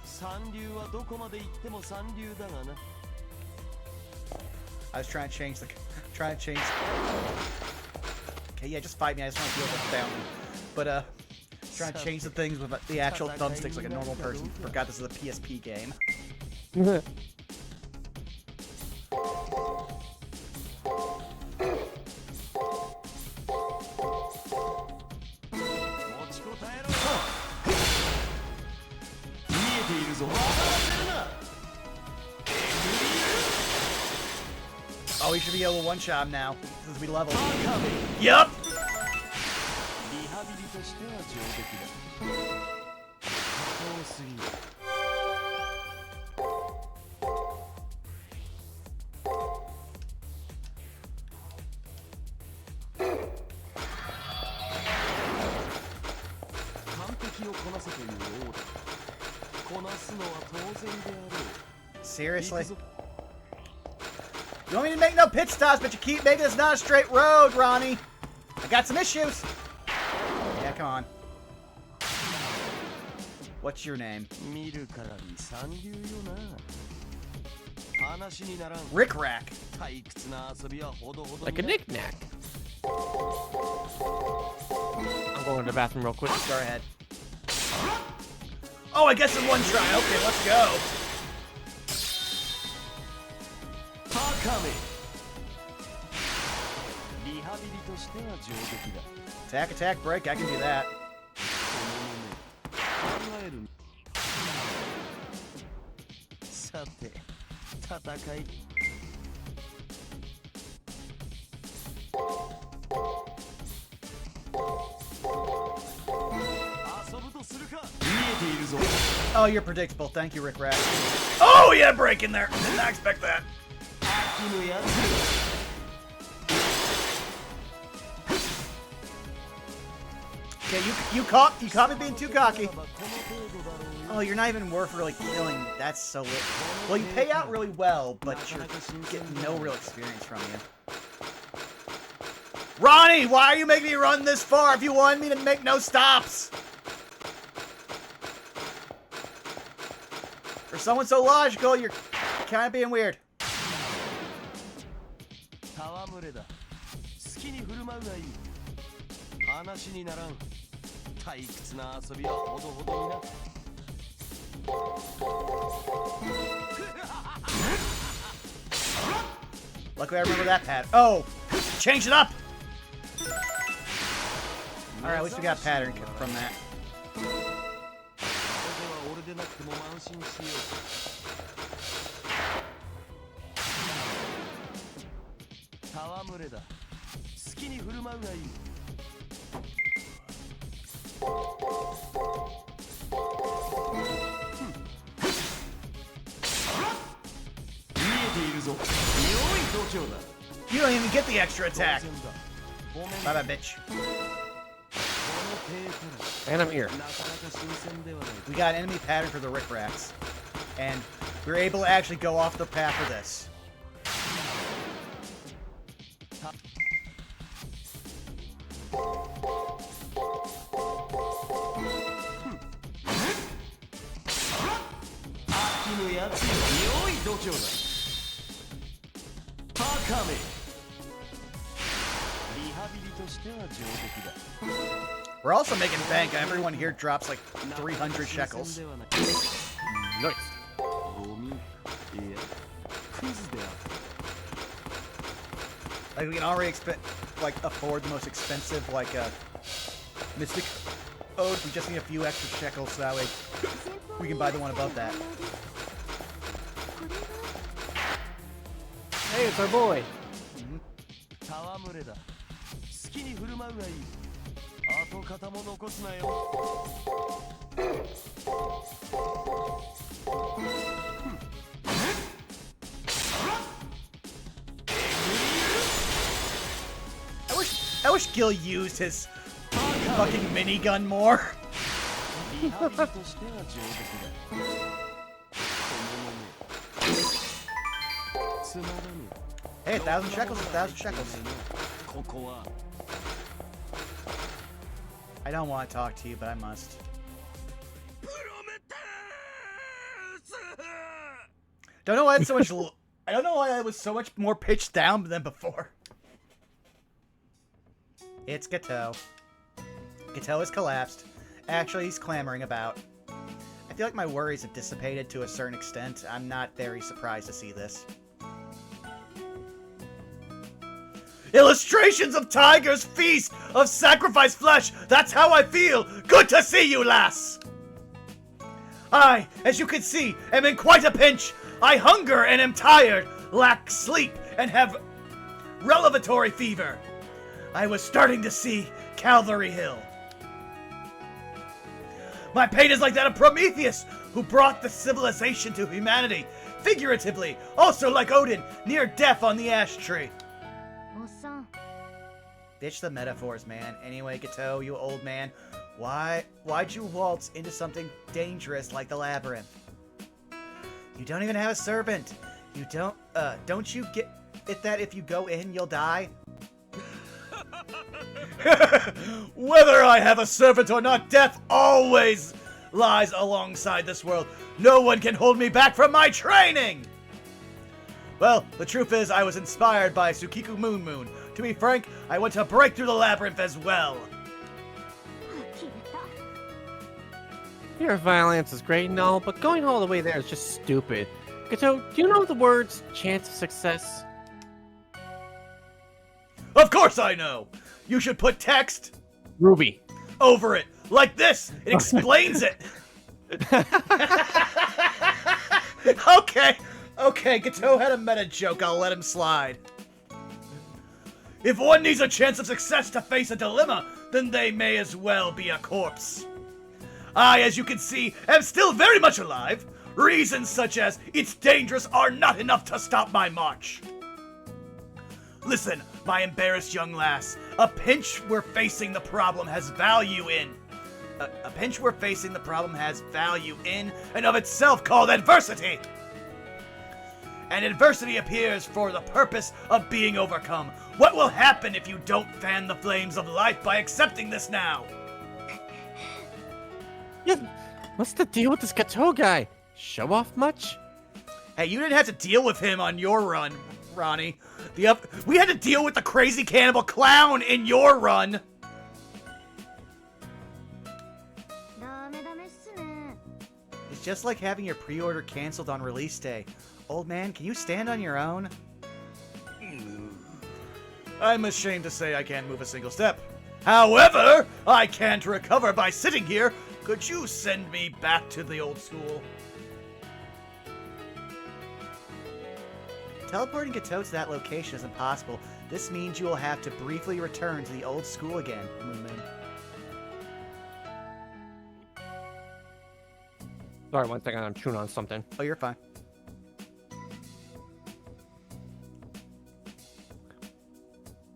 三流はどこまで行っても三流だがな。 I was trying to change the. Trying to change. Okay, yeah, just fight me. I just want to deal with the fountain. But, Trying to change the things with the actual thumbsticks like a normal person. Forgot this is a PSP game. Oh, he should be able to one-shot him now, since we leveled. Yup! Seriously? You want me to make no pit stops, but you keep making this not a straight road, Ronnie. I got some issues. Yeah, come on. What's your name? Rick Rack. Like a knick-knack. I'm going to the bathroom real quick. Go ahead. Oh, I guess in one try. Okay, let's go. Attack, attack, break. I can do that. Oh, you're predictable. Thank you, Rick Rack. Oh, yeah, break in there. Did not expect that. Okay, you caught me being too cocky. Oh, you're not even worth really killing. That's so lit. Well, you pay out really well, but you're getting no real experience from you. Ronnie, why are you making me run this far if you wanted me to make no stops? For someone so logical, you're kind of being weird. Luckily I remember that pattern. Oh! Change it up! Alright, at least we got pattern from that. You don't even get the extra attack. Bye-bye, bitch. And I'm here. We got an enemy pattern for the Rick Racks. And we were able to actually go off the path for this. We're also making bank. Everyone here drops like 300 shekels. Nice. Like we can already afford the most expensive mystic ode. We just need a few extra shekels so that way we can buy the one above that. Hey, it's our boy. I wish Gil used his fucking minigun more. Hey, 1,000 shekels, 1,000 shekels. I don't want to talk to you, but I must. Don't know why it's so much. I don't know why I was so much more pitched down than before. It's Gatou. Gatou has collapsed, Actually, he's clamoring about. I feel like my worries have dissipated to a certain extent. I'm not very surprised to see this. Illustrations of tigers feast of sacrificed flesh. That's how I feel. Good to see you, lass. I, as you can see, am in quite a pinch. I hunger and am tired, lack sleep, and have relevatory fever. I was starting to see Calvary Hill. My pain is like that of Prometheus, who brought the civilization to humanity. Figuratively, also like Odin, near death on the ash tree. Ditch the metaphors, man. Anyway, Gatou, you old man, why'd you waltz into something dangerous like the labyrinth? You don't even have a servant. You don't you get it that if you go in, you'll die? Whether I have a servant or not, death always lies alongside this world. No one can hold me back from my training! Well, the truth is, I was inspired by Tsukiku Moon. To be frank, I want to break through the labyrinth as well. Your violence is great and all, but going all the way there is just stupid. Gatou, do you know the words chance of success? Of course I know! You should put text Ruby. over it, like this! It explains it! Okay, Gatou had a meta joke, I'll let him slide. If one needs a chance of success to face a dilemma, then they may as well be a corpse. I, as you can see, am still very much alive. Reasons such as it's dangerous are not enough to stop my march. Listen, my embarrassed young lass, a pinch we're facing the problem has value in. A pinch we're facing the problem has value in and of itself called adversity. And adversity appears for the purpose of being overcome. What will happen if you don't fan the flames of life by accepting this now? Yeah, what's the deal with this Gatou guy? Show off much? Hey, you didn't have to deal with him on your run, Ronnie. We had to deal with the crazy cannibal clown in your run. It's just like having your pre-order canceled on release day. Old man, can you stand on your own? I'm ashamed to say I can't move a single step. However, I can't recover by sitting here. Could you send me back to the old school? Teleporting Gatou to that location is impossible. This means you will have to briefly return to the old school again, Moon Moon. Sorry, one second, I'm chewing on something. Oh, you're fine.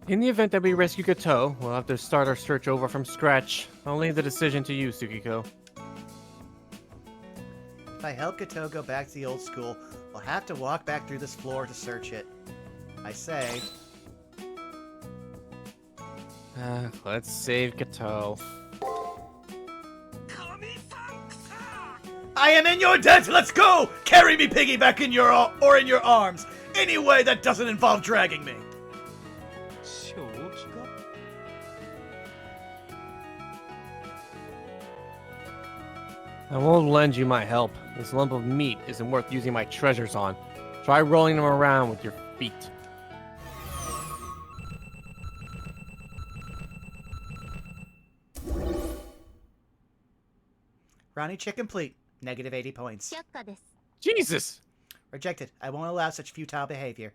In the event that we rescue Gatou, we'll have to start our search over from scratch. I'll leave the decision to you, Tsukiko. If I help Gatou go back to the old school, we'll have to walk back through this floor to search it. I say... Let's save Gatou. I am in your debt! Let's go! Carry me, piggyback, in your arms! Any way that doesn't involve dragging me! I won't lend you my help. This lump of meat isn't worth using my treasures on. Try rolling them around with your feet. Ronnie, check complete. Negative 80 points. Jesus! Rejected. I won't allow such futile behavior.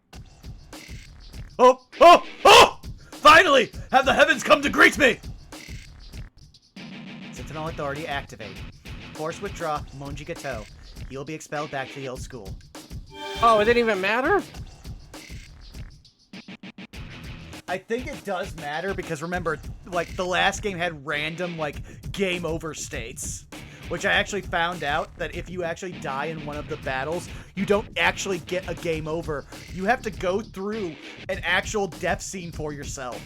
Oh! Finally! Have the heavens come to greet me! Sentinel authority activate. Force withdraw Monji Gatou. He will be expelled back to the old school. Oh, it didn't even matter? I think it does matter because remember, like, the last game had random, like, game over states. Which I actually found out that if you actually die in one of the battles, you don't actually get a game over. You have to go through an actual death scene for yourself.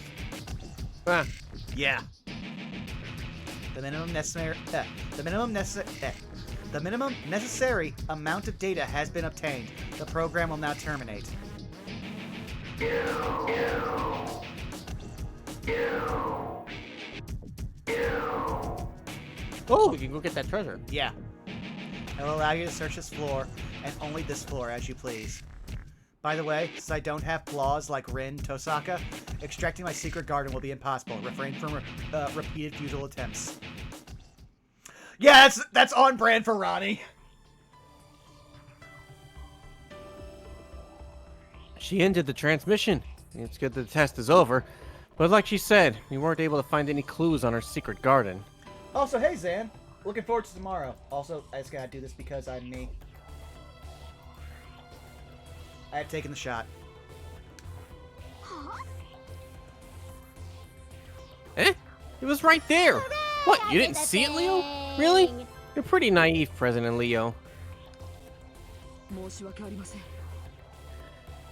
Yeah. The minimum necessary amount of data has been obtained. The program will now terminate. Oh, we can go get that treasure. Yeah. It will allow you to search this floor, and only this floor, as you please. By the way, since I don't have flaws like Rin Tosaka, extracting my secret garden will be impossible. Refrain from repeated futile attempts. Yeah, that's on brand for Ronnie. She ended the transmission. It's good that the test is over. But like she said, we weren't able to find any clues on her secret garden. Also, hey, Zan. Looking forward to tomorrow. Also, I just gotta do this because I'm me. I have taken the shot. Eh? It was right there. What, you didn't see it, Leo? Really? You're pretty naive, President Leo. 申し訳ありません。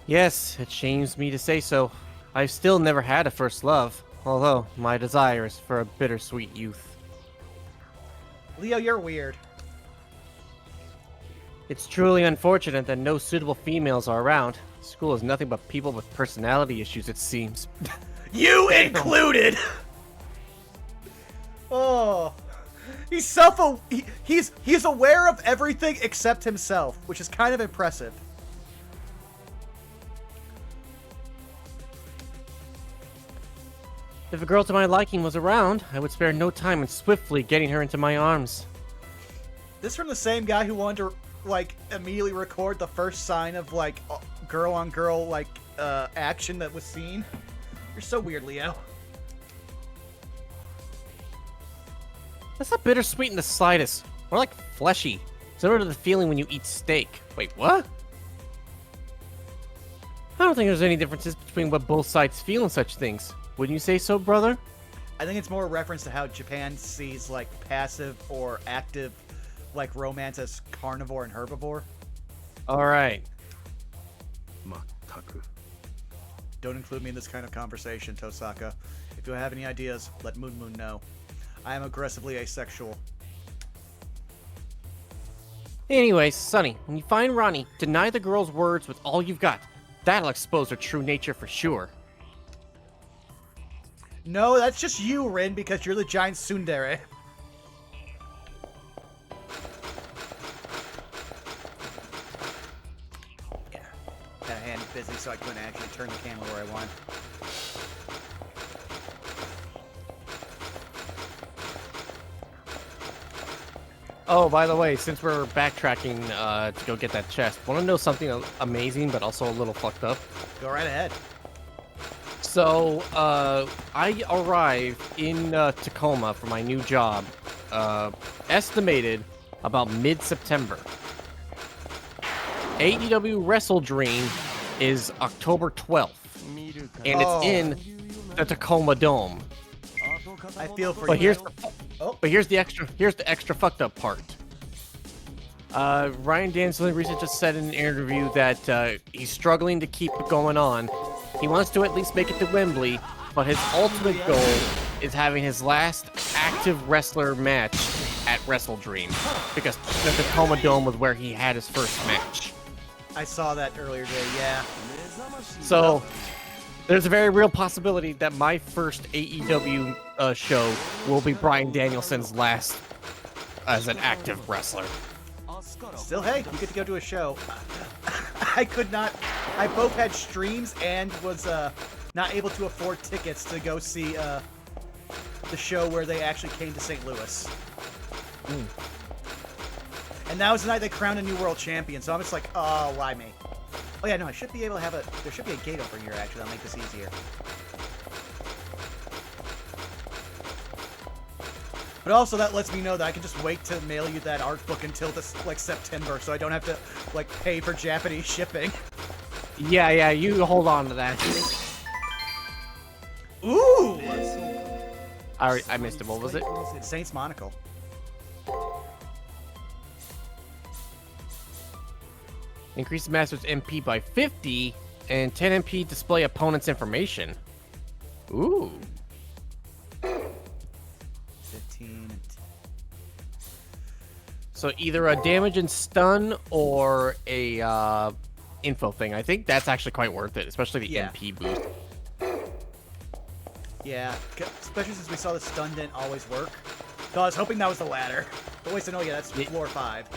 Yes, it shames me to say so. I've still never had a first love, although my desire is for a bittersweet youth. Leo, you're weird. It's truly unfortunate that no suitable females are around. School is nothing but people with personality issues, it seems. You included! Oh. He's he's aware of everything except himself, which is kind of impressive. If a girl to my liking was around, I would spare no time in swiftly getting her into my arms. This from the same guy who wanted to, like, immediately record the first sign of, like, girl-on-girl, like, action that was seen. You're so weird, Leo. That's not bittersweet in the slightest. More like fleshy. Similar to the feeling when you eat steak. Wait, what? I don't think there's any differences between what both sides feel in such things. Wouldn't you say so, brother? I think it's more a reference to how Japan sees, like, passive or active, like, romance as carnivore and herbivore. Alright. Don't include me in this kind of conversation, Tosaka. If you have any ideas, let Moon Moon know. I am aggressively asexual. Anyways, Sonny, when you find Ronnie, deny the girl's words with all you've got. That'll expose her true nature for sure. No, that's just you, Rin, because you're the giant tsundere. Yeah. Had a hand busy, so I couldn't actually turn the camera where I want. Oh, by the way, since we're backtracking to go get that chest, want to know something amazing but also a little fucked up? Go right ahead. So, I arrived in Tacoma for my new job, estimated about mid-September. AEW Wrestle Dream is October 12th, and it's in the Tacoma Dome. I feel for But you. here's the extra fucked up part. Ryan Danzler recently just said in an interview that he's struggling to keep it going on. He wants to at least make it to Wembley, but his ultimate goal is having his last active wrestler match at Wrestle Dream, because the Tacoma Dome was where he had his first match. I saw that earlier today, yeah. So, there's a very real possibility that my first AEW show will be Bryan Danielson's last as an active wrestler. Still, hey, you get to go to a show. I could not. I both had streams and was not able to afford tickets to go see the show where they actually came to St. Louis. And that was the night they crowned a new world champion, so I'm just like, oh, why me? Oh yeah, no, I should be able to have there should be a gate over here, actually, that'll make this easier. But also that lets me know that I can just wait to mail you that art book until this, like, September, so I don't have to, like, pay for Japanese shipping. Yeah, you hold on to that. Ooh! I missed it. What was it? Saints Monocle. Increase the master's MP by 50 and 10 MP display opponent's information. Ooh. 15. So either a damage and stun or a info thing. I think that's actually quite worth it, especially the MP boost. Yeah, especially since we saw the stun didn't always work. So I was hoping that was the ladder. But wait, so no, yeah, that's floor 5.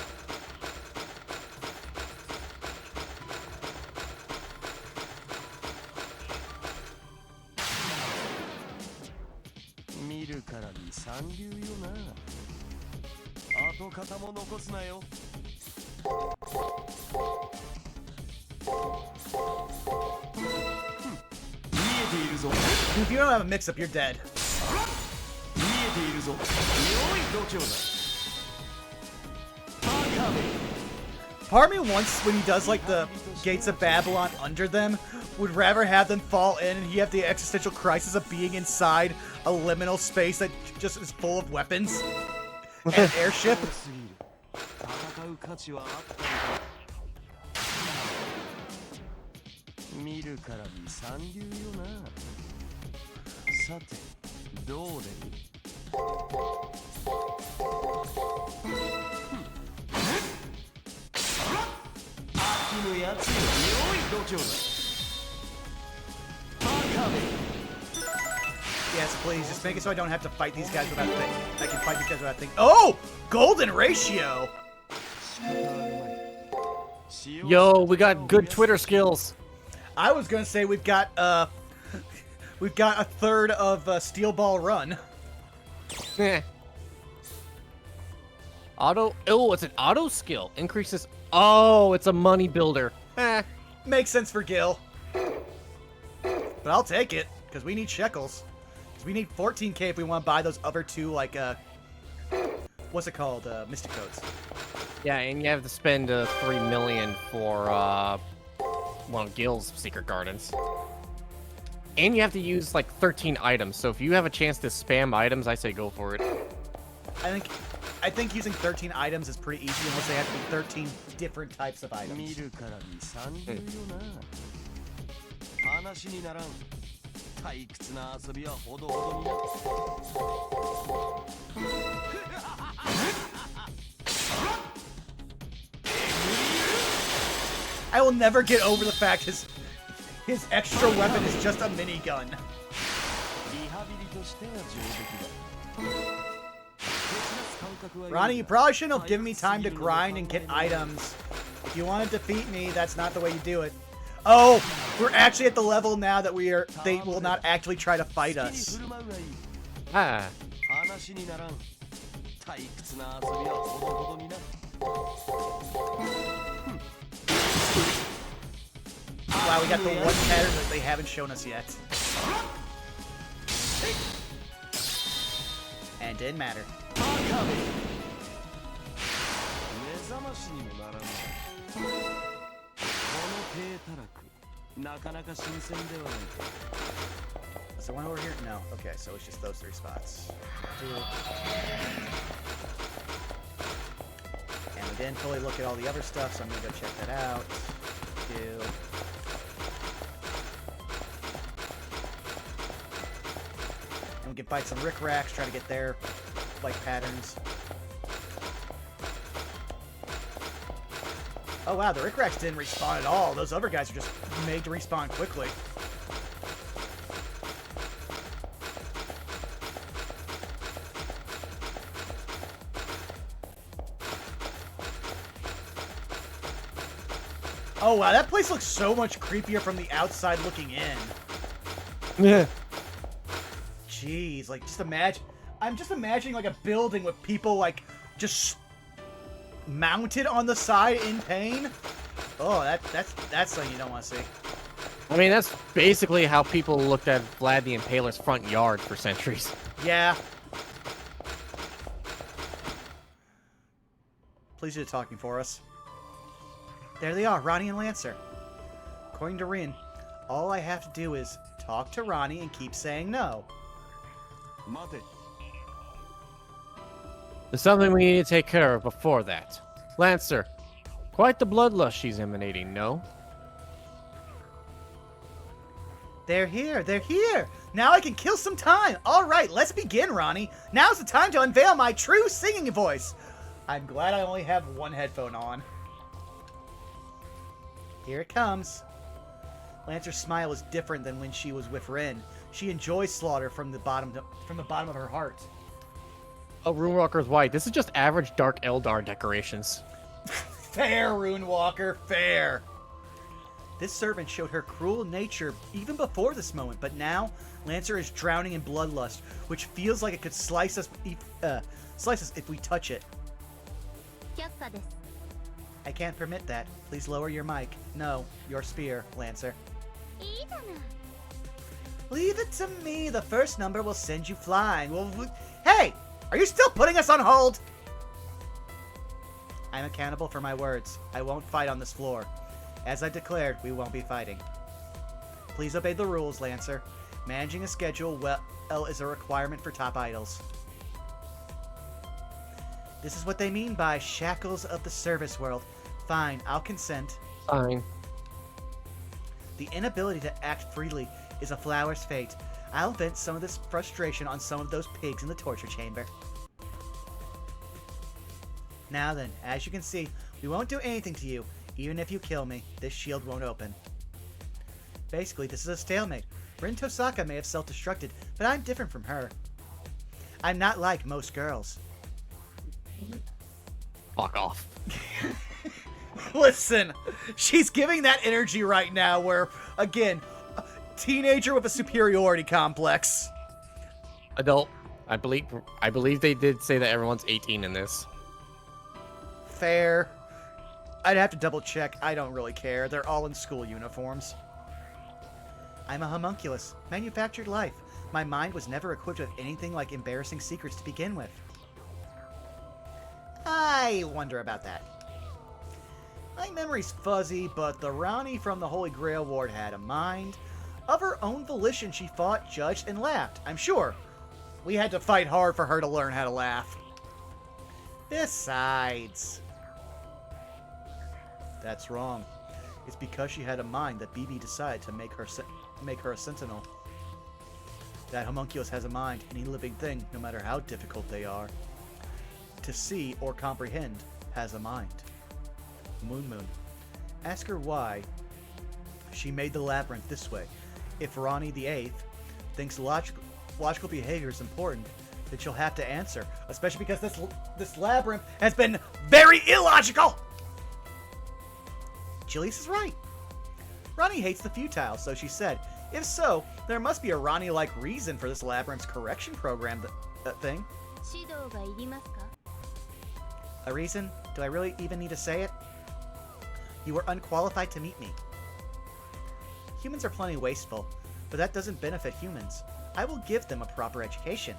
If you don't have a mix-up, you're dead. Part of me wants, when he does like the Gates of Babylon under them, would rather have them fall in and he have the existential crisis of being inside a liminal space that just is full of weapons and airship. Yes, please, just make it so I don't have to fight these guys without thinking. I can fight these guys without thinking. Oh! Golden ratio! Yo, we got good Twitter skills. I was gonna say we've got a third of Steel Ball Run. Auto. Oh, it's an auto skill. Increases. Oh, it's a money builder. Makes sense for Gil. But I'll take it, because we need shekels. Because we need 14k if we want to buy those other two, like, what's it called? Mystic Codes. Yeah, and you have to spend 3 million for, one of Gil's secret gardens. And you have to use, like, 13 items. So if you have a chance to spam items, I say go for it. I think using 13 items is pretty easy unless they have to be 13 different types of items. I will never get over the fact his extra weapon is just a minigun. Ronnie, you probably shouldn't have given me time to grind and get items. If you want to defeat me, that's not the way you do it. Oh, we're actually at the level now that they will not actually try to fight us. Ah. Wow, we got the one pattern that they haven't shown us yet. And didn't matter. Is there one over here? No. Okay, so it's just those 3 spots. And we didn't fully look at all the other stuff, so I'm gonna go check that out. 2. And we can fight some Rickracks, try to get their like patterns. Oh wow, the Rickracks didn't respawn at all. Those other guys are just made to respawn quickly. Oh wow, that place looks so much creepier from the outside looking in. Yeah. Jeez, like just imagine. I'm just imagining like a building with people like just mounted on the side in pain. Oh, that's something you don't want to see. I mean, that's basically how people looked at Vlad the Impaler's front yard for centuries. Yeah. Please do the talking for us. There they are, Ronnie and Lancer. According to Rin, all I have to do is talk to Ronnie and keep saying no. There's something we need to take care of before that. Lancer, quite the bloodlust she's emanating, no? They're here, they're here! Now I can kill some time! Alright, let's begin, Ronnie! Now's the time to unveil my true singing voice! I'm glad I only have one headphone on. Here it comes. Lancer's smile is different than when she was with Rin. She enjoys slaughter from the bottom of her heart. Oh, Runewalker's white. This is just average Dark Eldar decorations. Fair, Runewalker, fair. This servant showed her cruel nature even before this moment, but now Lancer is drowning in bloodlust, which feels like it could slice us if we touch it. I can't permit that. Please lower your mic. No, your spear, Lancer. Leave it to me. The first number will send you flying. Hey! Are you still putting us on hold? I'm accountable for my words. I won't fight on this floor. As I declared, we won't be fighting. Please obey the rules, Lancer. Managing a schedule well is a requirement for top idols. This is what they mean by shackles of the service world. Fine, I'll consent. Fine. The inability to act freely is a flower's fate. I'll vent some of this frustration on some of those pigs in the torture chamber. Now then, as you can see, we won't do anything to you. Even if you kill me, this shield won't open. Basically, this is a stalemate. Rin Tosaka may have self-destructed, but I'm different from her. I'm not like most girls. Fuck off. Listen, she's giving that energy right now where, again, a teenager with a superiority complex. Adult. I believe they did say that everyone's 18 in this. Fair. I'd have to double check. I don't really care. They're all in school uniforms. I'm a homunculus. Manufactured life. My mind was never equipped with anything like embarrassing secrets to begin with. I wonder about that. My memory's fuzzy, but the Rani from the Holy Grail Ward had a mind. Of her own volition, she fought, judged, and laughed. I'm sure. We had to fight hard for her to learn how to laugh. Besides... That's wrong. It's because she had a mind that BB decided to make her a sentinel. That homunculus has a mind, any living thing, no matter how difficult they are. To see or comprehend has a mind. Moon Moon. Ask her why she made the labyrinth this way. If Rani the Eighth thinks logical behavior is important, then she'll have to answer, especially because this labyrinth has been very illogical! Julius is right. Rani hates the futile, so she said. If so, there must be a Rani-like reason for this labyrinth's correction program thing. A reason? Do I really even need to say it? You were unqualified to meet me. Humans are plenty wasteful, but that doesn't benefit humans. I will give them a proper education.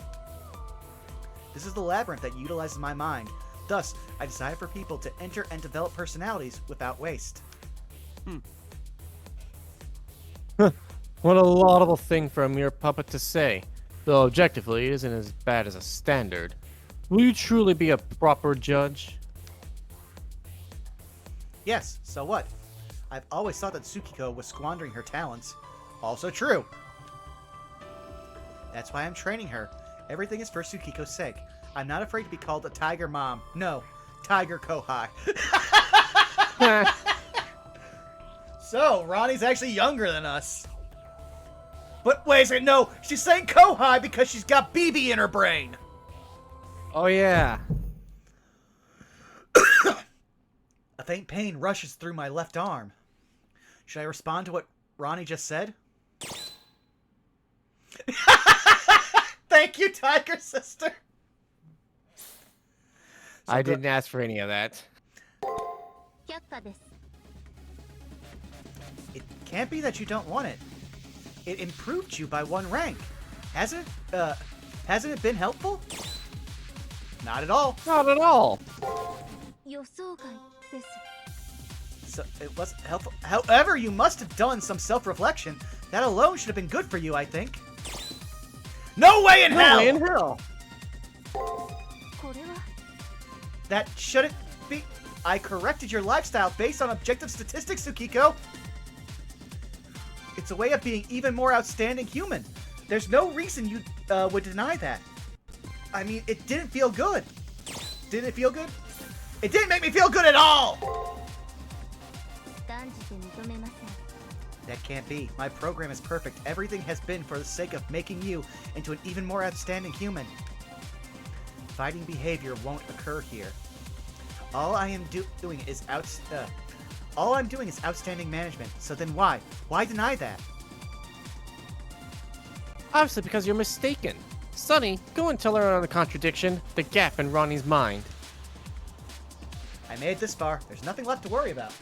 This is the labyrinth that utilizes my mind. Thus, I decided for people to enter and develop personalities without waste. What a laudable thing for a mere puppet to say. Though objectively, it isn't as bad as a standard. Will you truly be a proper judge? Yes, so what? I've always thought that Tsukiko was squandering her talents. Also true. That's why I'm training her. Everything is for Tsukiko's sake. I'm not afraid to be called a tiger mom. No, tiger Kohai. So, Ronnie's actually younger than us. But wait a second, no, she's saying Kohai because she's got BB in her brain. Oh yeah. A faint pain rushes through my left arm. Should I respond to what Ronnie just said? Thank you, Tiger Sister. I didn't ask for any of that. It can't be that you don't want it. It improved you by 1 rank. Hasn't it been helpful? Not at all. Not at all. So it wasn't helpful. However, you must have done some self-reflection. That alone should have been good for you, I think. No way in hell! No way in hell! That shouldn't be... I corrected your lifestyle based on objective statistics, Tsukiko. It's a way of being even more outstanding human. There's no reason you would deny that. I mean, it didn't feel good. Did it feel good? It didn't make me feel good at all! That can't be. My program is perfect. Everything has been for the sake of making you into an even more outstanding human. Fighting behavior won't occur here. All I'm doing is outstanding management. So then why? Why deny that? Obviously because you're mistaken. Sonny, go and tell her on the contradiction, the gap in Ronnie's mind. I made it this far. There's nothing left to worry about.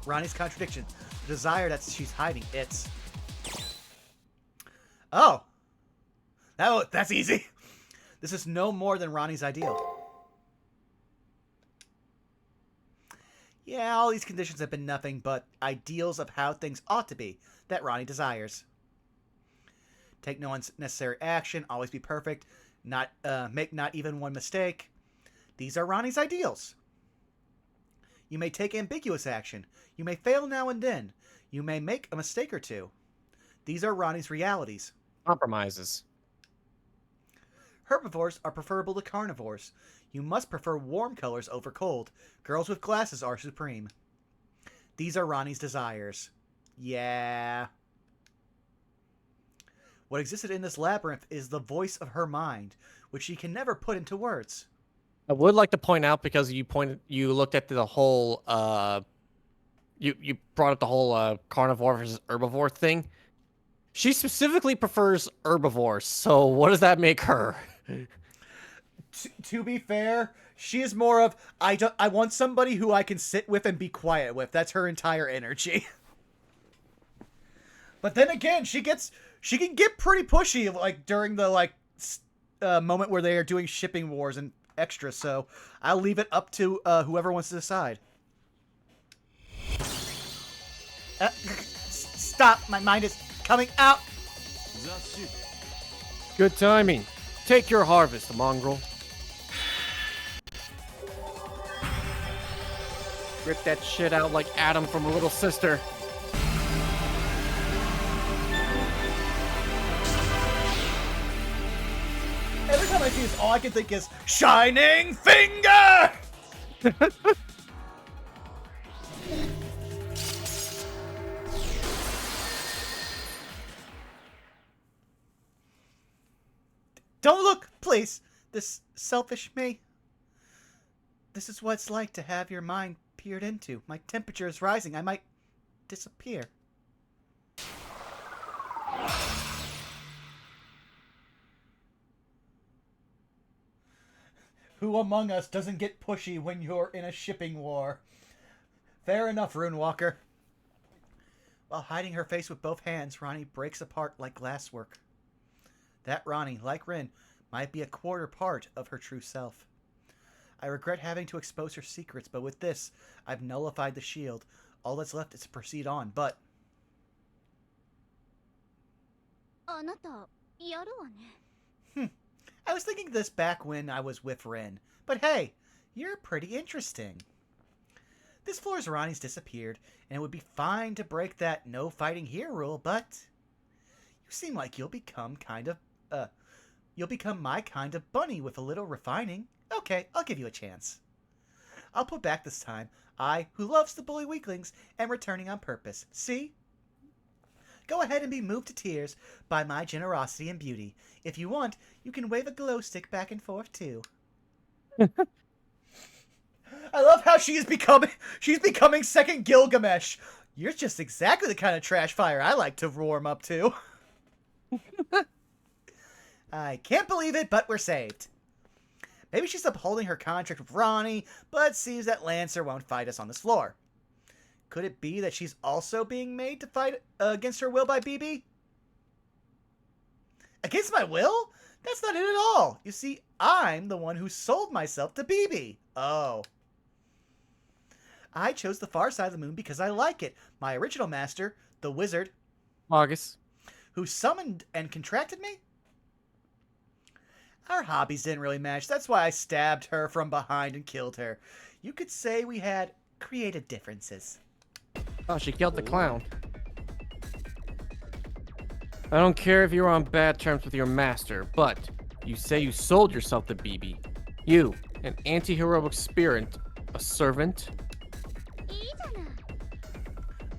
Ronnie's contradiction. The desire that she's hiding. It's... Oh! That's easy. This is no more than Ronnie's ideal. Yeah, all these conditions have been nothing but ideals of how things ought to be that Ronnie desires. Take no unnecessary action, always be perfect, make not even one mistake. These are Ronnie's ideals. You may take ambiguous action. You may fail now and then. You may make a mistake or two. These are Ronnie's realities. Compromises. Herbivores are preferable to carnivores. You must prefer warm colors over cold. Girls with glasses are supreme. These are Ronnie's desires. Yeah. What existed in this labyrinth is the voice of her mind, which she can never put into words. I would like to point out, because you looked at the whole, you brought up the whole carnivore versus herbivore thing. She specifically prefers herbivores, so what does that make her? To be fair, she is more of, I want somebody who I can sit with and be quiet with. That's her entire energy. But then again, she can get pretty pushy, like during the moment where they are doing shipping wars and extra. So I'll leave it up to whoever wants to decide. Stop! My mind is coming out. Good timing. Take your harvest, mongrel. Rip that shit out like Adam from a little sister. Every time I see this, all I can think is Shining Finger! Don't look, please. This selfish me. This is what it's like to have your mind peered into. My temperature is rising. I might disappear. Who among us doesn't get pushy when you're in a shipping war? Fair enough, Runewalker. While hiding her face with both hands, Ronnie breaks apart like glasswork. That Ronnie, like Rin, might be a quarter part of her true self. I regret having to expose her secrets, but with this, I've nullified the shield. All that's left is to proceed on, but... I was thinking this back when I was with Rin. But hey, you're pretty interesting. This floor's Ronnie's disappeared, and it would be fine to break that no fighting here rule, but... You seem like you'll become my kind of bunny with a little refining. Okay, I'll give you a chance. I'll put back this time. I, who loves to bully weaklings, am returning on purpose. See? Go ahead and be moved to tears by my generosity and beauty. If you want, you can wave a glow stick back and forth, too. I love how she's becoming second Gilgamesh. You're just exactly the kind of trash fire I like to warm up to. I can't believe it, but we're saved. Maybe she's upholding her contract with Ronnie, but sees that Lancer won't fight us on this floor. Could it be that she's also being made to fight against her will by BB? Against my will? That's not it at all. You see, I'm the one who sold myself to BB. Oh. I chose the far side of the moon because I like it. My original master, the wizard... August. Who summoned and contracted me? Our hobbies didn't really match. That's why I stabbed her from behind and killed her. You could say we had creative differences. Oh, she killed the clown. I don't care if you're on bad terms with your master, but you say you sold yourself to BB. You, an anti-heroic spirit, a servant?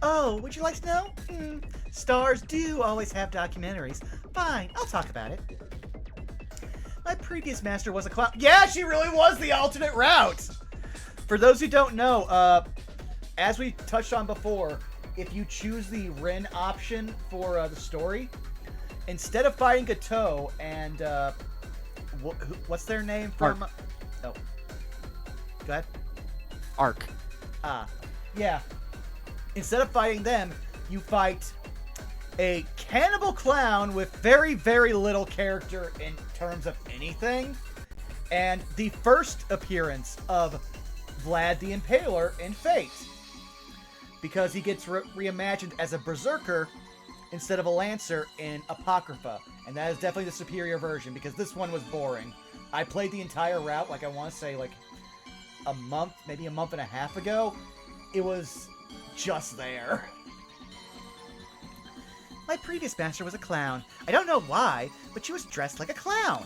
Oh, would you like to know? Stars do always have documentaries. Fine, I'll talk about it. My previous master was a clown. Yeah, she really was the alternate route! For those who don't know, as we touched on before, if you choose the Rin option for the story, instead of fighting Gatou and, what's their name from... Oh. Go ahead. Arc. Yeah. Instead of fighting them, you fight a cannibal clown with very, very little character in terms of anything. And the first appearance of Vlad the Impaler in Fate. Because he gets reimagined as a berserker instead of a lancer in Apocrypha. And that is definitely the superior version, because this one was boring. I played the entire route, like I want to say, like a month, maybe a month and a half ago. It was just there. My previous master was a clown. I don't know why, but she was dressed like a clown.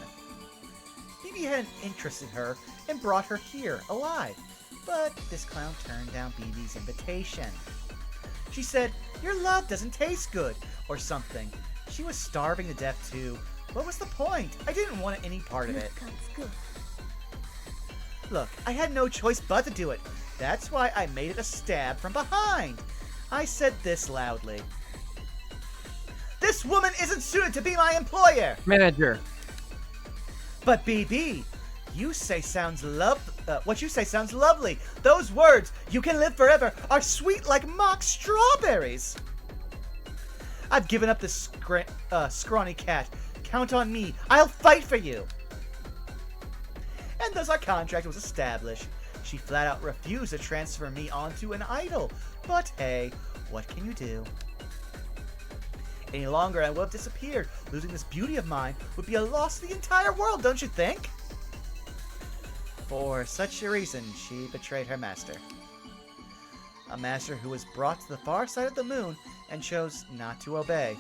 Bibi had an interest in her and brought her here, alive. But this clown turned down Bibi's invitation. She said, "Your love doesn't taste good," or something. She was starving to death too. What was the point? I didn't want any part of it. Look, I had no choice but to do it. That's why I made it a stab from behind. I said this loudly. This woman isn't suited to be my employer! Manager. But BB, what you say sounds lovely. Those words, "you can live forever," are sweet like mock strawberries. I've given up this scrawny cat. Count on me. I'll fight for you. And thus our contract was established. She flat out refused to transfer me onto an idol. But hey, what can you do? Any longer, I would have disappeared. Losing this beauty of mine would be a loss to the entire world, don't you think? For such a reason, she betrayed her master. A master who was brought to the far side of the moon and chose not to obey.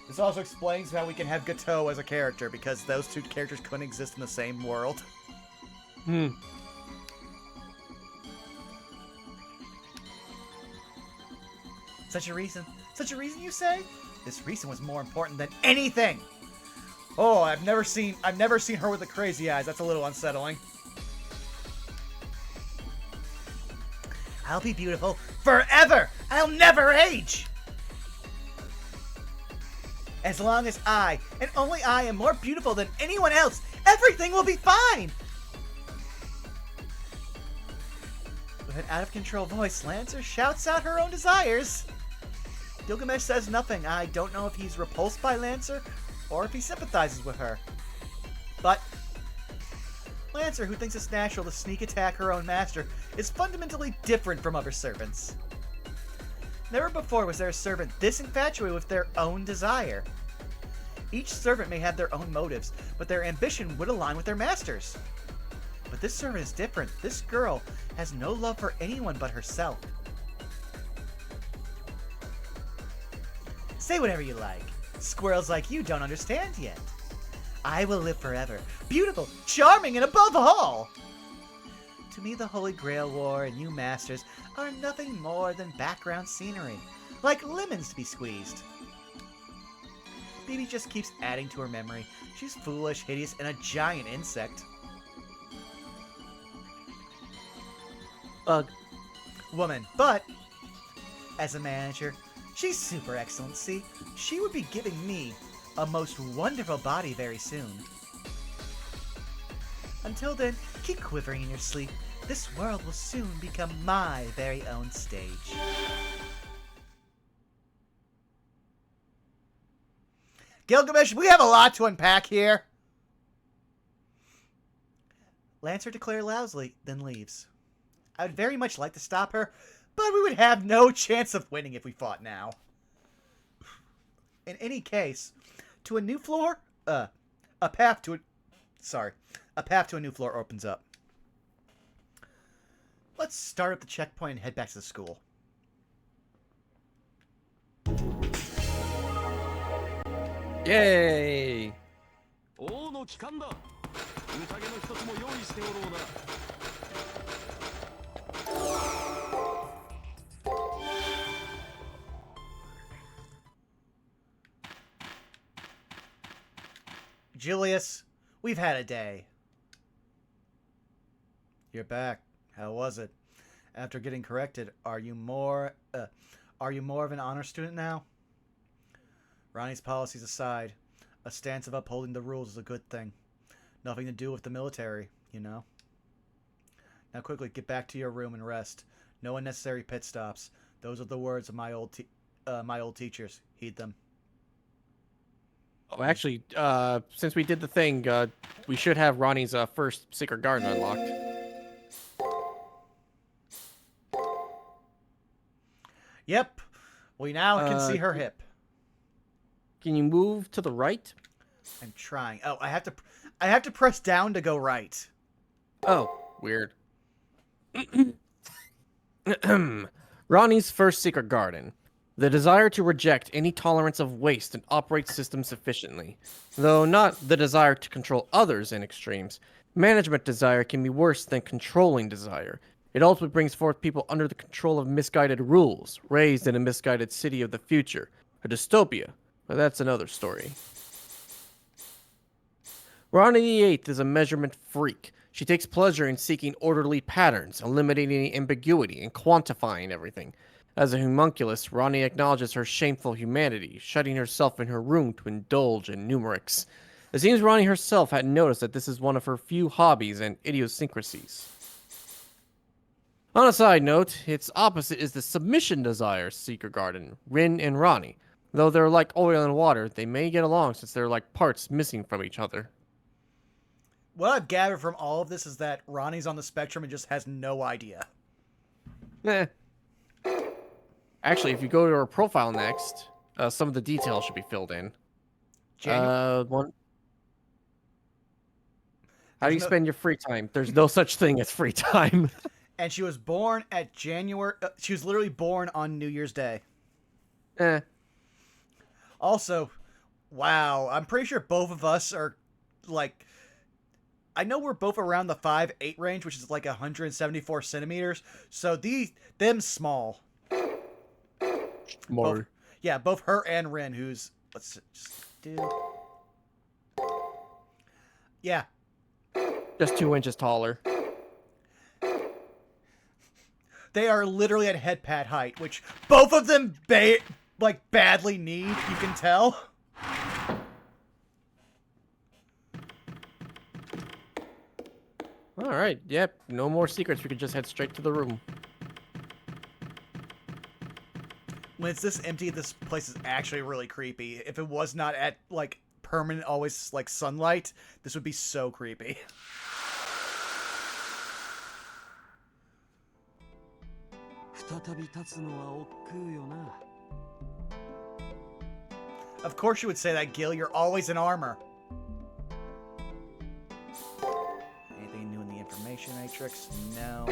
This also explains how we can have Gatou as a character, because those two characters couldn't exist in the same world. Such a reason you say? This reason was more important than anything! Oh, I've never seen her with the crazy eyes. That's a little unsettling. I'll be beautiful forever! I'll never age! As long as I, and only I, am more beautiful than anyone else, everything will be fine! With an out-of-control voice, Lancer shouts out her own desires. Gilgamesh says nothing. I don't know if he's repulsed by Lancer, or if he sympathizes with her. But Lancer, who thinks it's natural to sneak attack her own master, is fundamentally different from other servants. Never before was there a servant this infatuated with their own desire. Each servant may have their own motives, but their ambition would align with their master's. But this servant is different. This girl has no love for anyone but herself. Say whatever you like. Squirrels like you don't understand yet. I will live forever, beautiful, charming, and above all! To me, the Holy Grail War and you masters are nothing more than background scenery, like lemons to be squeezed. Bibi just keeps adding to her memory. She's foolish, hideous, and a giant insect. Bug. Woman, but as a manager, she's super excellent, see? She would be giving me a most wonderful body very soon. Until then, keep quivering in your sleep. This world will soon become my very own stage. Gilgamesh, we have a lot to unpack here. Lancer declares loudly, then leaves. I would very much like to stop her, but we would have no chance of winning if we fought now. In any case, to a new floor, a path to a new floor opens up. Let's start at the checkpoint and head back to the school. Yay! 王の帰還だ。宴の一つも用意しておろうな。Julius, We've had a day. You're back. How was it? After getting corrected, are you more of an honor student now? Ronnie's policies aside, a stance of upholding the rules is a good thing. Nothing to do with the military, you know. Now quickly, get back to your room and rest. No unnecessary pit stops. Those are the words of my old teachers. Heed them. Oh, actually, since we did the thing, we should have Ronnie's first secret garden unlocked. Yep. We now can see her hip. Can you move to the right? I'm trying. Oh, I have to press down to go right. Oh, weird. Ronnie's first secret garden. The desire to reject any tolerance of waste and operate systems efficiently. Though not the desire to control others in extremes, management desire can be worse than controlling desire. It ultimately brings forth people under the control of misguided rules, raised in a misguided city of the future, a dystopia, but that's another story. Ronnie the Eighth is a measurement freak. She takes pleasure in seeking orderly patterns, eliminating ambiguity, and quantifying everything. As a homunculus, Ronnie acknowledges her shameful humanity, shutting herself in her room to indulge in numerics. It seems Ronnie herself hadn't noticed that this is one of her few hobbies and idiosyncrasies. On a side note, its opposite is the submission desire secret garden, Rin and Ronnie. Though they're like oil and water, they may get along since they're like parts missing from each other. What I've gathered from all of this is that Ronnie's on the spectrum and just has no idea. Eh. Actually, if you go to her profile next, some of the details should be filled in. How do you spend your free time? There's no such thing as free time. And she was born at January... she was literally born on New Year's Day. Eh. Also, wow, I'm pretty sure both of us are, like... I know we're both around the 5'8" range, which is like 174 centimeters. So them small. More. Both her and Rin, who's... Let's just do... Yeah. Just 2 inches taller. They are literally at head pad height, which both of them badly need, you can tell. Alright, yep, no more secrets. We can just head straight to the room. When it's this empty, this place is actually really creepy. If it was not at, like, permanent, always, like, sunlight, this would be so creepy. Of course you would say that, Gil. You're always in armor. Anything new in the information matrix? No.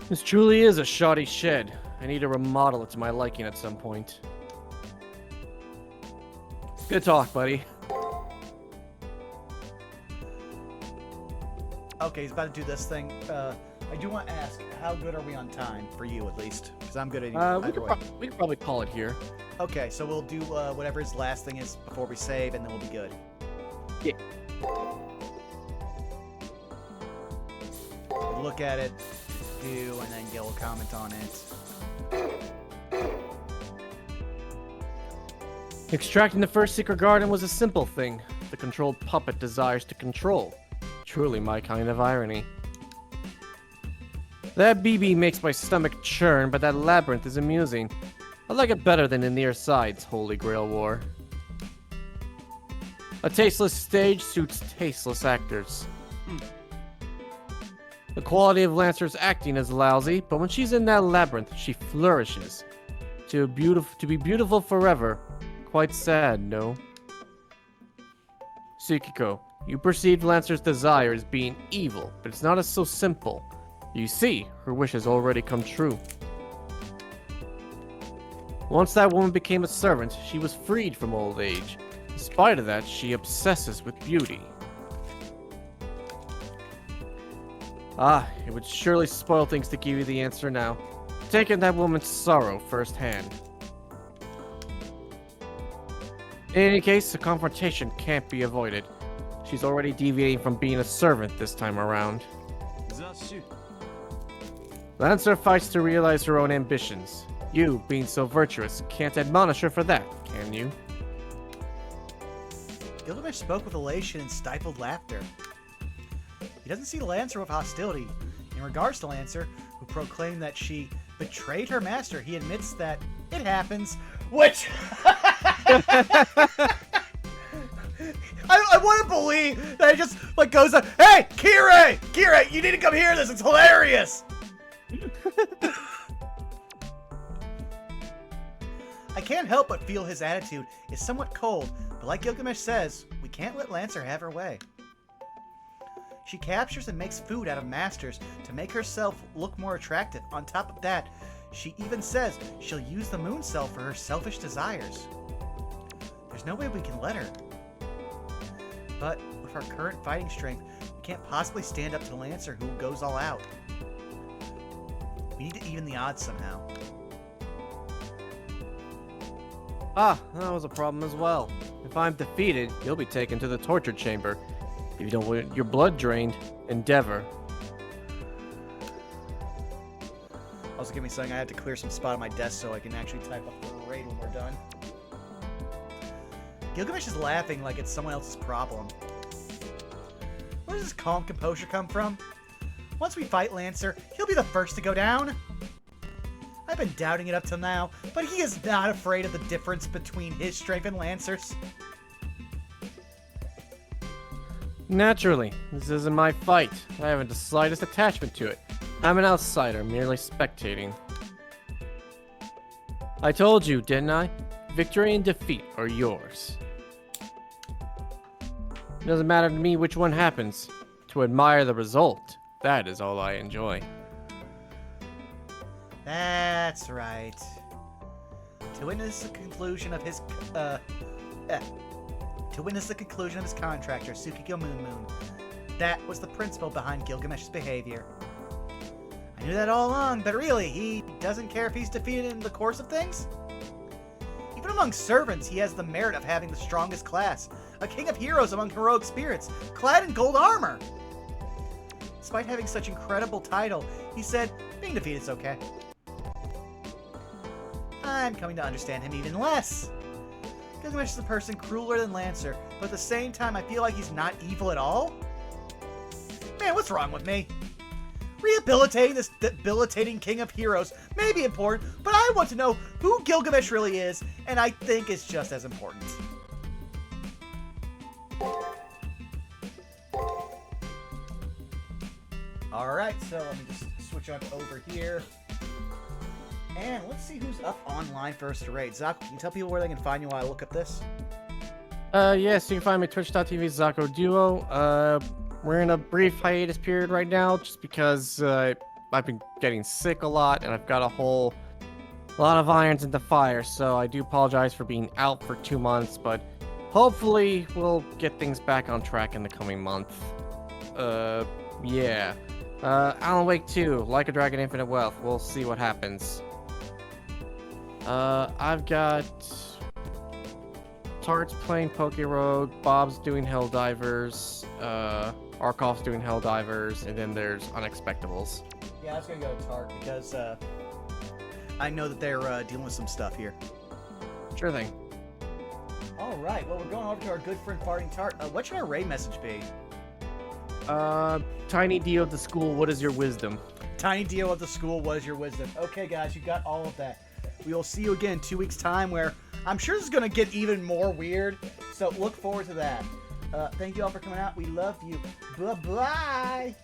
This truly is a shoddy shed. I need to remodel it to my liking at some point. Good talk, buddy. Okay, he's about to do this thing. I do want to ask, how good are we on time? For you, at least. Because I'm good at either way. We could probably call it here. Okay, so we'll do whatever his last thing is before we save, and then we'll be good. Yeah. We'll look at it, do, and then Gil will comment on it. Extracting the first secret garden was a simple thing. The controlled puppet desires to control. Truly my kind of irony. That BB makes my stomach churn, but that labyrinth is amusing. I like it better than the near side's Holy Grail War. A tasteless stage suits tasteless actors. The quality of Lancer's acting is lousy, but when she's in that labyrinth, she flourishes. To be beautiful forever. Quite sad, no? Tsukiko, you perceived Lancer's desire as being evil, but it's not so simple. You see, her wish has already come true. Once that woman became a servant, she was freed from old age. In spite of that, she obsesses with beauty. Ah, it would surely spoil things to give you the answer now. Taking that woman's sorrow firsthand. In any case, the confrontation can't be avoided. She's already deviating from being a servant this time around. Lancer fights to realize her own ambitions. You, being so virtuous, can't admonish her for that, can you? Gilgamesh spoke with elation and stifled laughter. He doesn't see Lancer with hostility. In regards to Lancer, who proclaimed that she betrayed her master, he admits that it happens, which... I want to believe that it just, like, goes up, hey, Kira, you need to come hear this, it's hilarious! I can't help but feel his attitude is somewhat cold, but like Gilgamesh says, we can't let Lancer have her way. She captures and makes food out of masters to make herself look more attractive. On top of that, she even says she'll use the moon cell for her selfish desires. There's no way we can let her. But with our current fighting strength, we can't possibly stand up to Lancer, who goes all out. We need to even the odds somehow. Ah, that was a problem as well. If I'm defeated, you'll be taken to the torture chamber. If you don't want your blood drained, endeavor. Also, give me something. I have to clear some spot on my desk so I can actually type up the raid when we're done. Gilgamesh is laughing like it's someone else's problem. Where does this calm composure come from? Once we fight Lancer, he'll be the first to go down. I've been doubting it up till now, but he is not afraid of the difference between his strength and Lancer's. Naturally, this isn't my fight. I haven't the slightest attachment to it. I'm an outsider, merely spectating. I told you, didn't I? Victory and defeat are yours. It doesn't matter to me which one happens. To admire the result, that is all I enjoy. That's right. To witness the conclusion of his contractor, Tsukiko Moon. That was the principle behind Gilgamesh's behavior. I knew that all along, but really, he doesn't care if he's defeated in the course of things? Even among servants, he has the merit of having the strongest class. A king of heroes among heroic spirits, clad in gold armor. Despite having such incredible title, he said, being defeated is okay. I'm coming to understand him even less. Gilgamesh is a person crueler than Lancer, but at the same time I feel like he's not evil at all? Man, what's wrong with me? Rehabilitating this debilitating king of heroes may be important, but I want to know who Gilgamesh really is, and I think it's just as important. Alright, so let me just switch on over here. And let's see who's up online first to raid. Zak, can you tell people where they can find you while I look up this? Yes, you can find me twitch.tv Zakoduo. We're in a brief hiatus period right now, just because I've been getting sick a lot, and I've got a lot of irons in the fire, so I do apologize for being out for 2 months, but hopefully we'll get things back on track in the coming month. Yeah. Alan Wake 2, Like a Dragon Infinite Wealth, we'll see what happens. I've got Tart's playing Poke Road, Bob's doing Helldivers, Arkov's doing Helldivers, and then there's Unexpectables. Yeah, I was gonna go to Tart because I know that they're dealing with some stuff here. Sure thing. Alright, well, we're going over to our good friend Farting Tart. What should our raid message be? Tiny Dio of the school, what is your wisdom? Tiny Dio of the school, what is your wisdom? Okay, guys, you got all of that. We will see you again in 2 weeks' time, where I'm sure this is going to get even more weird, so look forward to that. Thank you all for coming out. We love you. Bye-bye!